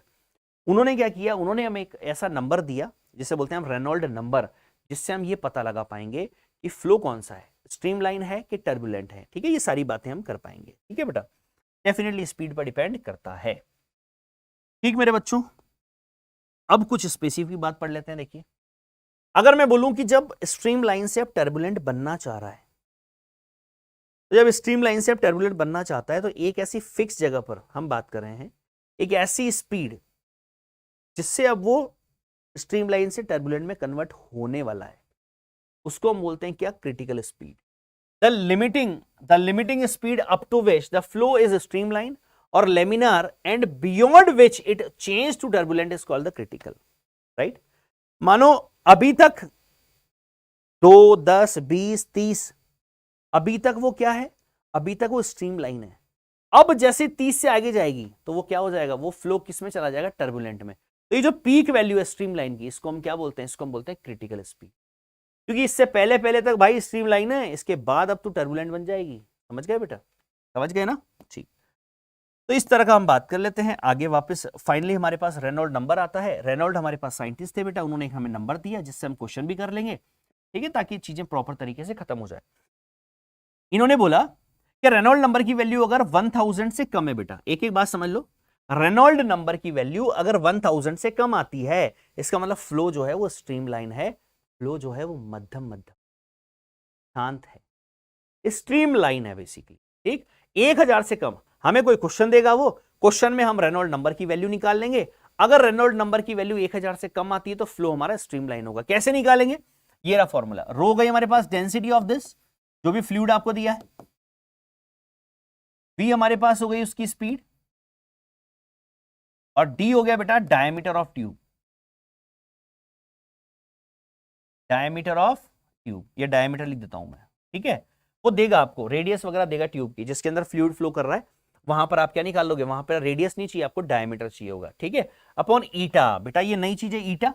उन्होंने क्या किया, उन्होंने हमें एक ऐसा नंबर दिया जिसे बोलते हैं हम रेनॉल्ड नंबर, जिससे हम ये पता लगा पाएंगे कि फ्लो कौन सा है, स्ट्रीमलाइन है कि टर्बुलेंट है। ठीक है, ये सारी बातें हम कर पाएंगे। ठीक है बेटा, डेफिनेटली स्पीड पर डिपेंड करता है। ठीक मेरे बच्चों, अब कुछ स्पेसिफिक बात पढ़ लेते हैं। देखिए, अगर मैं बोलूं कि जब स्ट्रीमलाइन से अब टर्बुलेंट बनना चाह रहा है, तो जब स्ट्रीमलाइन से अब टर्बुलेंट बनना चाहता है तो एक ऐसी फिक्स जगह पर हम बात कर रहे हैं, एक ऐसी स्पीड जिससे अब वो स्ट्रीमलाइन से टर्बुलेंट में कन्वर्ट होने वाला है, उसको हम बोलते हैं क्या, critical speed. The limiting speed up to which the flow is streamline और laminar and beyond which it change to turbulent is called the critical. Right, मानो अभी तक 2, 10, 20, 30, अभी तक वो क्या है, अभी तक वो स्ट्रीमलाइन है। अब जैसे 30 से आगे जाएगी तो वो क्या हो जाएगा, वो फ्लो किस में चला जाएगा, टर्बुलेंट में। तो ये जो पीक वैल्यू है स्ट्रीमलाइन की, इसको हम क्या बोलते हैं, इसको हम बोलते हैं क्रिटिकल स्पीड। क्योंकि इससे पहले पहले तक भाई स्ट्रीमलाइन है, इसके बाद अब तो टर्बुलेंट बन जाएगी। समझ गए बेटा, समझ गए ना? ठीक, तो इस तरह का हम बात कर लेते हैं आगे वापस। फाइनली हमारे पास रेनॉल्ड नंबर आता है। रेनॉल्ड हमारे पास साइंटिस्ट थे बेटा, उन्होंने हमें नंबर दिया जिससे हम क्वेश्चन भी कर लेंगे। ठीक है, ताकि चीजें प्रॉपर तरीके से खत्म हो जाए। इन्होंने बोला कि रेनॉल्ड नंबर की वैल्यू अगर 1000 से कम है बेटा, एक एक बात समझ लो, रेनॉल्ड नंबर की वैल्यू अगर 1000 से कम आती है, इसका मतलब फ्लो जो है वो स्ट्रीमलाइन है, फ्लो जो है वो मध्यम मध्यम शांत है, स्ट्रीमलाइन है बेसिकली। ठीक, 1000 से कम हमें कोई क्वेश्चन देगा, वो क्वेश्चन में हम रेनॉल्ड नंबर की वैल्यू निकाल लेंगे। अगर रेनॉल्ड नंबर की वैल्यू 1000 से कम आती है तो फ्लो हमारा स्ट्रीमलाइन होगा। कैसे निकालेंगे, ये रहा फॉर्मूला। रो गई हमारे पास डेंसिटी ऑफ दिस, जो भी फ्लूइड आपको दिया है, v हमारे पास हो गई उसकी स्पीड, और d हो गया बेटा diameter of tube. Diameter of tube, ये डायमीटर लिख देता हूं मैं। ठीक है, वो देगा आपको रेडियस वगैरह देगा ट्यूब की, जिसके अंदर फ्लूइड फ्लो कर रहा है। वहां पर आप क्या निकाल लोगे, वहां पर रेडियस नहीं चाहिए आपको, डायमीटर चाहिए होगा। ठीक है, अपॉन ईटा, बेटा ये नई चीज है ईटा।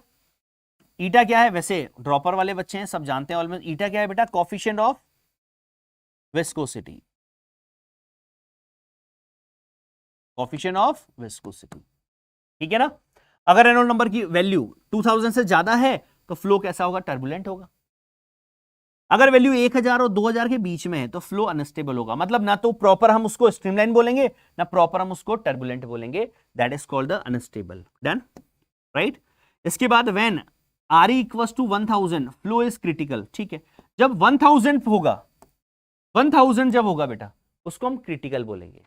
ईटा क्या है, वैसे ड्रॉपर वाले बच्चे हैं सब जानते हैं ऑलमोस्ट। ईटा क्या है बेटा, coefficient of viscosity, coefficient of viscosity. ठीक है ना। अगर रेनॉल्ड नंबर की वैल्यू 2000 से ज्यादा है तो फ्लो कैसा होगा, टर्बुलेंट होगा। अगर वैल्यू 1000 और 2000 के बीच में है तो फ्लो अनस्टेबल होगा। मतलब ना तो प्रॉपर हम उसको स्ट्रीमलाइन बोलेंगे, ना प्रॉपर हम उसको टर्बुलेंट बोलेंगे, that is called the unstable. Done, right. इसके बाद when R equals to 1000 flow is critical. ठीक है, जब 1000 होगा, 1000 जब होगा बेटा, उसको हम क्रिटिकल बोलेंगे।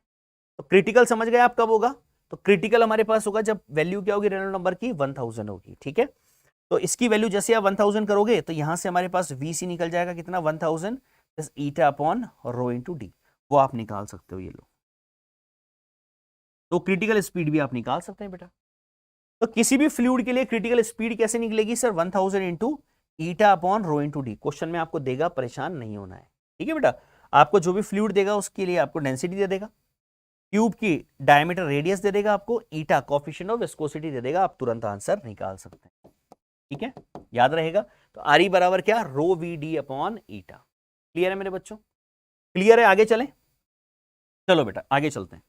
तो क्रिटिकल समझ गए आप कब होगा, तो क्रिटिकल हमारे पास होगा जब वैल्यू क्या होगी रेनॉल्ड नंबर की, 1000 होगी। ठीक है, तो इसकी वैल्यू जैसे आप 1000 करोगे तो यहां से हमारे पास VC निकल जाएगा कितना, 1000 eta upon rho into D, वो आप निकाल सकते हो। ये लो, तो क्रिटिकल स्पीड भी आप निकाल सकते हैं बेटा। तो किसी भी फ्लूइड के लिए क्रिटिकल स्पीड कैसे निकलेगी sir, 1000 into eta upon rho into D. Question में आपको देगा, परेशान नहीं होना है। ठीक है बेटा, आपको जो भी फ्लूइड देगा उसके लिए आपको डेंसिटी दे देगा, ट्यूब की डायमीटर रेडियस दे देगा आपको, ईटा कोफिशिएंट ऑफ विस्कोसिटी दे देगा, आप तुरंत आंसर निकाल सकते हैं। ठीक है, याद रहेगा। तो आर ई बराबर क्या, rho V D upon eta. Clear है मेरे बच्चों, क्लियर है? आगे चलें, चलो बेटा आगे चलते हैं।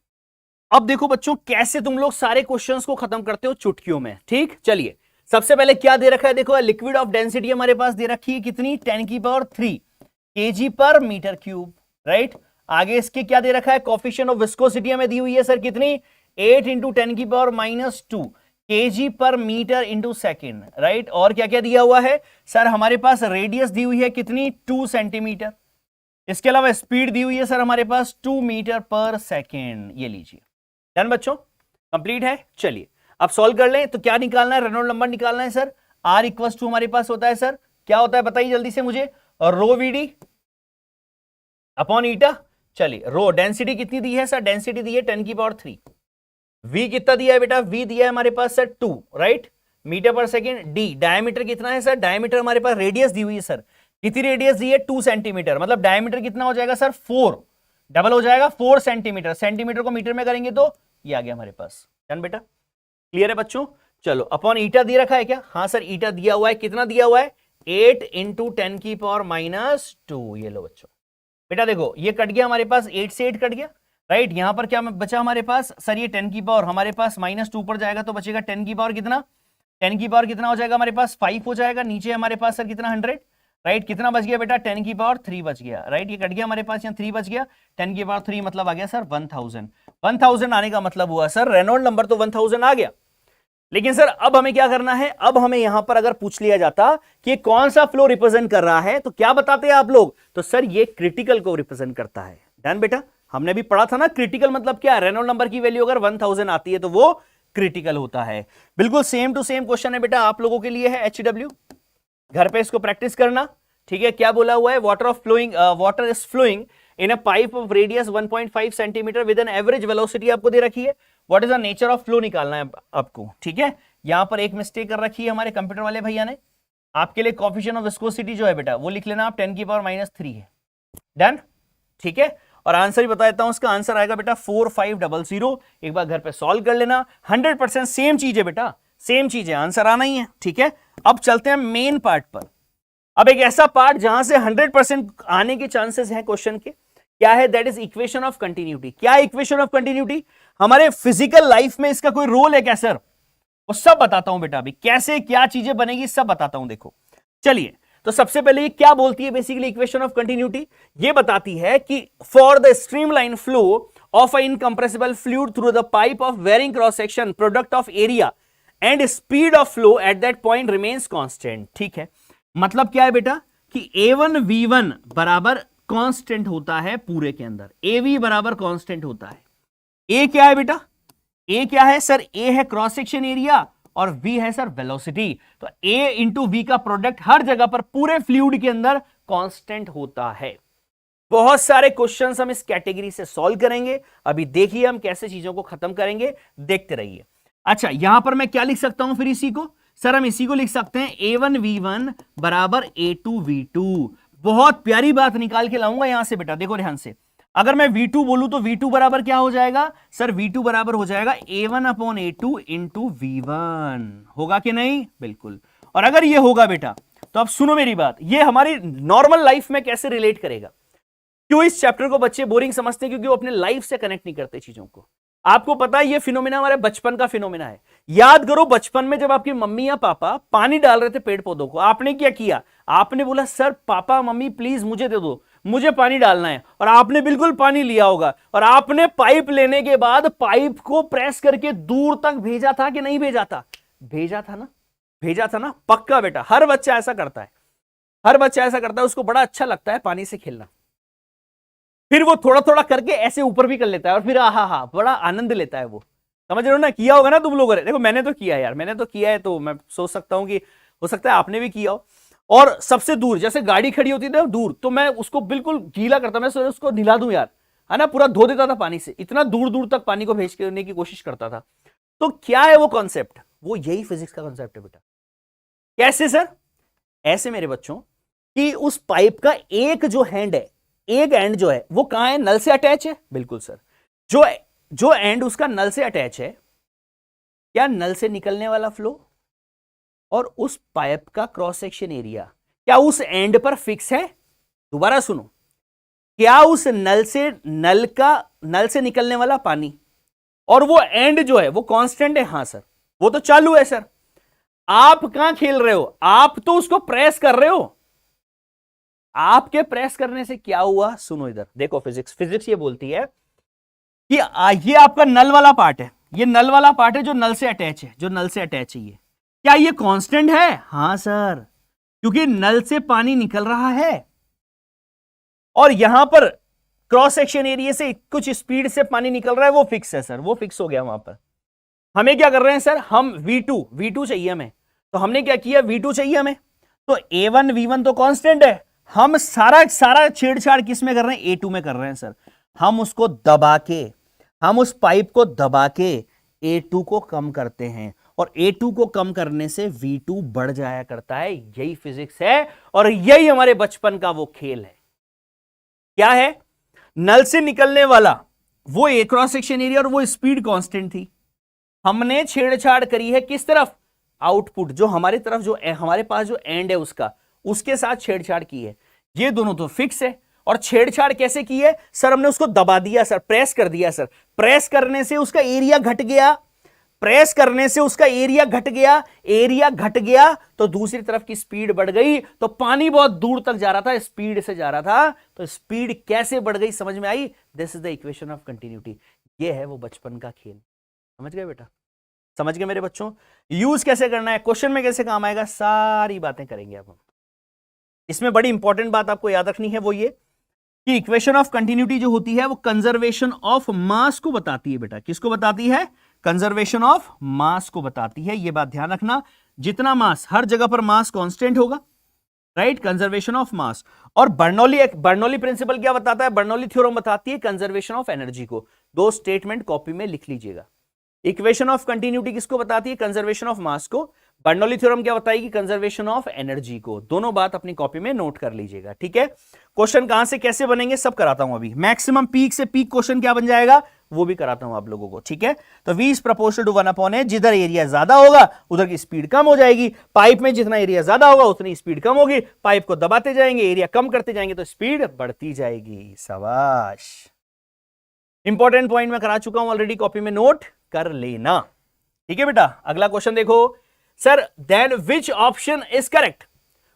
अब देखो बच्चों कैसे तुम लोग सारे क्वेश्चंस को खत्म करते हो चुटकियों में। ठीक, चलिए सबसे पहले क्या दे रखा है, देखो लिक्विड ऑफ डेंसिटी हमारे पास दे रखी है कितनी, 10³ kg पर मीटर क्यूब। राइट, आगे इसके क्या दे रखा है, कोफिशिएंट ऑफ विस्कोसिटी हमें दी हुई है सर कितनी, 8 इंटू 10⁻² kg पर मीटर इंटू सेकेंड। राइट, और क्या क्या दिया हुआ है सर, हमारे पास रेडियस दी हुई है कितनी, 2 सेंटीमीटर। इसके अलावा स्पीड दी हुई है सर हमारे पास 2 मीटर पर सेकेंड। ये लीजिए, डन बच्चों, कंप्लीट है। चलिए अब सॉल्व कर लें। तो क्या निकालना है, रेनॉल्ड नंबर निकालना है सर। R इक्वल्स टू हमारे पास होता है सर, क्या होता है बताइए जल्दी से मुझे, और रो वीडी अपॉन ईटा। चलिए रो डेंसिटी कितनी दी है सर, डेंसिटी दी है 10⁻3। V कितना दिया है बेटा, V दिया है हमारे पास sir 2, right, metre per second. D diameter कितना है सर, डायमीटर हमारे पास रेडियस दी हुई है सर, कितनी रेडियस दी है, 2 सेंटीमीटर। मतलब डायमीटर कितना हो जाएगा सर, 4, डबल हो जाएगा 4 सेंटीमीटर। सेंटीमीटर को मीटर में करेंगे तो ये आ गया हमारे पास। डन बेटा, क्लियर है बच्चों। चलो अपॉन ईटा दे रखा है क्या, हाँ सर ईटा दिया हुआ है, कितना दिया हुआ है, 8 इंटू 10⁻²। ये लो बच्चों, बेटा देखो ये कट गया हमारे पास, 8 से 8 कट गया, राइट। यहां पर क्या बचा हमारे पास सर, ये 10 की पावर हमारे पास -2 पर जाएगा तो बचेगा 10 की पावर कितना, 10 की पावर कितना हो जाएगा हमारे पास 5 हो जाएगा, नीचे हमारे पास सर कितना 100, राइट। कितना बच गया बेटा 10 की पावर 3 बच गया, राइट। ये कट गया हमारे पास, यहाँ 3 बच गया, 10 की पावर 3 मतलब आ गया सर 1000। 1000 आने का मतलब हुआ सर रेनॉल्ड नंबर तो 1000 आ गया। लेकिन सर अब हमें क्या करना है, अब हमें यहां पर अगर पूछ लिया जाता कि कौन सा फ्लो रिप्रेजेंट कर रहा है तो क्या बताते हैं आप लोग, तो सर ये क्रिटिकल को रिप्रेजेंट करता है। डन बेटा, हमने भी पढ़ा था ना क्रिटिकल मतलब क्या है, रेनॉल्ड नंबर की वैल्यू अगर 1000 आती है तो वो क्रिटिकल होता है। बिल्कुल सेम टू सेम क्वेश्चन है बेटा आप लोगों के लिए है HW, घर पे इसको प्रैक्टिस करना, ठीक है। क्या बोला हुआ है, water is flowing in a pipe of radius 1.5 centimetre with an average velocity आपको दे रखी है, what is the nature of flow निकालना है आपको, ठीक है। यहां पर एक मिस्टेक कर रखी है हमारे कंप्यूटर वाले भैया ने, आपके लिए कोएफिशिएंट ऑफ विस्कोसिटी जो है बेटा वो लिख लेना आप 10 की पावर -3 है। डन, ठीक है। और आंसर भी बता देता हूं, उसका आंसर आएगा बेटा 4500। एक बार घर पे सॉल्व कर लेना, 100% सेम चीज है बेटा, सेम चीज है, आंसर आना ही है, ठीक है। अब चलते हैं मेन पार्ट पर। अब एक ऐसा पार्ट जहां से 100% आने के चांसेस हैं क्वेश्चन के, क्या है, that is equation of continuity. क्या इक्वेशन ऑफ कंटिन्यूटी, हमारे फिजिकल लाइफ में इसका कोई रोल है क्या सर, वो सब बताता हूं बेटा, अभी कैसे क्या चीजें बनेगी सब बताता हूं। देखो चलिए, तो सबसे पहले ये क्या बोलती है बेसिकली इक्वेशन ऑफ कंटिन्यूटी, ये बताती है कि for the streamline flow of a incompressible fluid through the pipe of varying cross section, product of area and speed of flow at that point remains constant. ठीक है, मतलब क्या है बेटा कि A1 V1 बराबर कांस्टेंट होता है पूरे के अंदर, AV बराबर कांस्टेंट होता है। A क्या है बेटा, A क्या है सर, A है क्रॉस सेक्शन एरिया और V है सर वेलोसिटी। तो A इंटू V का प्रोडक्ट हर जगह पर पूरे फ्लूइड के अंदर कांस्टेंट होता है। बहुत सारे क्वेश्चंस हम इस कैटेगरी से सॉल्व करेंगे, अभी देखिए हम कैसे चीजों को खत्म करेंगे, देखते रहिए। अच्छा, यहां पर मैं क्या लिख सकता हूं फिर इसी को, सर हम इसी को लिख सकते हैं A1 V1 बराबर A2 V2। बहुत प्यारी बात निकाल के लाऊंगा यहां से बेटा, देखो ध्यान से, अगर मैं V2 बोलूं तो V2 बराबर क्या हो जाएगा सर, V2 बराबर हो जाएगा A1 upon A2 into V1, होगा कि नहीं, बिल्कुल। और अगर ये होगा बेटा तो अब सुनो मेरी बात, ये हमारी नॉर्मल लाइफ में कैसे रिलेट करेगा। क्यों इस चैप्टर को बच्चे बोरिंग समझते हैं, क्योंकि वो अपने लाइफ से कनेक्ट नहीं करते चीजों को। आपको पता है ये फिनोमिना हमारे बचपन का फिनोमिना है। याद करो बचपन में जब आपकी मम्मी या पापा पानी डाल रहे थे पेड़ पौधों को, आपने क्या किया, आपने बोला सर पापा मम्मी प्लीज मुझे दे दो, मुझे पानी डालना है, और आपने बिल्कुल पानी लिया होगा और आपने पाइप लेने के बाद पाइप को प्रेस करके दूर तक भेजा था कि नहीं भेजा था, भेजा था ना, भेजा था ना, पक्का बेटा, हर बच्चा ऐसा करता है, हर बच्चा ऐसा करता है, उसको बड़ा अच्छा लगता है पानी से खेलना। फिर वो थोड़ा थोड़ा करके ऐसे ऊपर भी कर लेता है और फिर हा बड़ा आनंद लेता है वो, समझ रहे हो ना, किया होगा ना तुम लोगों ने, देखो मैंने तो किया यार, मैंने तो किया है, तो मैं सोच सकता हूं कि हो सकता है आपने भी किया हो। और सबसे दूर जैसे गाड़ी खड़ी होती थी दूर, तो मैं उसको बिल्कुल गीला करता, मैं उसको नहला दूं यार, है ना, पूरा धो देता था पानी से, इतना दूर दूर तक पानी को भेज करने की कोशिश करता था। तो क्या है वो कॉन्सेप्ट, वो यही फिजिक्स का कॉन्सेप्ट है बेटा। कैसे सर, ऐसे मेरे बच्चों कि उस पाइप का एक जो हैंड है, एक एंड जो है वो कहां है, नल से अटैच है, बिल्कुल सर। जो एंड उसका नल से अटैच है, क्या नल से निकलने वाला फ्लो और उस पाइप का क्रॉस सेक्शन एरिया क्या उस एंड पर फिक्स है। दोबारा सुनो, क्या उस नल से निकलने वाला पानी और वो एंड जो है वो कांस्टेंट है, हां सर, वो तो चालू है सर। आप कहां खेल रहे हो, आप तो उसको प्रेस कर रहे हो, आपके प्रेस करने से क्या हुआ, सुनो इधर देखो, फिजिक्स ये बोलती है कि ये आपका नल वाला पार्ट है, ये नल वाला पार्ट है जो नल से अटैच है, जो नल से अटैच है, ये क्या ये कांस्टेंट है, हां सर, क्योंकि नल से पानी निकल रहा है और यहां पर क्रॉस सेक्शन एरिया से कुछ स्पीड से पानी निकल रहा है, वो फिक्स है सर, वो फिक्स हो गया वहां पर। हमें क्या कर रहे हैं सर, हम V2 चाहिए हमें, तो हमने क्या किया, V2 चाहिए हमें, तो A1 V1 तो कांस्टेंट है, हम सारा छेड़छाड़ किस में कर रहे हैं, A2 में कर रहे हैं सर। हम उसको दबा के, हम उस पाइप को दबा के A2 को कम करते हैं और A2 को कम करने से V2 बढ़ जाया करता है। यही फिजिक्स है और यही हमारे बचपन का वो खेल है। क्या है, नल से निकलने वाला वो ए क्रॉस सेक्शन एरिया और वो स्पीड कांस्टेंट थी, हमने छेड़छाड़ करी है किस तरफ, आउटपुट, जो हमारी तरफ, जो हमारे पास जो एंड है उसका, उसके साथ छेड़छाड़ की है। ये दोनों तो फिक्स है और छेड़छाड़ कैसे की है सर? हमने उसको दबा दिया सर, प्रेस कर दिया सर। प्रेस करने से उसका एरिया घट गया, प्रेस करने से उसका एरिया घट गया, एरिया घट गया तो दूसरी तरफ की स्पीड बढ़ गई, तो पानी बहुत दूर तक जा रहा था, स्पीड से जा रहा था, तो स्पीड कैसे बढ़ गई समझ में आई? This is the equation of continuity. ये है वो बचपन का खेल। समझ गए बेटा? समझ गए मेरे बच्चों? यूज कैसे करना है, क्वेश्चन में कैसे काम आएगा, सारी बातें करेंगे अब हम। इसमें बड़ी इंपॉर्टेंट बात आपको याद रखनी है, वो ये कि इक्वेशन ऑफ कंटिन्यूटी जो होती है वो कंजर्वेशन ऑफ मास को बताती है बेटा। किसको बताती है? कंजर्वेशन ऑफ मास को बताती है। ये बात ध्यान रखना, जितना मास, हर जगह पर मास कांस्टेंट होगा, राइट, कंजर्वेशन ऑफ मास। और बर्नौली प्रिंसिपल क्या बताता है? बर्नौली थ्योरम बताती है कंजर्वेशन ऑफ एनर्जी को। दो स्टेटमेंट कॉपी में लिख लीजिएगा। इक्वेशन ऑफ कंटिन्यूटी किसको बताती है? कंजर्वेशन ऑफ मास को। बर्नौली थ्योरम क्या बताएगी? कंजर्वेशन ऑफ एनर्जी को। दोनों बात अपनी कॉपी में नोट कर लीजिएगा, ठीक है? क्वेश्चन कहां से कैसे बनेंगे सब कराता हूं अभी। मैक्सिमम पीक से पीक क्वेश्चन क्या बन जाएगा वो भी कराता हूं आप लोगों को, ठीक है? तो V is proportional to 1/a। जिधर एरिया ज्यादा होगा उधर की स्पीड कम हो जाएगी। पाइप में जितना एरिया ज्यादा होगा उतनी स्पीड कम होगी। पाइप को दबाते जाएंगे, एरिया कम करते जाएंगे तो स्पीड बढ़ती जाएगी। शाबाश, इंपॉर्टेंट पॉइंट मैं करा चुका हूं ऑलरेडी, कॉपी में नोट कर लेना, ठीक है बेटा? अगला क्वेश्चन देखो sir, then which option is correct?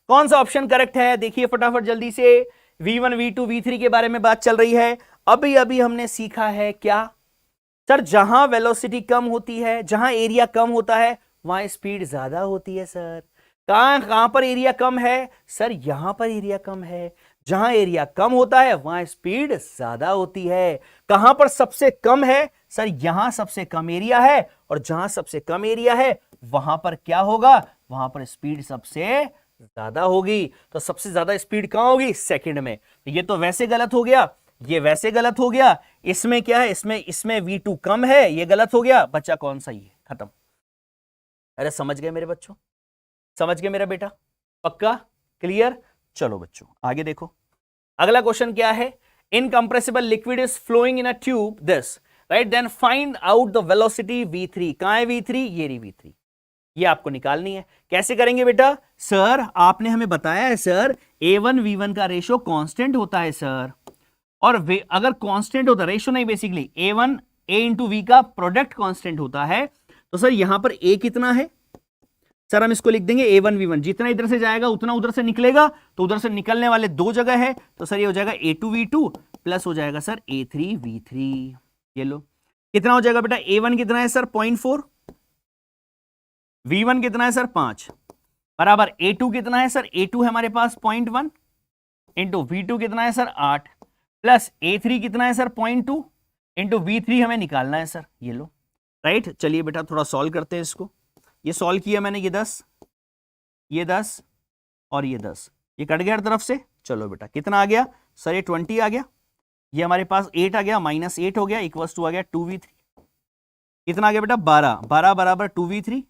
कौन सा ऑप्शन करेक्ट है? देखिए फटाफट जल्दी से। V1 V2 V3 के बारे में बात चल रही है। अभी अभी हमने सीखा है क्या सर? जहां वेलोसिटी कम होती है, जहां एरिया कम होता है, वहां स्पीड ज्यादा होती है सर। कहां पर एरिया कम है सर? यहां पर एरिया कम है। जहां एरिया कम होता है वहां स्पीड ज्यादा होती है। कहां पर सबसे कम है सर? यहां सबसे कम एरिया है, और जहां सबसे कम एरिया है वहां पर क्या होगा? वहां पर स्पीड सबसे ज्यादा होगी। तो सबसे ज्यादा स्पीड कहां होगी? सेकंड में। ये तो वैसे गलत हो गया, ये वैसे गलत हो गया। इसमें क्या है? इसमें V2 कम है, ये गलत हो गया। बच्चा कौन सा? ये खत्म। अरे समझ गए मेरे बच्चों? समझ गए मेरा बेटा? पक्का? क्लियर? चलो बच्चों आगे देखो। अगला क्वेश्चन क्या है? Incompressible liquid is flowing in a tube this, right, then find out the velocity V3। कहां है V3? ये रही V3। ये आपको निकालनी है। कैसे करेंगे बेटा? सर आपने हमें बताया है सर A1 V1 का रेशो कांस्टेंट होता है सर, और अगर कांस्टेंट होता, रेशो नहीं, basically A1 A into V का प्रोडक्ट कांस्टेंट होता है, तो सर यहां पर A कितना है सर? हम इसको लिख देंगे A1 V1। जितना इधर से जाएगा उतना उधर से निकलेगा, तो उधर से निकलने वाले दो जगह है, तो सर ये हो जाएगा A2 V2 प्लस हो जाएगा सर A3 V3। ये लो, कितना हो जाएगा बेटा? A1 कितना है सर? 0.4। V1 कितना है सर? 5 बराबर A2 कितना है सर? A2 है हमारे पास 0.1 इंटू V2 कितना है सर? 8 प्लस A3 कितना है सर? 0.2 इंटू V3 हमें निकालना है सर। ये लो, राइट। चलिए बेटा थोड़ा सॉल्व करते हैं इसको। ये सॉल्व किया मैंने, ये 10, ये 10 और ये 10, ये कट गया हर तरफ से। चलो बेटा कितना आ गया सर? ये 20 आ गया। ये हमारे पास 8 आ गया, -8 हो गया, इक्वल्स टू आ गया 2V3। कितना आ गया बेटा? 12। 12 बराबर 2V3,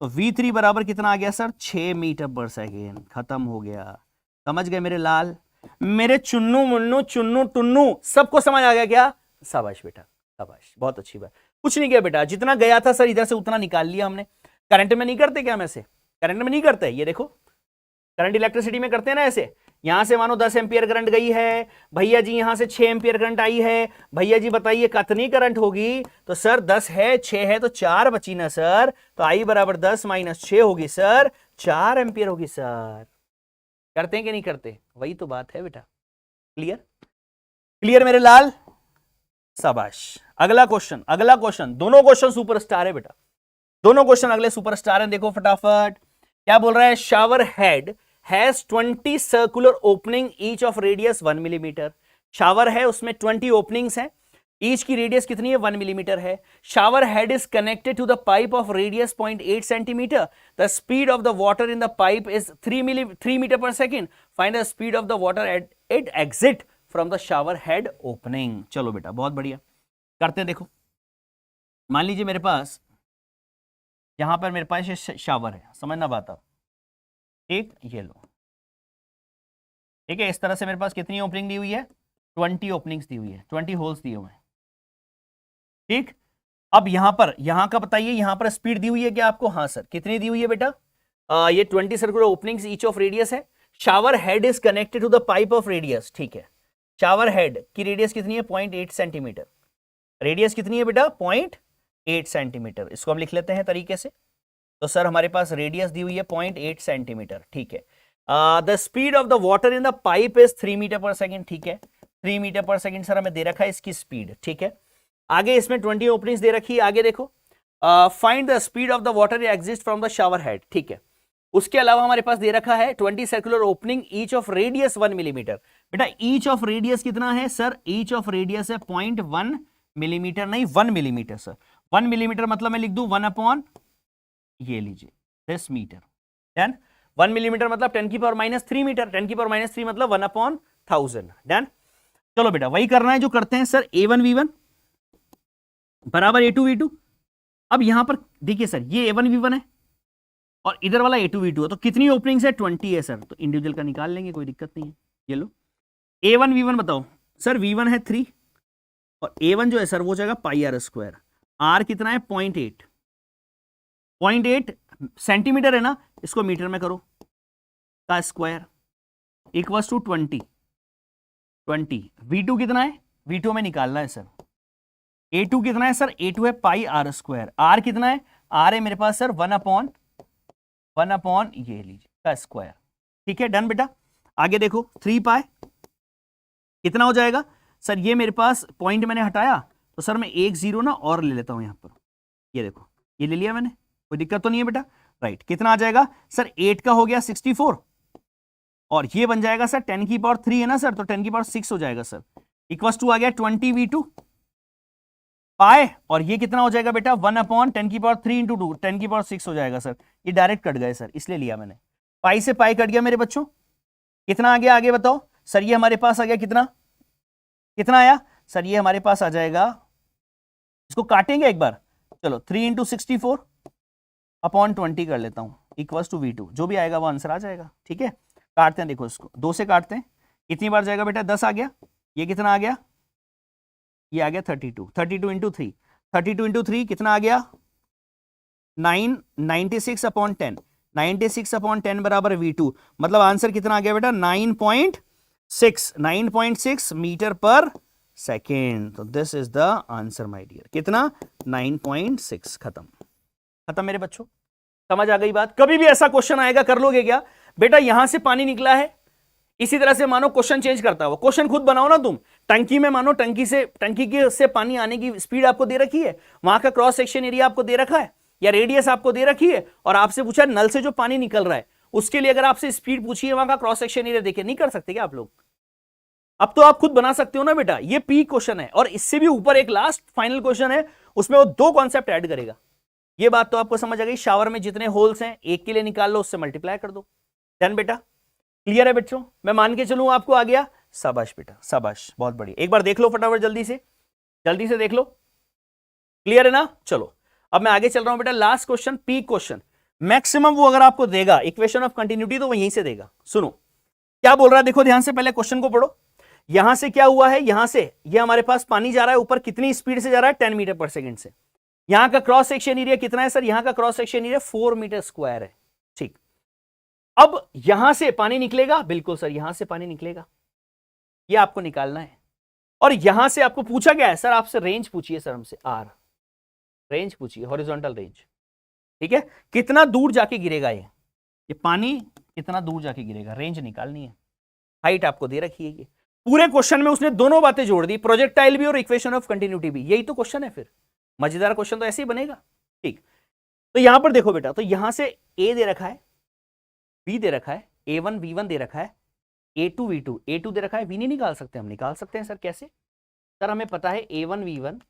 तो V3 बराबर कितना आ गया सर? 6 metre per second. खत्म हो गया। समझ गए मेरे लाल? मेरे चुन्नू मुन्नू चुन्नू टुन्नू सबको समझ आ गया क्या? शाबाश बेटा, शाबाश, बहुत अच्छी बात। कुछ नहीं किया बेटा, जितना गया था सर इधर से उतना निकाल लिया हमने। करंट में नहीं करते क्या? हम ऐसे करंट में नहीं करते? ये देखो करंट इलेक्ट्रिसिटी में करते हैं ना ऐसे। यहां से मानो 10 एम्पियर करंट गई है, भैया जी यहां से 6 एम्पियर करंट आई है। भैया जी बताइए कितनी करंट होगी? तो सर 10 है, 6 है, तो 4 बची ना सर। तो आई बराबर 10 - 6 होगी सर, 4 एम्पियर होगी सर। करते हैं कि नहीं करते? वही तो बात है बेटा। क्लियर? क्लियर मेरे लाल? शाबाश। अगला क्वेश्चन, अगला क्वेश्चन। दोनों क्वेश्चन सुपरस्टार है बेटा, दोनों क्वेश्चन अगले सुपरस्टार हैं। देखो फटाफट क्या बोल रहा है? Shower head has 20 circular opening each of radius 1 millimetre. Shower है उसमें 20 ओपनिंग्स हैं, ईच की रेडियस कितनी है? 1 मिलीमीटर है। Shower head is connected to the pipe of radius 0.8 centimetre. The speed of the water in the pipe is 3 metre per second. Find the speed of the water at it exit from the shower head opening. चलो बेटा बहुत बढ़िया, करते हैं। देखो मान लीजिए मेरे पास यहां पर मेरे पास ये शावर है, समझना बात आप, ठीक? ये लो, ठीक है। इस तरह से मेरे पास कितनी ओपनिंग दी हुई है? 20 ओपनिंग्स दी हुई है, 20 होल्स दिए हुए हैं, ठीक। अब यहां पर, यहां का बताइए, यहां पर स्पीड दी हुई है क्या आपको? हाँ सर। कितनी दी हुई है बेटा? ये 20 circular openings each of radius है। Shower head is connected to the pipe of radius, ठीक है। शावर हेड की रेडियस कितनी है 0.8 सेंटीमीटर। रेडियस कितनी है बेटा 0.8 सेंटीमीटर। इसको हम लिख लेते हैं तरीके से। तो सर हमारे पास रेडियस दी हुई है 0.8 सेंटीमीटर, ठीक है। The speed of the water in the pipe is 3 metre per second, ठीक है। 3 मीटर पर सेकेंड सर हमें दे रखा है इसकी स्पीड, ठीक है। आगे इसमें 20 ओपनिंग्स दे रखी है। आगे देखो, find the speed of the water exist from the shower head, ठीक है। उसके अलावा हमारे पास दे रखा है 20 circular opening each of radius 1 millimetre. बेटा ईच ऑफ रेडियस कितना है सर, ईच ऑफ रेडियस है 0.1 मिलीमीटर, नहीं 1 मिलीमीटर सर। 1 मिलीमीटर मतलब मैं लिख दूं 1 अपॉन ये लीजिए 10 मीटर, डन। 1 मिलीमीटर मतलब 10 की पावर -3 मीटर, 10 की पावर -3 मतलब 1 अपॉन 1000, डन। चलो बेटा वही करना है जो करते हैं सर। A1V1 बराबर A2V2। अब यहां पर देखिए सर, ये A1V1 है और इधर वाला A2V2 है, तो कितनी ओपनिंग्स है 20 है सर। तो इंडिविजुअल का निकाल लेंगे, कोई दिक्कत नहीं है। ये लो A1V1 बताओ सर, V1 है 3 और A1 जो है सर वो जाएगा πr²। R कितना है 0.8, 0.8 सेंटीमीटर है ना, इसको मीटर में करो का स्क्वायर इक्वल्स टू 20। V2 कितना है, V2 में निकालना है सर। A2 कितना है सर, A2 है πr²। R कितना है, R है मेरे पास सर 1 अपॉन ये लीजिए का स्क्वायर, ठीक है, डन बेटा। आगे देखो 3 पाई कितना हो जाएगा सर, ये मेरे पास पॉइंट मैंने हटाया तो सर मैं एक 0 ना और ले लेता हूं यहां पर। ये देखो ये ले लिया मैंने, कोई दिक्कत तो नहीं है बेटा, राइट। कितना आ जाएगा सर, 8 का हो गया 64 और ये बन जाएगा सर 10 की पावर 3 है ना सर, तो 10 की पावर 6 हो जाएगा सर। इक्वल्स टू आ गया 20V2 पाए, और ये कितना हो जाएगा बेटा 1 अपॉन 10 की पावर 3 इंटू 2, 10 की पावर 6 हो जाएगा सर। ये डायरेक्ट कट गए सर, इसलिए लिया मैंने। पाई से पाई कट गया मेरे बच्चों। कितना आ गया आगे बताओ सर, ये हमारे पास आ गया कितना आया सर, ये हमारे पास आ जाएगा, इसको काटेंगे एक बार, चलो 3 इंटू 64 अपॉन 20 कर लेता हूं इक्वल्स टू V2। जो भी आएगा वो आंसर आ जाएगा, ठीक है। काटते हैं, देखो इसको 2 से काटते हैं, कितनी बार जाएगा बेटा 10 आ गया। ये कितना आ गया, ये आ गया 32 इंटू 3, 32 इंटू 3 कितना आ गया 9, 96 अपॉन 10, 96 अपॉन 10 बराबर V2। मतलब आंसर कितना आ गया बेटा 9.6 मीटर पर सेकेंड। तो this is the answer my dear. कितना 9.6। खत्म मेरे बच्चों, समझ आ गई बात। कभी भी ऐसा क्वेश्चन आएगा कर लोगे क्या बेटा, यहां से पानी निकला है, इसी तरह से मानो क्वेश्चन चेंज करता हो, क्वेश्चन खुद बनाओ ना तुम। टंकी में मानो टंकी से पानी आने की स्पीड आपको दे रखी है, वहां का क्रॉस सेक्शन एरिया आपको दे रखा है या रेडियस आपको दे रखी है, और आपसे पूछा नल से जो पानी निकल रहा है उसके लिए अगर आपसे स्पीड पूछी है, वहां का क्रॉस सेक्शन एरिया देखिए, नहीं कर सकते क्या आप लोग? अब तो आप खुद बना सकते हो ना बेटा। ये पी क्वेश्चन है और इससे भी ऊपर एक लास्ट फाइनल क्वेश्चन है, उसमें वो 2 कॉन्सेप्ट ऐड करेगा। ये बात तो आपको समझ आ गई। शावर में जितने होल्स हैं एक के लिए निकाल लो, उससे मल्टीप्लाई कर दो, डन बेटा। क्लियर है बच्चों, मैं मान के चलूं आपको आ गया, शाबाश बेटा शाबाश, बहुत बढ़िया। एक बार देख लो फटाफट, जल्दी से देख लो, क्लियर है ना। चलो अब मैं आगे चल रहा हूं बेटा। Last question, P question. Maximum वो अगर आपको देगा इक्वेशन ऑफ कंटिन्यूटी तो वहीं से देगा। सुनो क्या बोल रहा है, देखो ध्यान से, पहले क्वेश्चन को पढ़ो। यहां से क्या हुआ है, यहां से ये हमारे पास पानी जा रहा है ऊपर, कितनी स्पीड से जा रहा है 10 मीटर पर सेकेंड से। यहां का क्रॉस सेक्शन एरिया कितना है सर, यहां का cross section area 4 metre square है, ठीक। अब यहां से पानी निकलेगा, बिल्कुल सर यहां से पानी निकलेगा, ये आपको निकालना है। और यहां से आपको पूछा गया है सर, आपसे रेंज पूछिए सर, हमसे आर रेंज पूछिए, हॉरिजॉन्टल रेंज, ठीक है। कितना दूर जाके गिरेगा ये पानी, कितना दूर जाके गिरेगा, रेंज निकालनी है। हाइट आपको दे रखी है। ये पूरे क्वेश्चन में उसने दोनों बातें जोड़ दी, प्रोजेक्टाइल भी और इक्वेशन ऑफ कंटिन्यूटी भी। यही तो क्वेश्चन है, फिर मजेदार क्वेश्चन तो ऐसे ही बनेगा, ठीक। तो यहां पर देखो बेटा, तो यहां से ए दे रखा है, बी दे रखा है, A1 V1 दे रखा है, A2 V2, A2 दे रखा है। V नहीं निकाल सकते, हम निकाल सकते हैं सर। कैसे सर, हमें पता है A1 V1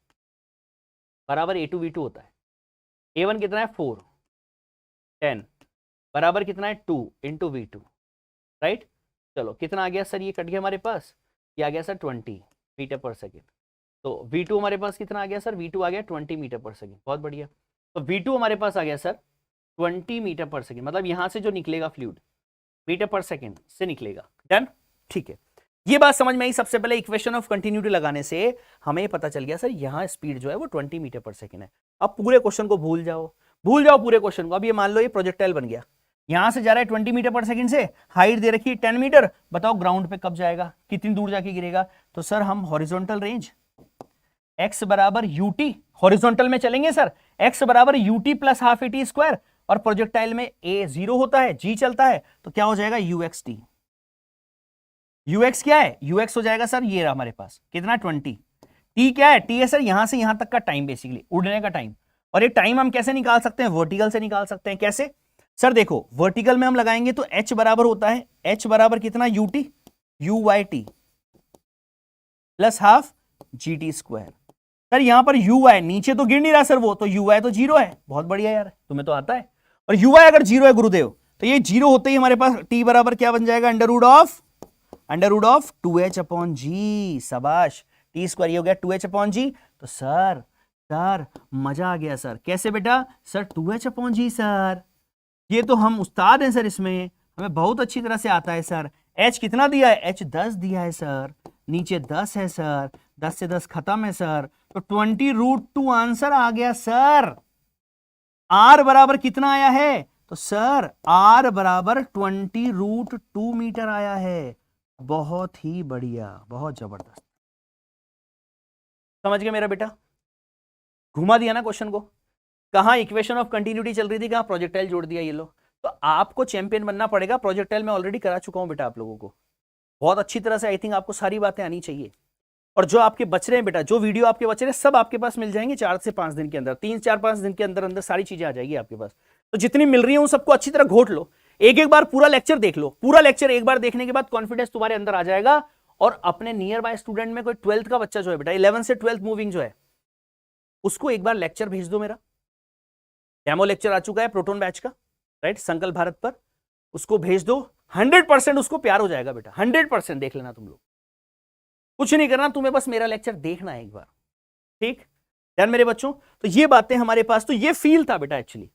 बराबर A2 V2 होता है। A1 कितना है 4, 10 बराबर कितना है 2 इंटू V2, राइट। चलो कितना आ गया सर, ये कट गया हमारे पास, ये आ गया सर 20 मीटर पर सेकेंड। तो V2 हमारे पास कितना आ गया सर, V2 आ गया 20 मीटर पर सेकेंड, बहुत बढ़िया। तो V2 हमारे पास आ गया सर 20 मीटर पर सेकेंड, मतलब यहां से जो निकलेगा फ्लूइड मीटर पर सेकेंड से निकलेगा, डन, ठीक है। ये बात समझ में आई। सबसे पहले इक्वेशन ऑफ कंटिन्यूटी लगाने से हमें पता चल गया सर, यहां स्पीड जो है वो 20 मीटर पर सेकेंड है। अब पूरे क्वेश्चन को भूल जाओ पूरे क्वेश्चन को। अब ये मान लो ये प्रोजेक्टाइल बन गया, यहां से जा रहा है 20 मीटर पर सेकंड से, हाइट दे रखी है 10 मीटर, बताओ ग्राउंड पे कब जाएगा, कितनी दूर जाके गिरेगा। तो सर हम हॉरिजॉन्टल रेंज x बराबर यूटी, हॉरिजॉन्टल में चलेंगे सर, x बराबर UT plus half eighty square, और प्रोजेक्टाइल में a 0 होता है, g चलता है, तो क्या हो जाएगा ux t। ux क्या है, ux हो जाएगा सर ये रहा हमारे पास कितना 20, t क्या है, t है सर यहां से यहां तक का टाइम, बेसिकली उड़ने का टाइम। और ये टाइम हम कैसे निकाल सकते हैं, वर्टिकल से निकाल सकते हैं। कैसे सर, देखो वर्टिकल में हम लगाएंगे तो h बराबर होता है, h बराबर कितना ut, uy plus half gt square. Sir यहां पर uy नीचे तो गिर नहीं रहा सर, वो तो uy तो 0 है, बहुत बढ़िया यार, तुम्हें तो आता है। और uy अगर 0 है गुरुदेव, तो ये 0 होते ही हमारे पास t बराबर क्या बन जाएगा, under root of 2h upon g, शाबाश, टी स्क्वायर ये हो गया 2h अपॉन जी। तो सर मजा आ गया सर, कैसे बेटा, सर 2h अपॉन जी सर, ये तो हम उस्ताद हैं सर, इसमें हमें बहुत अच्छी तरह से आता है सर। h कितना दिया है, h 10 दिया है सर, नीचे 10 है सर, 10 से 10 खत्म है सर, तो 20√2 आंसर आ गया सर। r बराबर कितना आया है, तो सर r बराबर 20√2 मीटर आया है। बहुत ही बढ़िया, बहुत जबरदस्त, समझ गया मेरा बेटा, घुमा दिया ना क्वेश्चन को, कहां इक्वेशन ऑफ कंटिन्यूटी चल रही थी, कहां प्रोजेक्टाइल जोड़ दिया ये लोग। तो आपको चैंपियन बनना पड़ेगा, प्रोजेक्टाइल में ऑलरेडी करा चुका हूं बेटा आप लोगों को बहुत अच्छी तरह से, आई थिंक आपको सारी बातें आनी चाहिए। और जो आपके बच रहे हैं बेटा, जो वीडियो आपके बच रहे हैं सब आपके पास मिल जाएंगे 4 से 5 दिन के अंदर, 3-4-5 दिन के अंदर अंदर सारी चीजें आ जाएगी आपके पास। तो जितनी मिल रही है उन सबको अच्छी तरह घोट लो, एक बार पूरा लेक्चर देख लो, पूरा लेक्चर एक बार देखने के बाद कॉन्फिडेंस तुम्हारे अंदर आ जाएगा। और अपने नियर बाय स्टूडेंट में कोई 12th का बच्चा जो है बेटा, 11 से 12th मूविंग जो है, उसको एक बार लेक्चर भेज दो, मेरा डेमो लेक्चर आ चुका है प्रोटोन बैच का, राइट, संकल्प भारत पर, उसको भेज दो, 100% उसको प्यार हो जाएगा बेटा, 100% देख लेना तुम लोग, कुछ नहीं करना तुम्हें, बस मेरा लेक्चर देखना है एक बार, ठीक यार मेरे बच्चों। तो ये बातें हमारे पास, तो ये फील था बेटा एक्चुअली,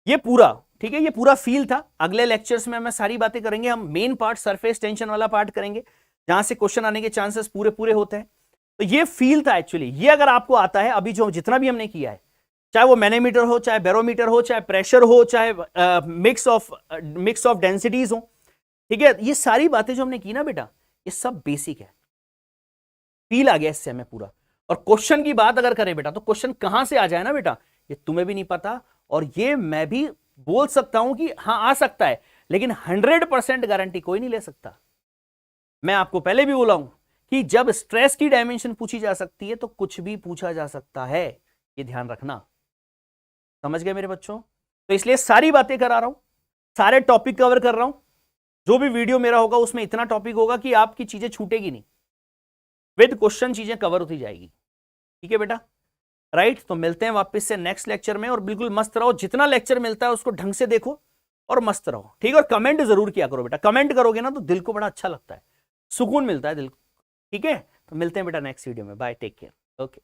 ये पूरा ठीक है, ये पूरा फील था। अगले लेक्चर्स में हम सारी बातें करेंगे, हम मेन पार्ट सरफेस टेंशन वाला पार्ट करेंगे, जहां से क्वेश्चन आने के चांसेस पूरे पूरे होते हैं। तो ये फील था एक्चुअली, ये अगर आपको आता है, अभी जो जितना भी हमने किया है, चाहे वो मैनोमीटर हो, चाहे बैरोमीटर हो, चाहे प्रेशर हो, चाहे मिक्स ऑफ डेंसिटीज हो, ठीक है, ये सारी बातें जो हमने की ना बेटा, ये सब बेसिक है, फील आ गया इससे हमें पूरा। और क्वेश्चन की बात अगर करें बेटा, तो क्वेश्चन कहां से आ जाए ना बेटा, ये तुम्हें भी नहीं पता, और ये मैं भी बोल सकता हूं कि हाँ आ सकता है, लेकिन 100% गारंटी कोई नहीं ले सकता। मैं आपको पहले भी बोला हूं कि जब स्ट्रेस की डायमेंशन पूछी जा सकती है तो कुछ भी पूछा जा सकता है, ये ध्यान रखना, समझ गए मेरे बच्चों। तो इसलिए सारी बातें करा रहा हूं, सारे टॉपिक कवर कर रहा हूं, जो भी वीडियो मेरा होगा उसमें इतना टॉपिक होगा कि आपकी चीजें छूटेगी नहीं, विद क्वेश्चन चीजें कवर होती जाएगी, ठीक है बेटा, राइट। तो मिलते हैं वापस से नेक्स्ट लेक्चर में, और बिल्कुल मस्त रहो, जितना लेक्चर मिलता है उसको ढंग से देखो और मस्त रहो, ठीक है। और कमेंट जरूर किया करो बेटा, कमेंट करोगे ना तो दिल को बड़ा अच्छा लगता है, सुकून मिलता है दिल को, ठीक है। तो मिलते हैं बेटा नेक्स्ट वीडियो में, बाय, टेक केयर, ओके।